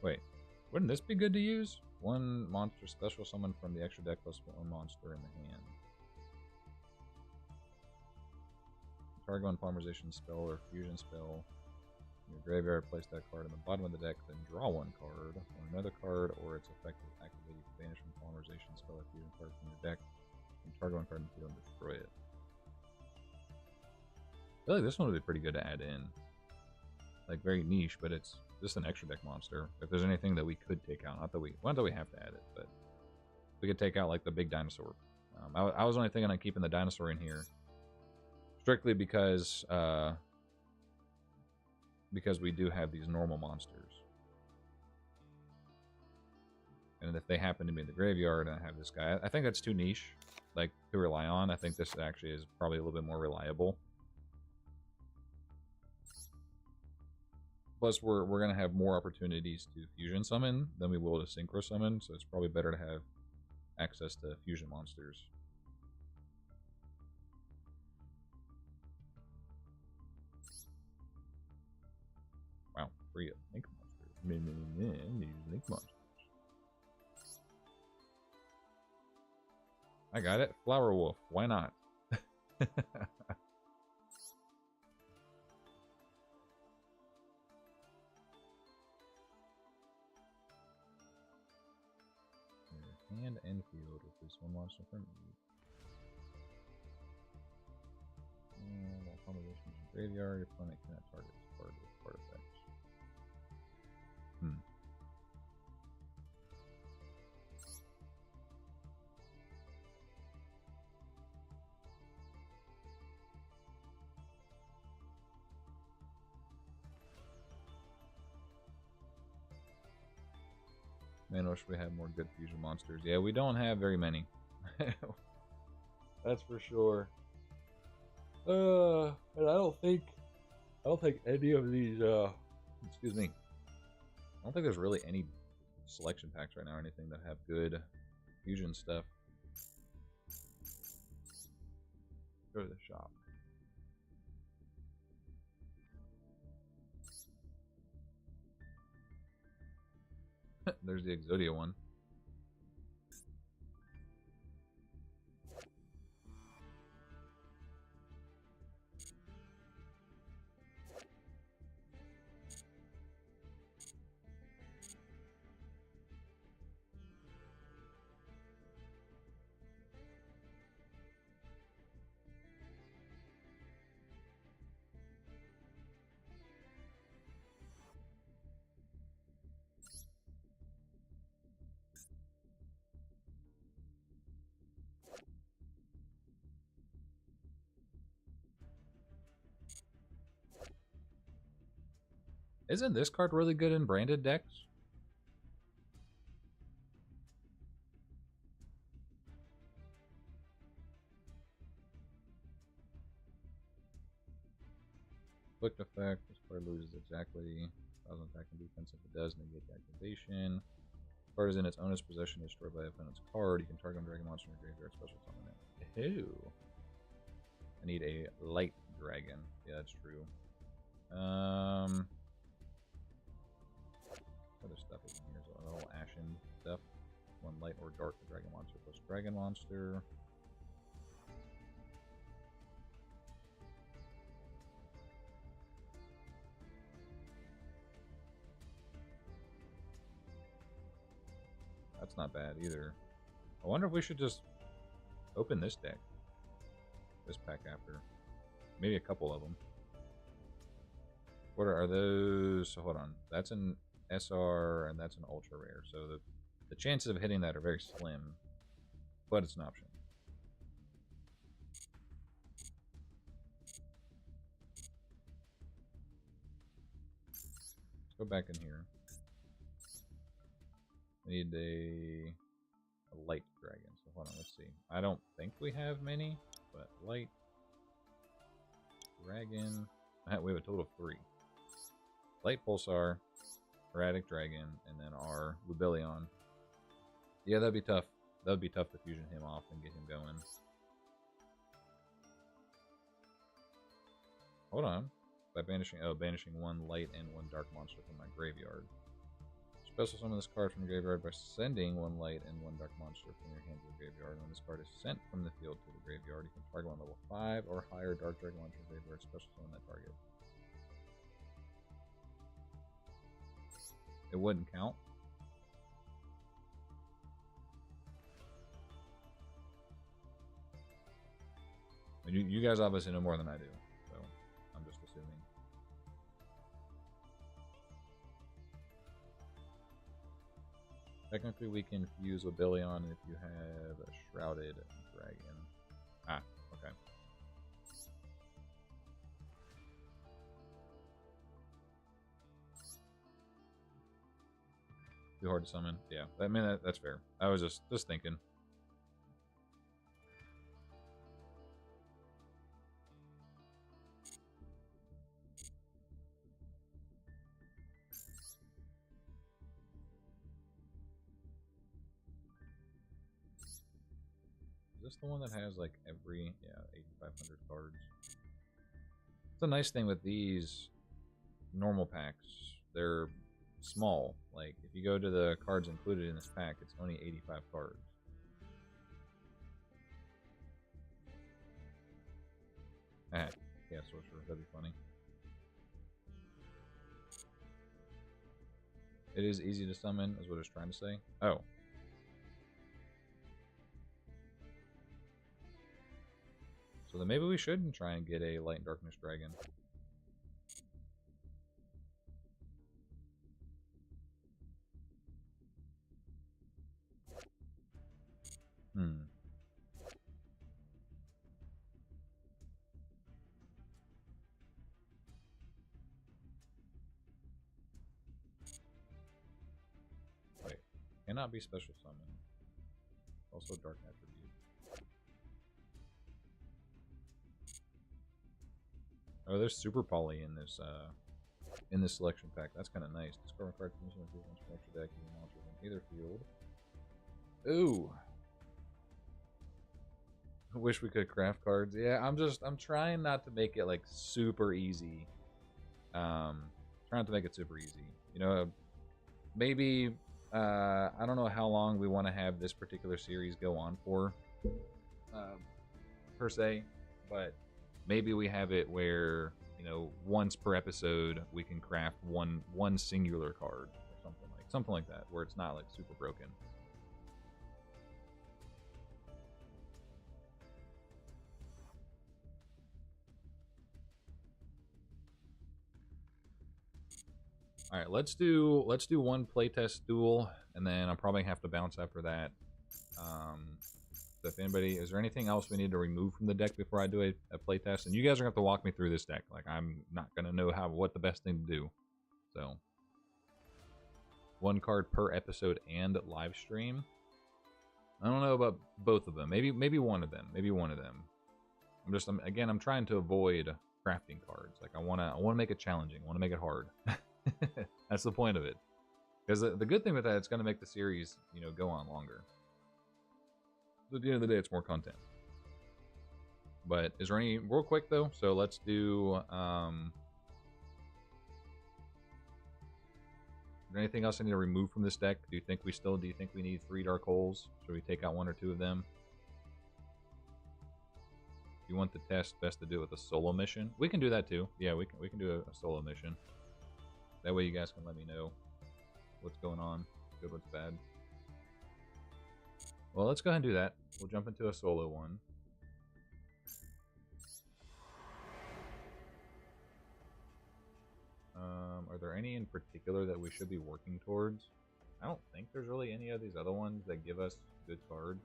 Wait, wouldn't this be good to use? One monster special summon from the extra deck plus one monster in the hand. Target one polymerization spell or fusion spell. In your graveyard, place that card in the bottom of the deck, then draw one card. When another card or its effective activated banish from polymerization spell or fusion card from your deck, and target one card in the field and destroy it. I feel like this one would be pretty good to add in. Like, very niche, but it's just an extra deck monster. If there's anything that we could take out, not that we have to add it, but we could take out like the big dinosaur. I was only thinking on keeping the dinosaur in here strictly because we do have these normal monsters, and if they happen to be in the graveyard and I have this guy, I think that's too niche, like, to rely on. I think this actually is probably a little bit more reliable. Plus, we're going to have more opportunities to fusion summon than we will to synchro summon, so it's probably better to have access to fusion monsters. Wow, free link monsters. Link monsters. I got it. Flower Wolf. Why not? Hand and field with this one monster from each. While combinations in graveyard, your opponent cannot target this card with artifacts. Man, I wish we had more good fusion monsters. Yeah, we don't have very many. That's for sure. And I don't think any of these excuse me. I don't think there's really any selection packs right now or anything that have good fusion stuff. Go to the shop. There's the Yugioh one. Isn't this card really good in branded decks? Flicked effect. This card loses exactly 1,000 attack and defense if it does negate the activation. Card is in its owner's possession, destroyed by opponent's card. You can target a dragon monster in your graveyard, special summon it. Ew. I need a light dragon. Yeah, that's true. Other stuff is in here. So a little ashen stuff. One light or dark dragon monster plus dragon monster. That's not bad either. I wonder if we should just open this deck. This pack after. Maybe a couple of them. What are those? So hold on. That's an SR and that's an ultra rare. So the chances of hitting that are very slim. But it's an option. Let's go back in here. We need a light dragon. So hold on, let's see. I don't think we have many, but light dragon. We have a total of 3. Light Pulsar, Erratic Dragon, and then our Lubellion. Yeah, that'd be tough. That would be tough to fusion him off and get him going. Hold on. By banishing, banishing 1 light and 1 dark monster from my graveyard. Special summon this card from the graveyard by sending 1 light and 1 dark monster from your hand to the graveyard. When this card is sent from the field to the graveyard, you can target 1 level 5 or higher dark dragon monster from the graveyard. Special summon that target. It wouldn't count. You guys obviously know more than I do, so I'm just assuming. Technically, we can fuse Lubellion if you have a Shrouded Dragon. Ah, okay. Too hard to summon. Yeah, I mean that's fair. I was just thinking. Is this the one that has like every 8,500 cards? It's a nice thing with these normal packs. They're small. Like if you go to the cards included in this pack, it's only 85 cards. Ah, yeah, sorcerer. That'd be funny. It is easy to summon, is what it's trying to say. Oh. So then maybe we shouldn't try and get a Light and Darkness Dragon. Wait. Cannot be special summon. Also Dark Attribute. Oh, there's Super Poly in this selection pack. That's kind of nice. Discard card from extra deck using monsters in either field. Ooh. I wish we could craft cards. Yeah, I'm trying not to make it like super easy. Trying to make it super easy. You know, maybe I don't know how long we want to have this particular series go on for, per se, but maybe we have it where, you know, once per episode we can craft one singular card or something like that, where it's not like super broken. All right, let's do one playtest duel, and then I'll probably have to bounce after that. So if anybody, is there anything else we need to remove from the deck before I do a playtest? And you guys are gonna have to walk me through this deck. Like I'm not gonna know what the best thing to do. So, 1 card per episode and live stream. I don't know about both of them. Maybe one of them. Maybe one of them. I'm trying to avoid crafting cards. Like I wanna make it challenging. I wanna make it hard. That's the point of it. Because the good thing with that, it's gonna make the series, go on longer. So at the end of the day, it's more content. But is there any real quick though? So let's do. Is there anything else I need to remove from this deck? Do you think we need 3 Dark Holes? Should we take out 1 or 2 of them? If you want the test, best to do it with a solo mission. We can do that too. Yeah, we can do a solo mission. That way you guys can let me know what's going on, good, what's bad. Well, let's go ahead and do that. We'll jump into a solo one. Are there any in particular that we should be working towards? I don't think there's really any of these other ones that give us good cards.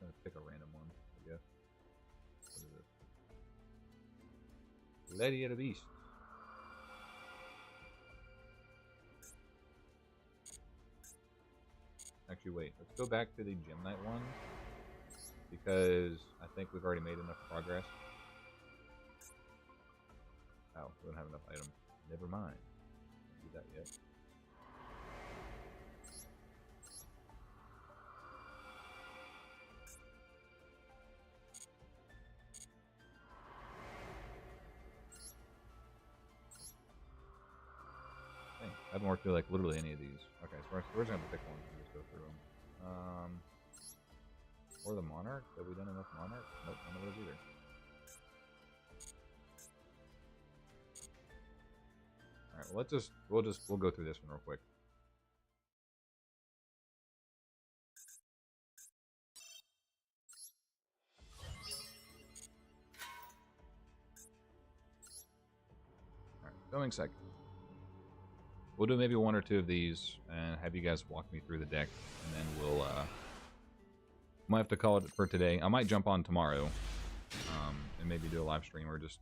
I'm gonna pick a random one, I guess. What is this? Lady of the Beast. Actually, wait. Let's go back to the Gem Knight one, because I think we've already made enough progress. Oh, we don't have enough items. Never mind. Can't do that yet. Dang, I haven't worked through like literally any of these. Okay, so we're just gonna pick one and just go through them. Or the Monarch? Have we done enough Monarch? Nope, none of those either. Alright, well we'll go through this one real quick. Alright, going second. We'll do maybe 1 or 2 of these and have you guys walk me through the deck, and then we'll might have to call it for today. I might jump on tomorrow and maybe do a live stream or just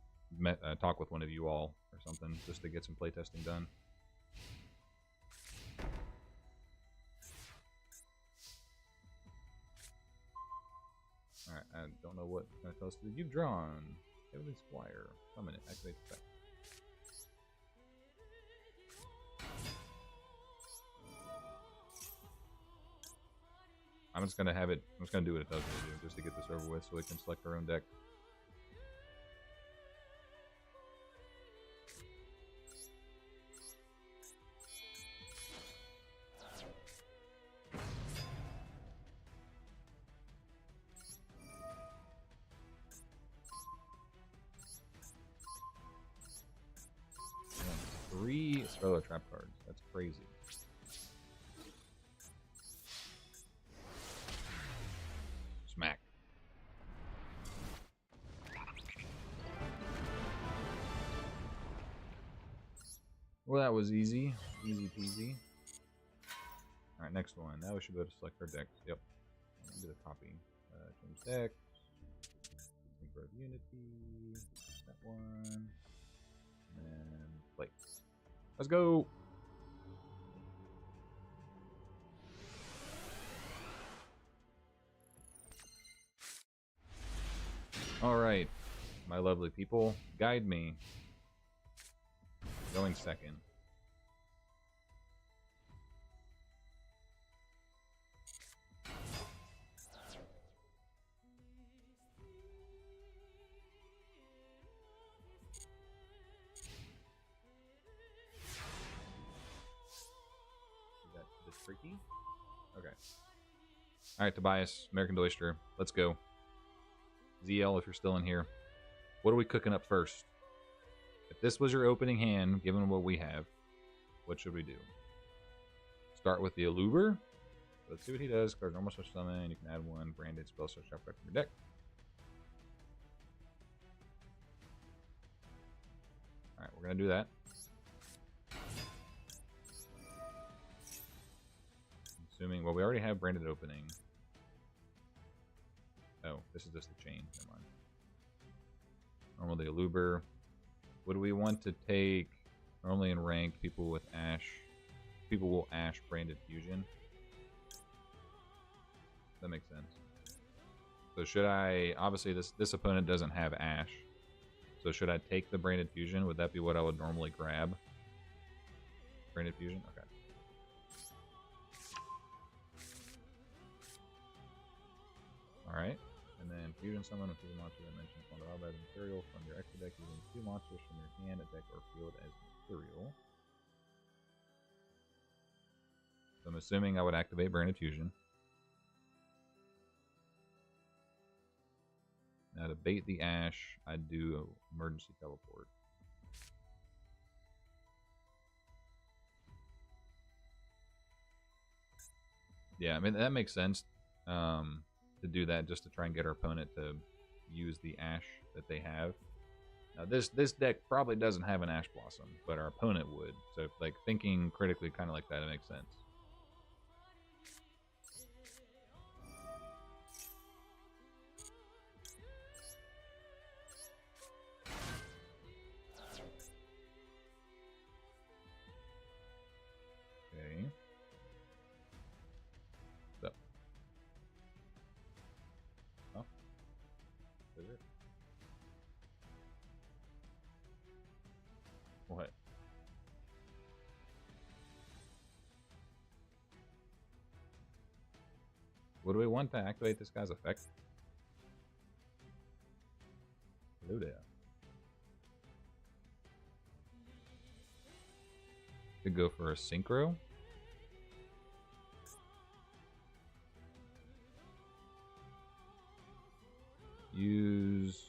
talk with one of you all or something just to get some playtesting done. Alright, I don't know what it's going to tell us. You've drawn Heavenly Squire. Summon it. Activate the effect. I'm just gonna have it. I'm just gonna do what it tells me to do, just to get this over with, so we can select our own deck. And 3 Scarlet Trap cards. That's crazy. Smack. Well, that was easy. Easy peasy. Alright, next one. Now we should be able to select our decks. Yep. Do the copy. Change decks. Synchro of Unity. That one. And play. Let's go! Alright, my lovely people, guide me. Going second. Is that the tricky? Okay. Alright, Tobias, American Doyster, let's go. ZL, if you're still in here, what are we cooking up first? If this was your opening hand, given what we have, what should we do? Start with the Aluber. Let's see what he does. Card normal switch summon. You can add 1 branded spell search trap card from your deck. Alright, we're going to do that. Assuming, well, we already have branded opening. Oh, this is just the chain. Never Normally a Luber. Would we want to take, normally in rank, people with Ash, people will Ash Branded Fusion. That makes sense. So should I, obviously this opponent doesn't have Ash. So should I take the Branded Fusion? Would that be what I would normally grab? Branded Fusion? Okay. Alright. And then Fusion Summon with 2 monsters I mentioned on the wild material from your extra deck using 2 monsters from your hand, deck, or field as material. So I'm assuming I would activate Branded Fusion. Now to bait the Ash, I'd do emergency teleport. Yeah, I mean that makes sense to do that just to try and get our opponent to use the Ash that they have. Now this deck probably doesn't have an Ash Blossom, but our opponent would. So like thinking critically kind of like that, it makes sense. Okay. So. Oh. Is it? What? What do we want to activate this guy's effect? Hello there. Could go for a synchro. Use.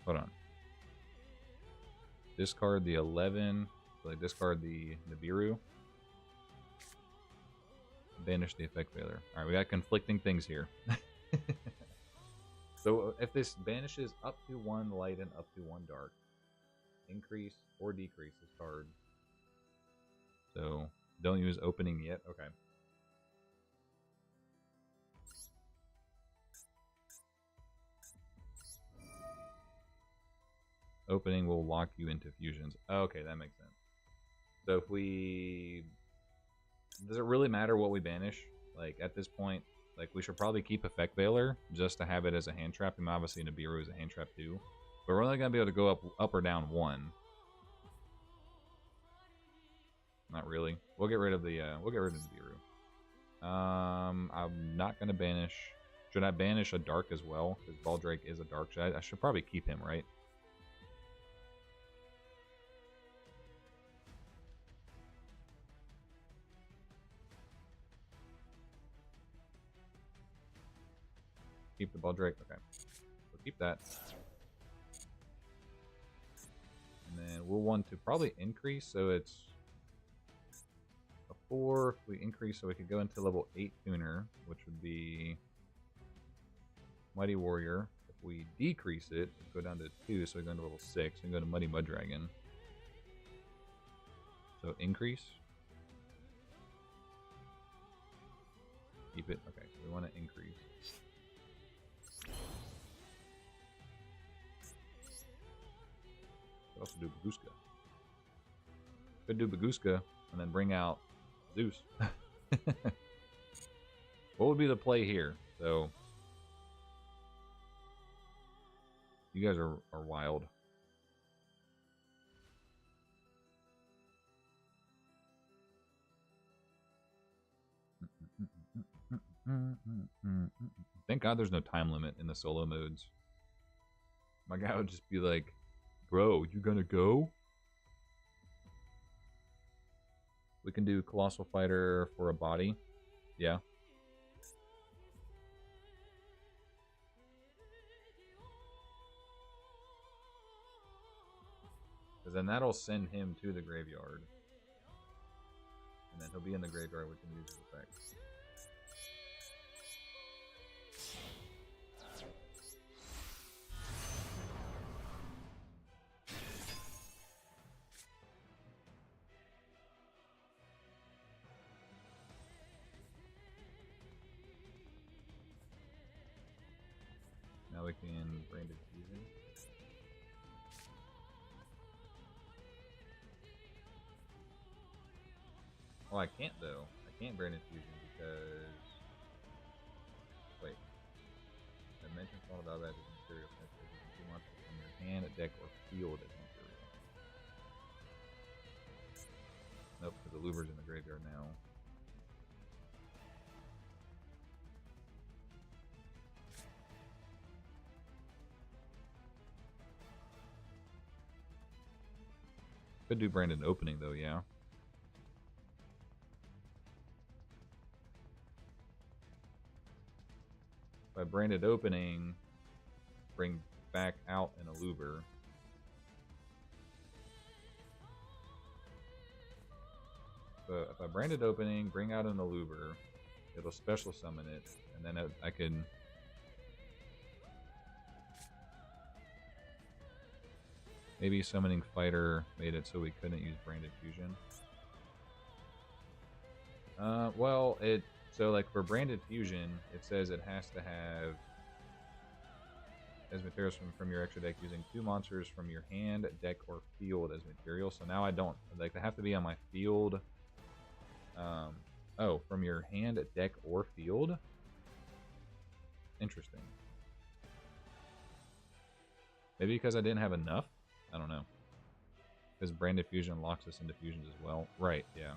Hold on. Discard the 11. So like discard the Nibiru. Banish the effect failure. Alright, we got conflicting things here. So if this banishes up to 1 light and up to 1 dark, increase or decrease this card. So don't use opening yet. Okay. Opening will lock you into fusions. Okay, that makes sense. So if we... Does it really matter what we banish? Like, at this point, like, we should probably keep Effect Veiler just to have it as a hand trap. I mean, obviously, Nibiru is a hand trap too. But we're only going to be able to go up or down 1. Not really. We'll get rid of the, Nibiru. I'm not going to banish... Should I banish a Dark as well? Because Baldrake is a Dark. I should probably keep him, right? Keep the Baldrake. Okay. So keep that. And then we'll want to probably increase so it's a 4. If we increase so we could go into level 8 tuner, which would be Mighty Warrior. If we decrease it, go down to 2, so we go into level 6 and go to Mighty Mud Dragon. So increase. Keep it. Okay, so we want to increase. Could also do Baguska. Could do Baguska and then bring out Zeus. What would be the play here? So you guys are wild. Thank God there's no time limit in the solo modes. My guy would just be like, bro, you gonna go? We can do Colossal Fighter for a body. Yeah. Because then that'll send him to the graveyard. And then he'll be in the graveyard, we can use his effects. Now we can Branded Fusion. Oh, I can't though. I can't Branded Fusion because... Wait. Dimension fall about that is material. You can do monsters from your hand, deck, or field as material. Nope, because the Luber's in the graveyard now. Could do Branded Opening though, yeah. By Branded Opening, bring back out an Aluber. So if I Branded Opening, bring out an Aluber, it'll special summon it, and then I can... Maybe Summoning Fighter made it so we couldn't use Branded Fusion. Well, so like for Branded Fusion, it says it has to have as materials from your extra deck using 2 monsters from your hand, deck, or field as material. So now I don't. Like, they have to be on my field. Oh, from your hand, deck, or field? Interesting. Maybe because I didn't have enough? I don't know. Because Branded Fusion locks us into fusions as well. Right, yeah.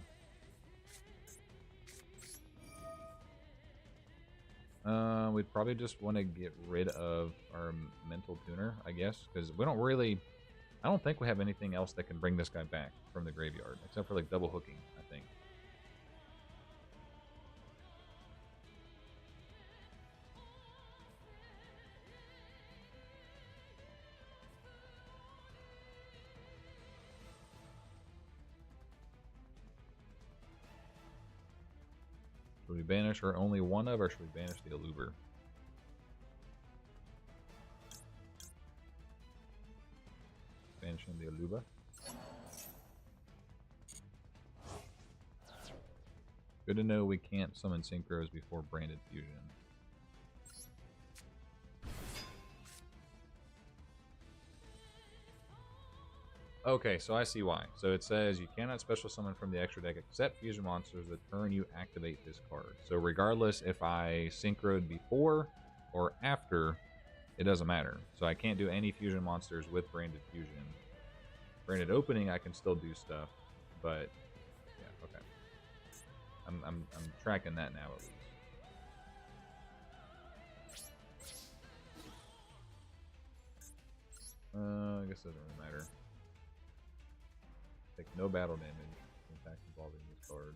We'd probably just want to get rid of our Mental Tuner, I guess. Because we don't really... I don't think we have anything else that can bring this guy back from the graveyard. Except for, like, double hooking, I think. Should we banish our only one of, or should we banish the Aluber? Banishing the Aluba. Good to know we can't summon Synchros before Branded Fusion. Okay, so I see why. So it says you cannot special summon from the extra deck except fusion monsters the turn you activate this card. So regardless if I synchroed before or after, it doesn't matter. So I can't do any fusion monsters with Branded Fusion. Branded Opening, I can still do stuff, but yeah, okay. I'm tracking that now at least. I guess it doesn't really matter. Take no battle damage. Impact involving this card.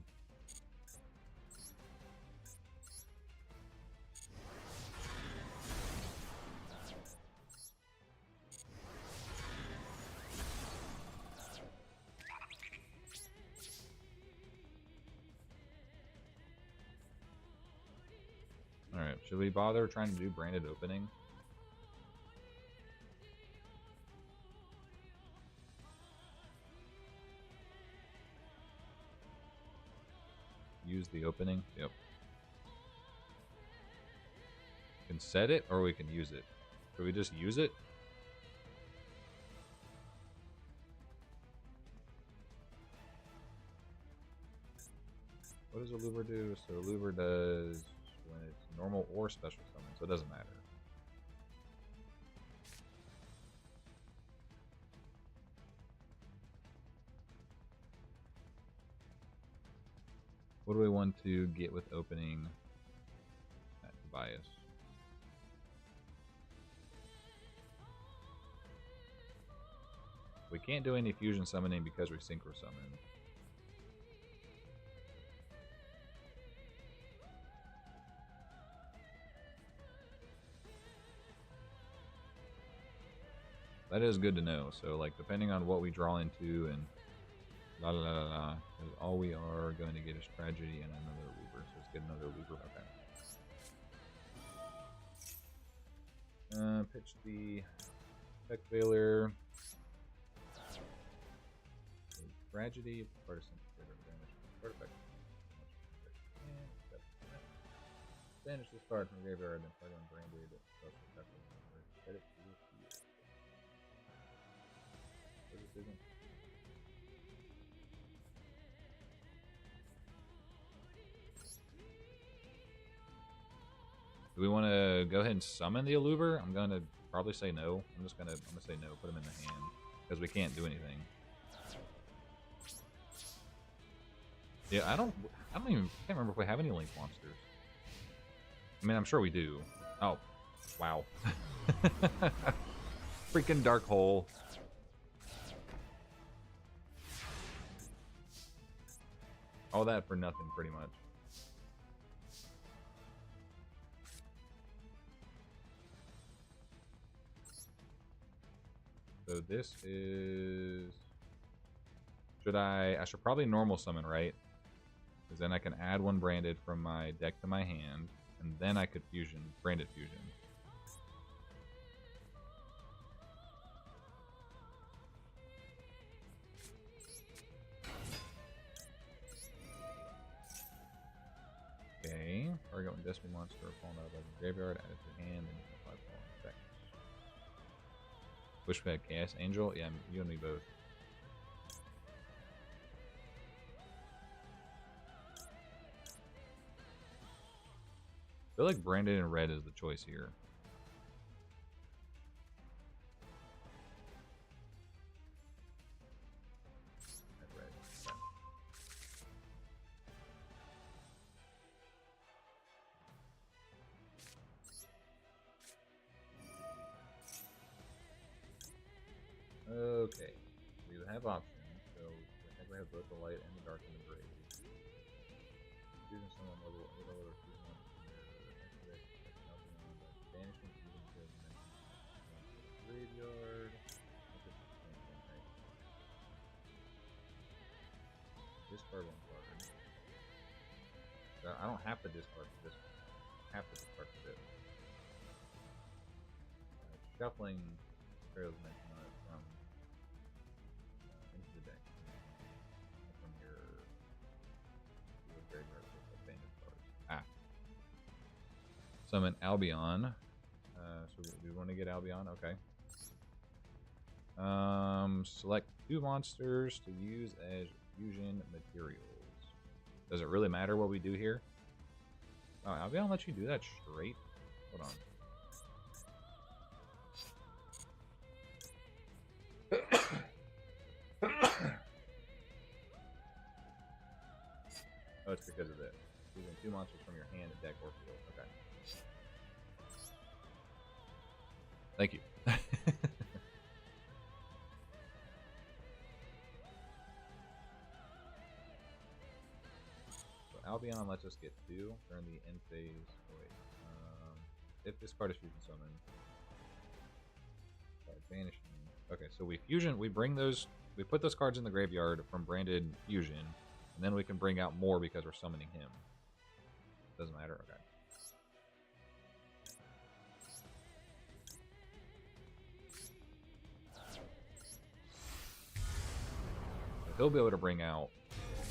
Alright, should we bother trying to do Branded Opening? Use the opening? Yep. We can set it, or we can use it. Should we just use it? What does a Luber do? So Luber does when it's normal or special summon, so it doesn't matter. What do we want to get with opening at Tobias? We can't do any fusion summoning because we synchro summon. That is good to know. So, like, depending on what we draw into and la la la la la, because all we are going to get is Tragedy and another Luber. So let's get another Luber. Okay. Pitch the Tech Failure. Tragedy, partisan damage, artifact. Banish this card from graveyard and play on Branded. Set it to the field. What is this? Do we want to go ahead and summon the Aluber? I'm gonna probably say no. I'm gonna say no. Put him in the hand because we can't do anything. Yeah, I can't remember if we have any Link monsters. I mean, I'm sure we do. Oh, wow. Freaking Dark Hole. All that for nothing, pretty much. So this is... I should probably normal summon, right? Because then I can add one branded from my deck to my hand, and then I could branded fusion. Okay, target one Destiny monster falling out of the graveyard, add it to hand, and you can apply falling effects. Wish we had Chaos Angel? Yeah, you and me both. I feel like branded in red is the choice here. Okay, we have options. So I think we have both the light and the dark and the gray. Choosing someone level 8 or choosing one from your banishment even to the graveyard. Discard one card. So I don't have to discard for this one. I have to discard for this. Shuffling trails mentioned on it from into the deck. From your graveyard with bandit cards. Ah. Summon Albion. So we want to get Albion? Okay. Select 2 monsters to use as fusion materials. Does it really matter what we do here? Oh, Albion lets you do that straight? Hold on. Oh, it's because of this. Using 2 monsters from your hand to deck or field. Okay. Thank you. So Albion lets us get 2 during the end phase. Oh, wait. If this card is fusion summoned. Banishing. Okay, so we bring those, we put those cards in the graveyard from branded fusion, and then we can bring out more because we're summoning him. Doesn't matter. Okay. So he'll be able to bring out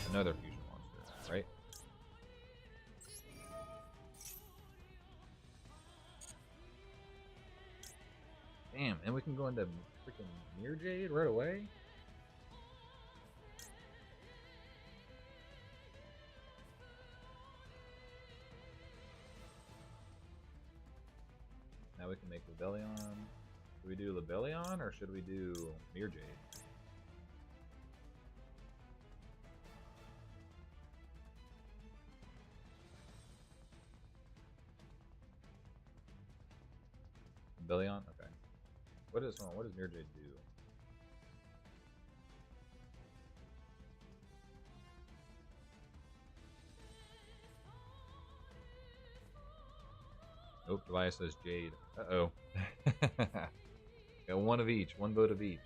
another fusion monster, right? Damn, and we can go into freaking Mirror Jade right away? Now we can make Lebellion. Should we do Lebellion or should we do Mirror Jade? Lebellion? Okay. What does Mirror Jade do? Nope, Tobias says Jade. Uh-oh. Got one of each, one vote of each.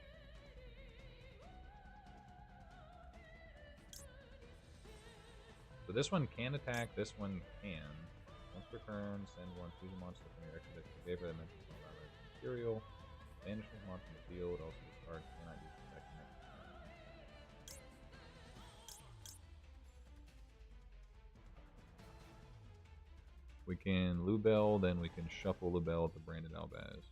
So this one can attack, this one can. Once per turn, send one fusion monster from your extra deck to the graveyard that mentions no live material. Banish this monster from the field, also this card cannot use effect next turn. We can Lubel, then we can shuffle Lubel to Branded Albaz.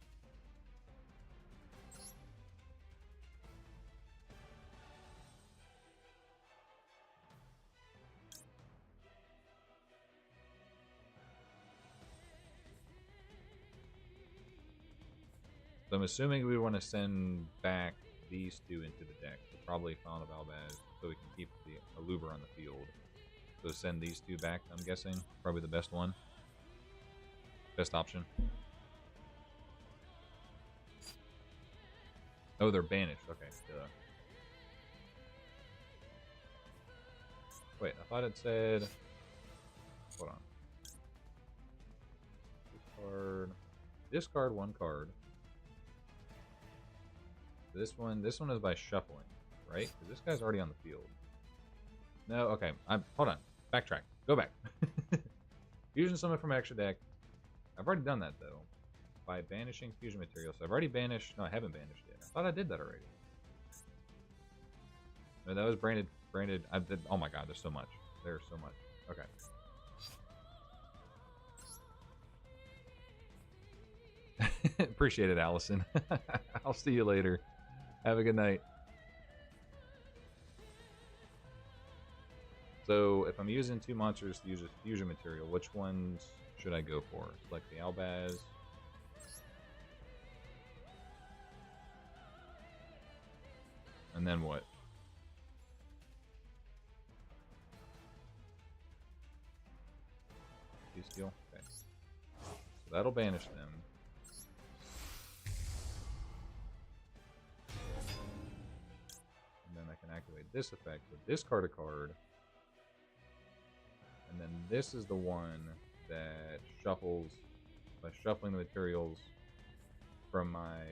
So I'm assuming we want to send back these two into the deck. So probably Fawn of Albaz, so we can keep the Aluber on the field. So send these two back, I'm guessing. Probably the best one. Best option. Oh, they're banished. Okay, duh. Wait, I thought it said... Hold on. Discard... Discard one card. This one is by shuffling, right? Because this guy's already on the field. No, okay. Hold on. Backtrack. Go back. Fusion summon from extra deck. I've already done that, though. By banishing fusion material. So I've already banished... No, I haven't banished yet. I thought I did that already. No, that was branded... I did... Oh my god, there's so much. There's so much. Okay. Appreciate it, Allison. I'll see you later. Have a good night. So, if I'm using two monsters to use a fusion material, which ones should I go for? Select the Albaz. And then what? Steal? Okay. So that'll banish them. And then I can activate this effect. So discard a card. And then this is the one that shuffles by shuffling the materials from my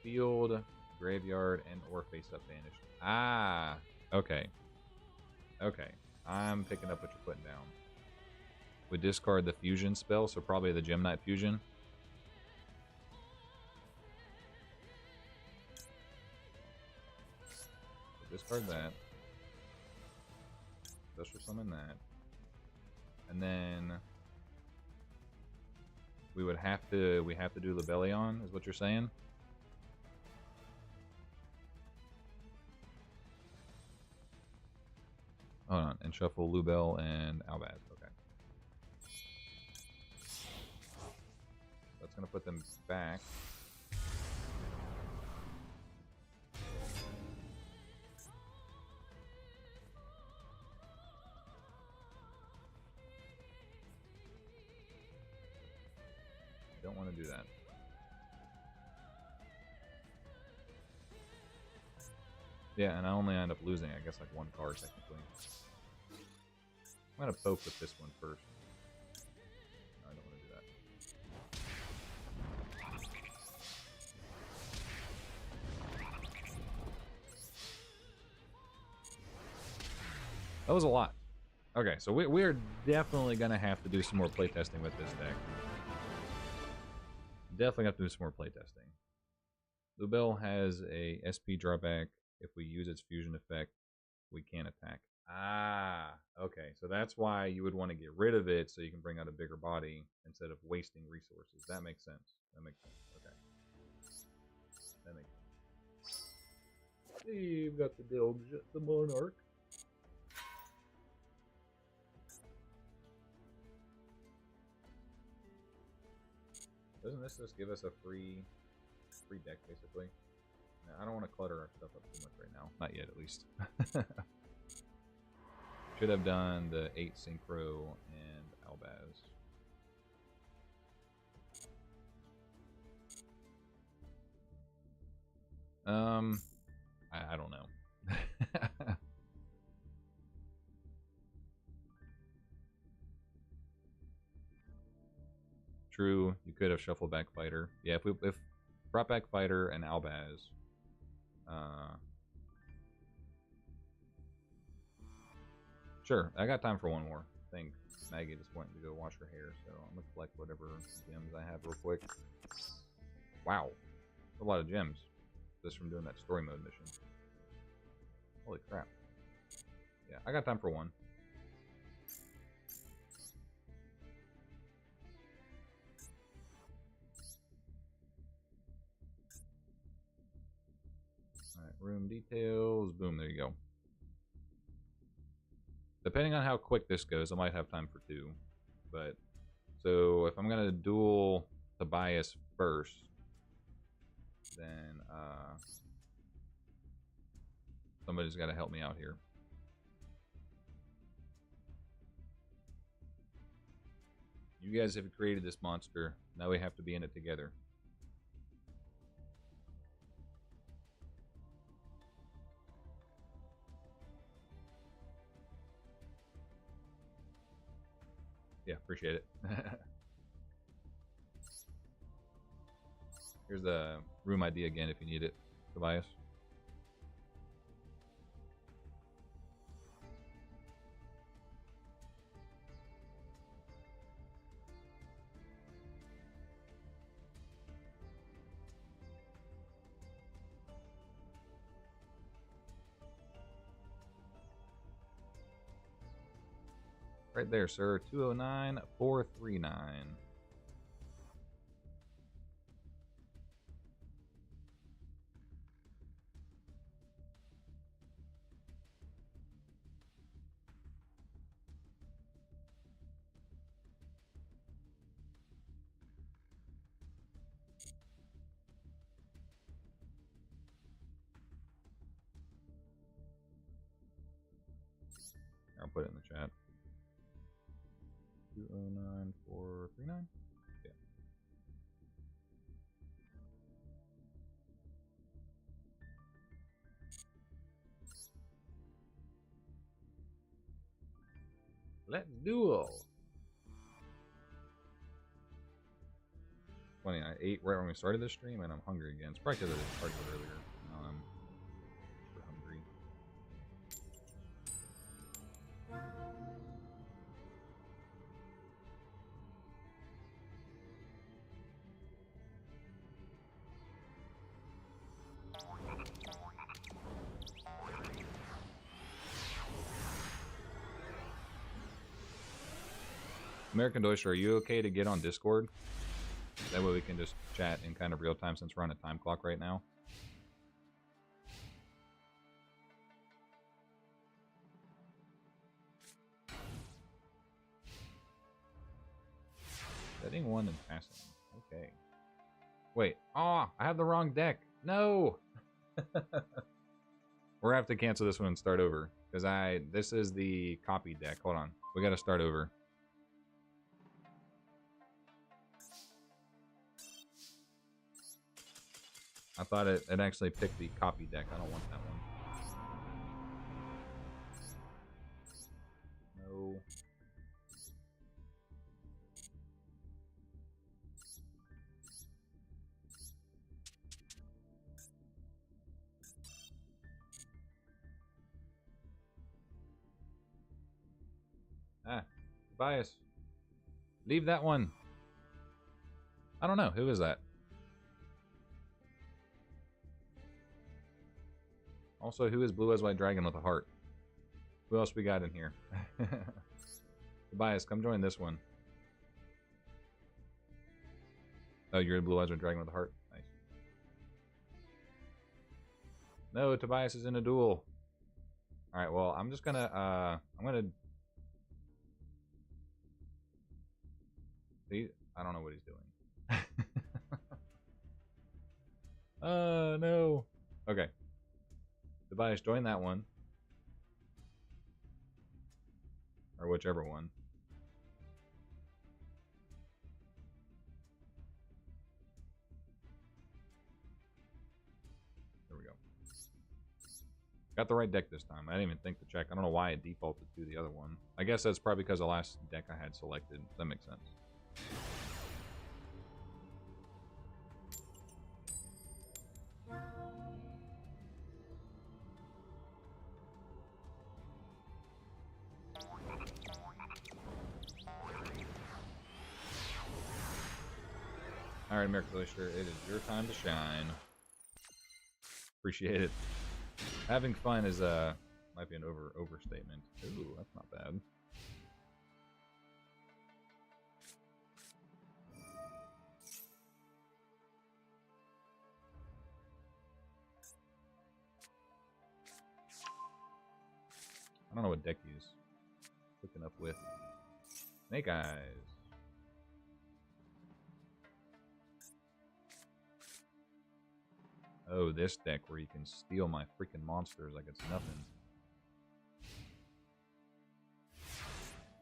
field, graveyard, and or face up banished. Ah, okay. Okay. I'm picking up what you're putting down. We discard the fusion spell, so probably the Gem Knight fusion. So discard that. Special summon that. And then we would have to do Lebellion, is what you're saying? Hold on, and shuffle Lubel and Albaz. Okay. That's gonna put them back. Don't want to do that. Yeah, and I only end up losing, I guess, like one card technically. I'm gonna poke with this one first. No, I don't want to do that. That was a lot. Okay, so we're definitely gonna have to do some more playtesting with this deck. Definitely have to do some more playtesting. Lubel has a SP drawback. If we use its fusion effect, we can't attack. Ah, okay. So that's why you would want to get rid of it so you can bring out a bigger body instead of wasting resources. That makes sense. That makes sense. Okay. That makes sense. Hey, you've got the Dilge, the Monarch. Doesn't this just give us a free deck, basically? I don't want to clutter our stuff up too much right now. Not yet, at least. Should have done the 8 Synchro and Albaz. I don't know. True, you could have shuffled back Fighter. Yeah, if brought back Fighter and Albaz. Sure, I got time for one more. I think Maggie just went to go wash her hair, so I'm gonna collect whatever gems I have real quick. Wow, a lot of gems just from doing that story mode mission. Holy crap! Yeah, I got time for one. Alright, room details. Boom, there you go. Depending on how quick this goes, I might have time for 2. But, so if I'm going to duel Tobias first, then somebody's got to help me out here. You guys have created this monster. Now we have to be in it together. Yeah, appreciate it. Here's the room ID again if you need it, Tobias. Right there, sir. 209-439. I'll put it in the chat. 209-439. Yeah. Let's duel. Funny, I ate right when we started this stream, and I'm hungry again. It's probably because I didn't start it earlier. Now I'm super hungry. American Deutscher, are you okay to get on Discord? That way we can just chat in kind of real time since we're on a time clock right now. Setting 1 and passing. Okay. Wait. Oh, I have the wrong deck. No! We're gonna have to cancel this one and start over. Because this is the copy deck. Hold on. We gotta start over. I thought it actually picked the copy deck. I don't want that one. No. Ah, Tobias. Leave that one. I don't know. Who is that? Also, who is Blue Eyes White Dragon with a heart? Who else we got in here? Tobias, come join this one. Oh, you're a Blue Eyes White Dragon with a heart? Nice. No, Tobias is in a duel. Alright, well, I'm just gonna, See, I don't know what he's doing. No. Okay. Tobias, join that one. Or whichever one. There we go. Got the right deck this time. I didn't even think to check. I don't know why it defaulted to the other one. I guess that's probably because the last deck I had selected. That makes sense. Alright, American Glacier, it is your time to shine. Appreciate it. Having fun is might be an overstatement. Ooh, that's not bad. I don't know what deck he's hooking up with. Snake Eyes. Oh, this deck where you can steal my freaking monsters like it's nothing.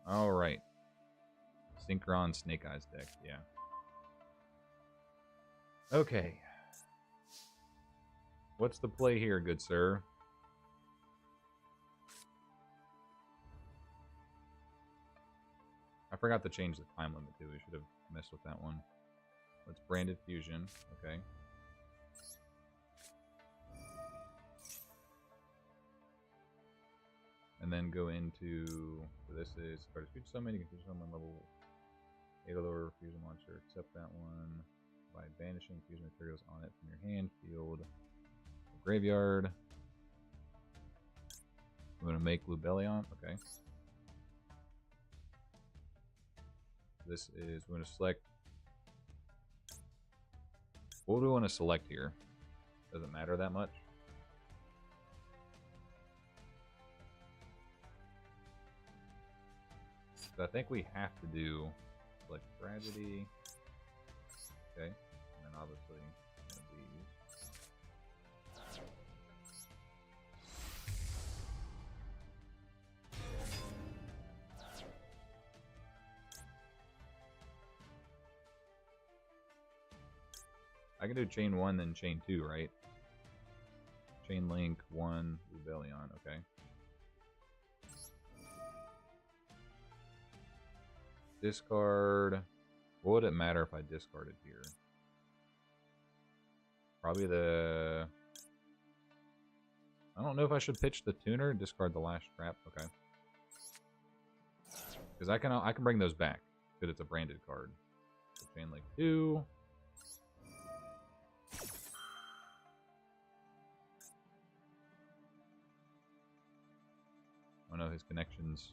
Alright. Synchron Snake Eyes deck, yeah. Okay. What's the play here, good sir? I forgot to change the time limit too. We should have messed with that one. Let's Branded Fusion. Okay. And then go into... So this is... Card is future summon. You can future summon level 8 or lower fusion monster. Accept that one by banishing fusion materials on it from your hand, field, graveyard. I'm going to make Lubellion. Okay. This is... We're going to select... What do we want to select here? Doesn't matter that much. So I think we have to do like Tragedy. Okay. And then obviously one of these. I can do chain 1 then chain 2, right? Chain link 1 Rebellion, okay. Discard. What would it matter if I discarded here? Probably the... I don't know if I should pitch the tuner, discard the last trap, okay. Because I can bring those back, because it's a branded card. So chain link 2. Oh no, his connection's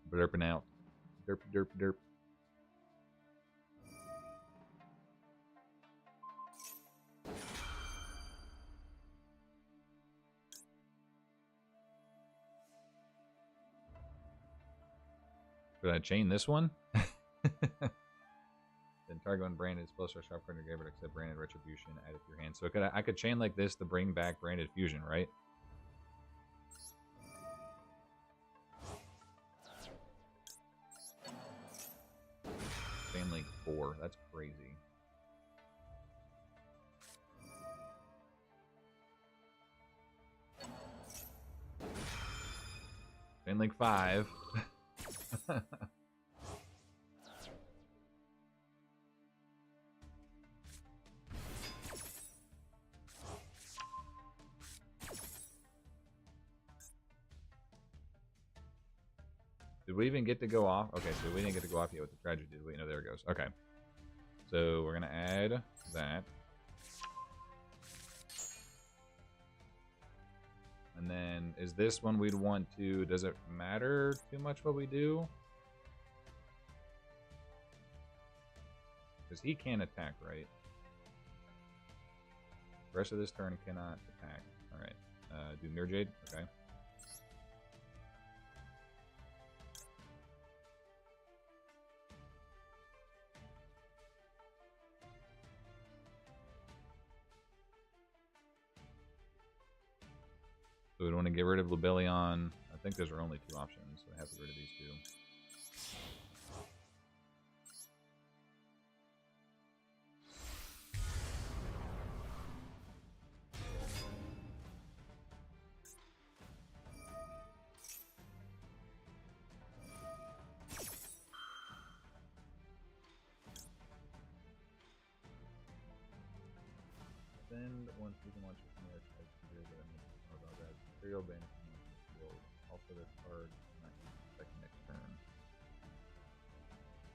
blurping out. Derp, derp, derp. Could I chain this one? Then target one branded spell star sharp card in your graveyard except branded retribution added to your hand. So I could chain like this to bring back branded fusion, right? Chain link 4. That's crazy. Chain link 5. Did we even get to go off? Okay, so we didn't get to go off yet with the tragedy, did we? No, there it goes. Okay. So we're going to add that. And then, is this one we'd want to... Does it matter too much what we do? Because he can't attack, right? The rest of this turn cannot attack. Alright. Do Mirror Jade? Okay. So we want to get rid of Lubellion. I think those are only 2 options, so I have to get rid of these 2. Send one season launcher from there. Material banishment will also this card not use effect next turn.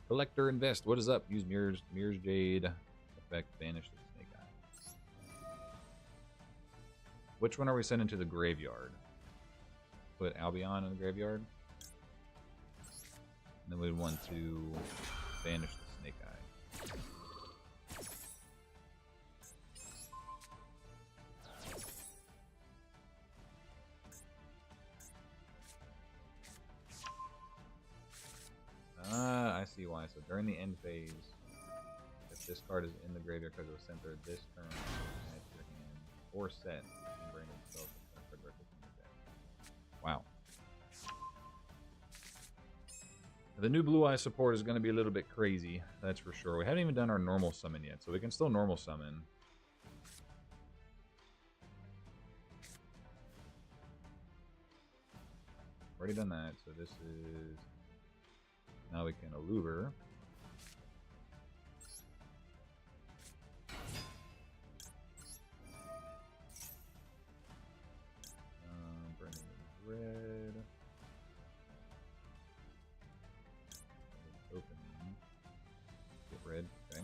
Collector Invest. What is up? Use Mirror's Jade effect. Banish the Snake Eye. Which one are we sending to the graveyard? Put Albion in the graveyard. And then we want to banish the Snake Eye. Ah, I see why. So during the end phase, if this card is in the graveyard because it was sent there this turn, add to your hand. or set in Brandon's spells with that card record in your deck. Wow. The new Blue Eye support is going to be a little bit crazy, that's for sure. We haven't even done our normal summon yet, so we can still normal summon. Already done that, so this is... Now we can Alluver. Brandon is red. Open. Get red, okay.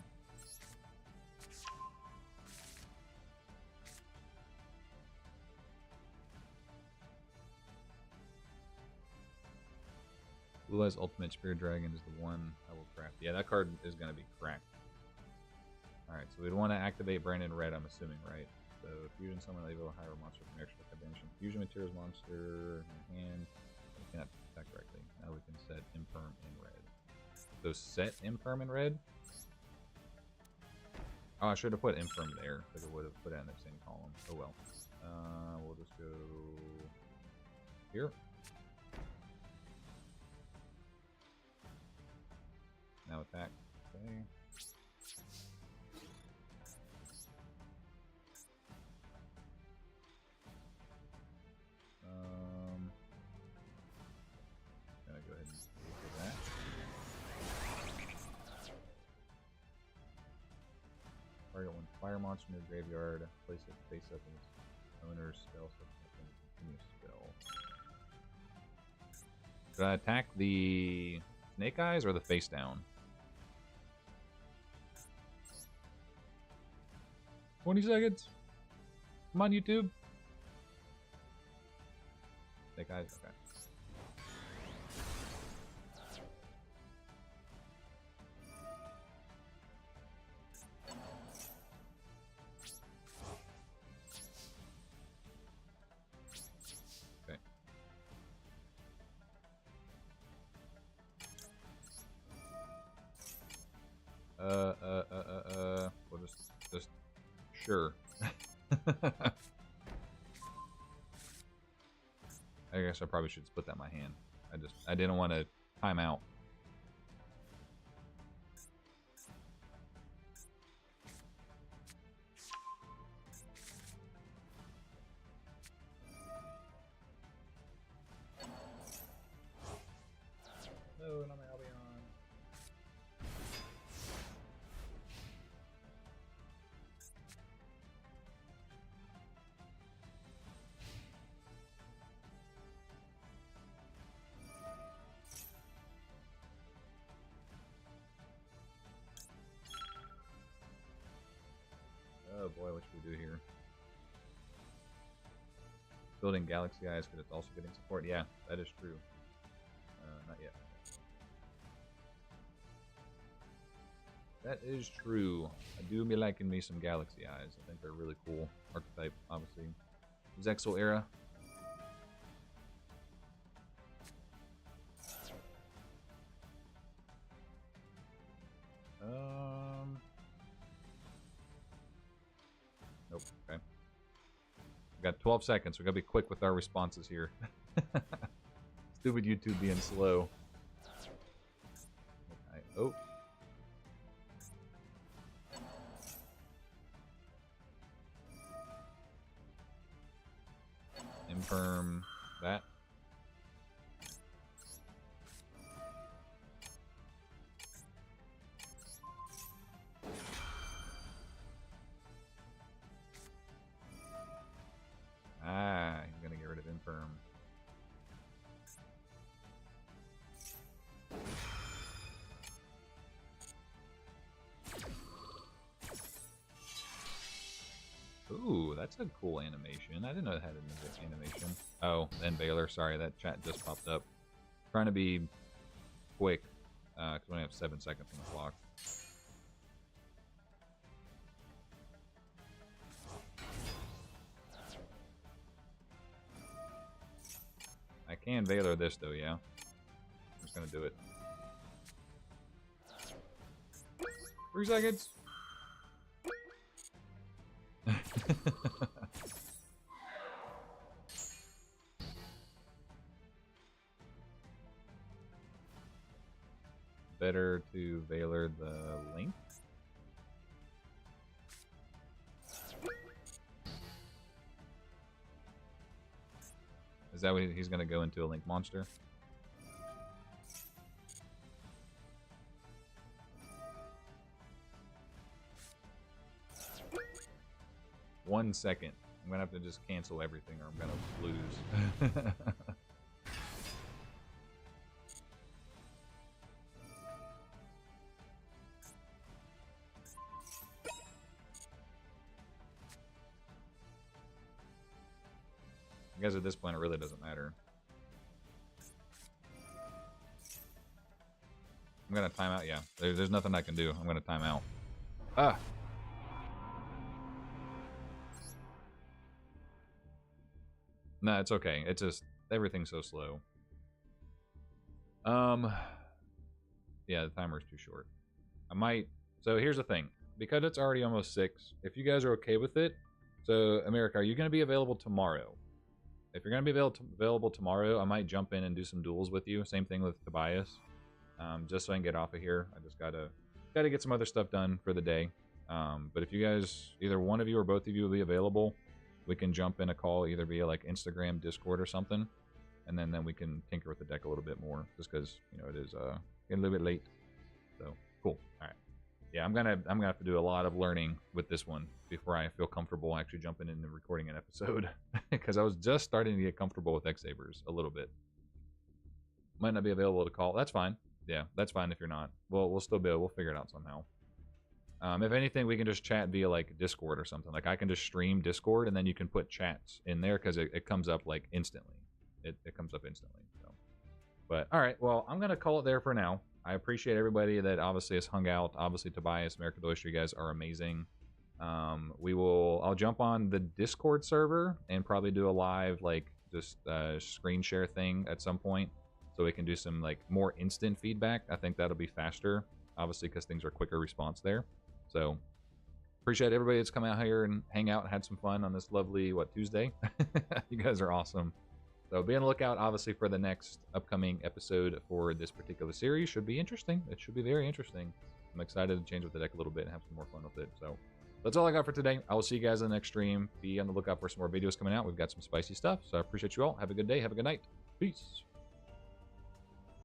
Blue Eye's Ultimate Spirit Dragon is the one I will craft. Yeah, that card is going to be cracked. Alright, so we'd want to activate Brandon Red, I'm assuming, right? So, Fusion Summon Level Higher Monster from extra combination. Fusion Materials Monster in hand. We cannot attack directly. Now we can set Imperm in red. So, set Imperm in red? Oh, I should have put Imperm there, because it would have put it in the same column. Oh well. We'll just go here. Now attack. Okay. Gonna go ahead and do that. Target one fire monster in the graveyard. Place it face up in its owner's spell subsequent continuous spell. Should I attack the Snake Eyes or the face down? 20 seconds. Come on, YouTube. Snake Eyes, okay. Okay. We'll just sure. I guess I probably should split that in my hand. I didn't want to time out. No, not my Albion. Oh boy, what should we do here? Building Galaxy Eyes because it's also getting support. Yeah, that is true. Not yet. That is true. I do be liking me some Galaxy Eyes. I think they're really cool. Archetype, obviously. Zexal era. Nope. Okay. We got 12 seconds. We gotta be quick with our responses here. Stupid YouTube being slow. Okay. Oh. Infirm that. Ah, he's gonna get rid of Infirm. Ooh, that's a cool animation. I didn't know it had an animation. Oh, and Baylor. Sorry, that chat just popped up. Trying to be quick, because we only have 7 seconds on the clock. I can Baylor this, though, yeah? I'm just going to do it. 3 seconds! better to Valor the Link? Is that what he's going to go into a Link monster? One second. I'm going to have to just cancel everything or I'm going to lose. I guess at this point it really doesn't matter. I'm going to time out. Yeah, there's nothing I can do. I'm going to time out. Ah! No, it's okay. It's just everything's so slow. Yeah, the timer's too short. I might. So here's the thing. Because it's already almost 6, if you guys are okay with it, so America, are you going to be available tomorrow? If you're going to be available tomorrow, I might jump in and do some duels with you. Same thing with Tobias. Just so I can get off of here. I just gotta get some other stuff done for the day. But if you guys, either one of you or both of you will be available, we can jump in a call either via like Instagram, Discord, or something, and then we can tinker with the deck a little bit more, just because it is getting a little bit late. So cool. All right. Yeah, I'm gonna have to do a lot of learning with this one before I feel comfortable actually jumping in and recording an episode, because I was just starting to get comfortable with X-Sabers a little bit. Might not be available to call. That's fine. Yeah, that's fine if you're not. We'll still be able. We'll figure it out somehow. If anything, we can just chat via like Discord or something. Like I can just stream Discord and then you can put chats in there because it comes up like instantly. It comes up instantly. So. But all right, well, I'm gonna call it there for now. I appreciate everybody that obviously has hung out. Obviously, Tobias, American Oyster, you guys are amazing. I'll jump on the Discord server and probably do a live like just screen share thing at some point, so we can do some like more instant feedback. I think that'll be faster, obviously, because things are quicker response there. So appreciate everybody that's come out here and hang out and had some fun on this lovely Tuesday. You guys are awesome. So be on the lookout, obviously, for the next upcoming episode for this particular series. Should be interesting. It should be very interesting. I'm excited to change with the deck a little bit and have some more fun with it. So that's all I got for today. I will see you guys in the next stream. Be on the lookout for some more videos coming out. We've got some spicy stuff. So I appreciate you all. Have a good day. Have a good night. Peace.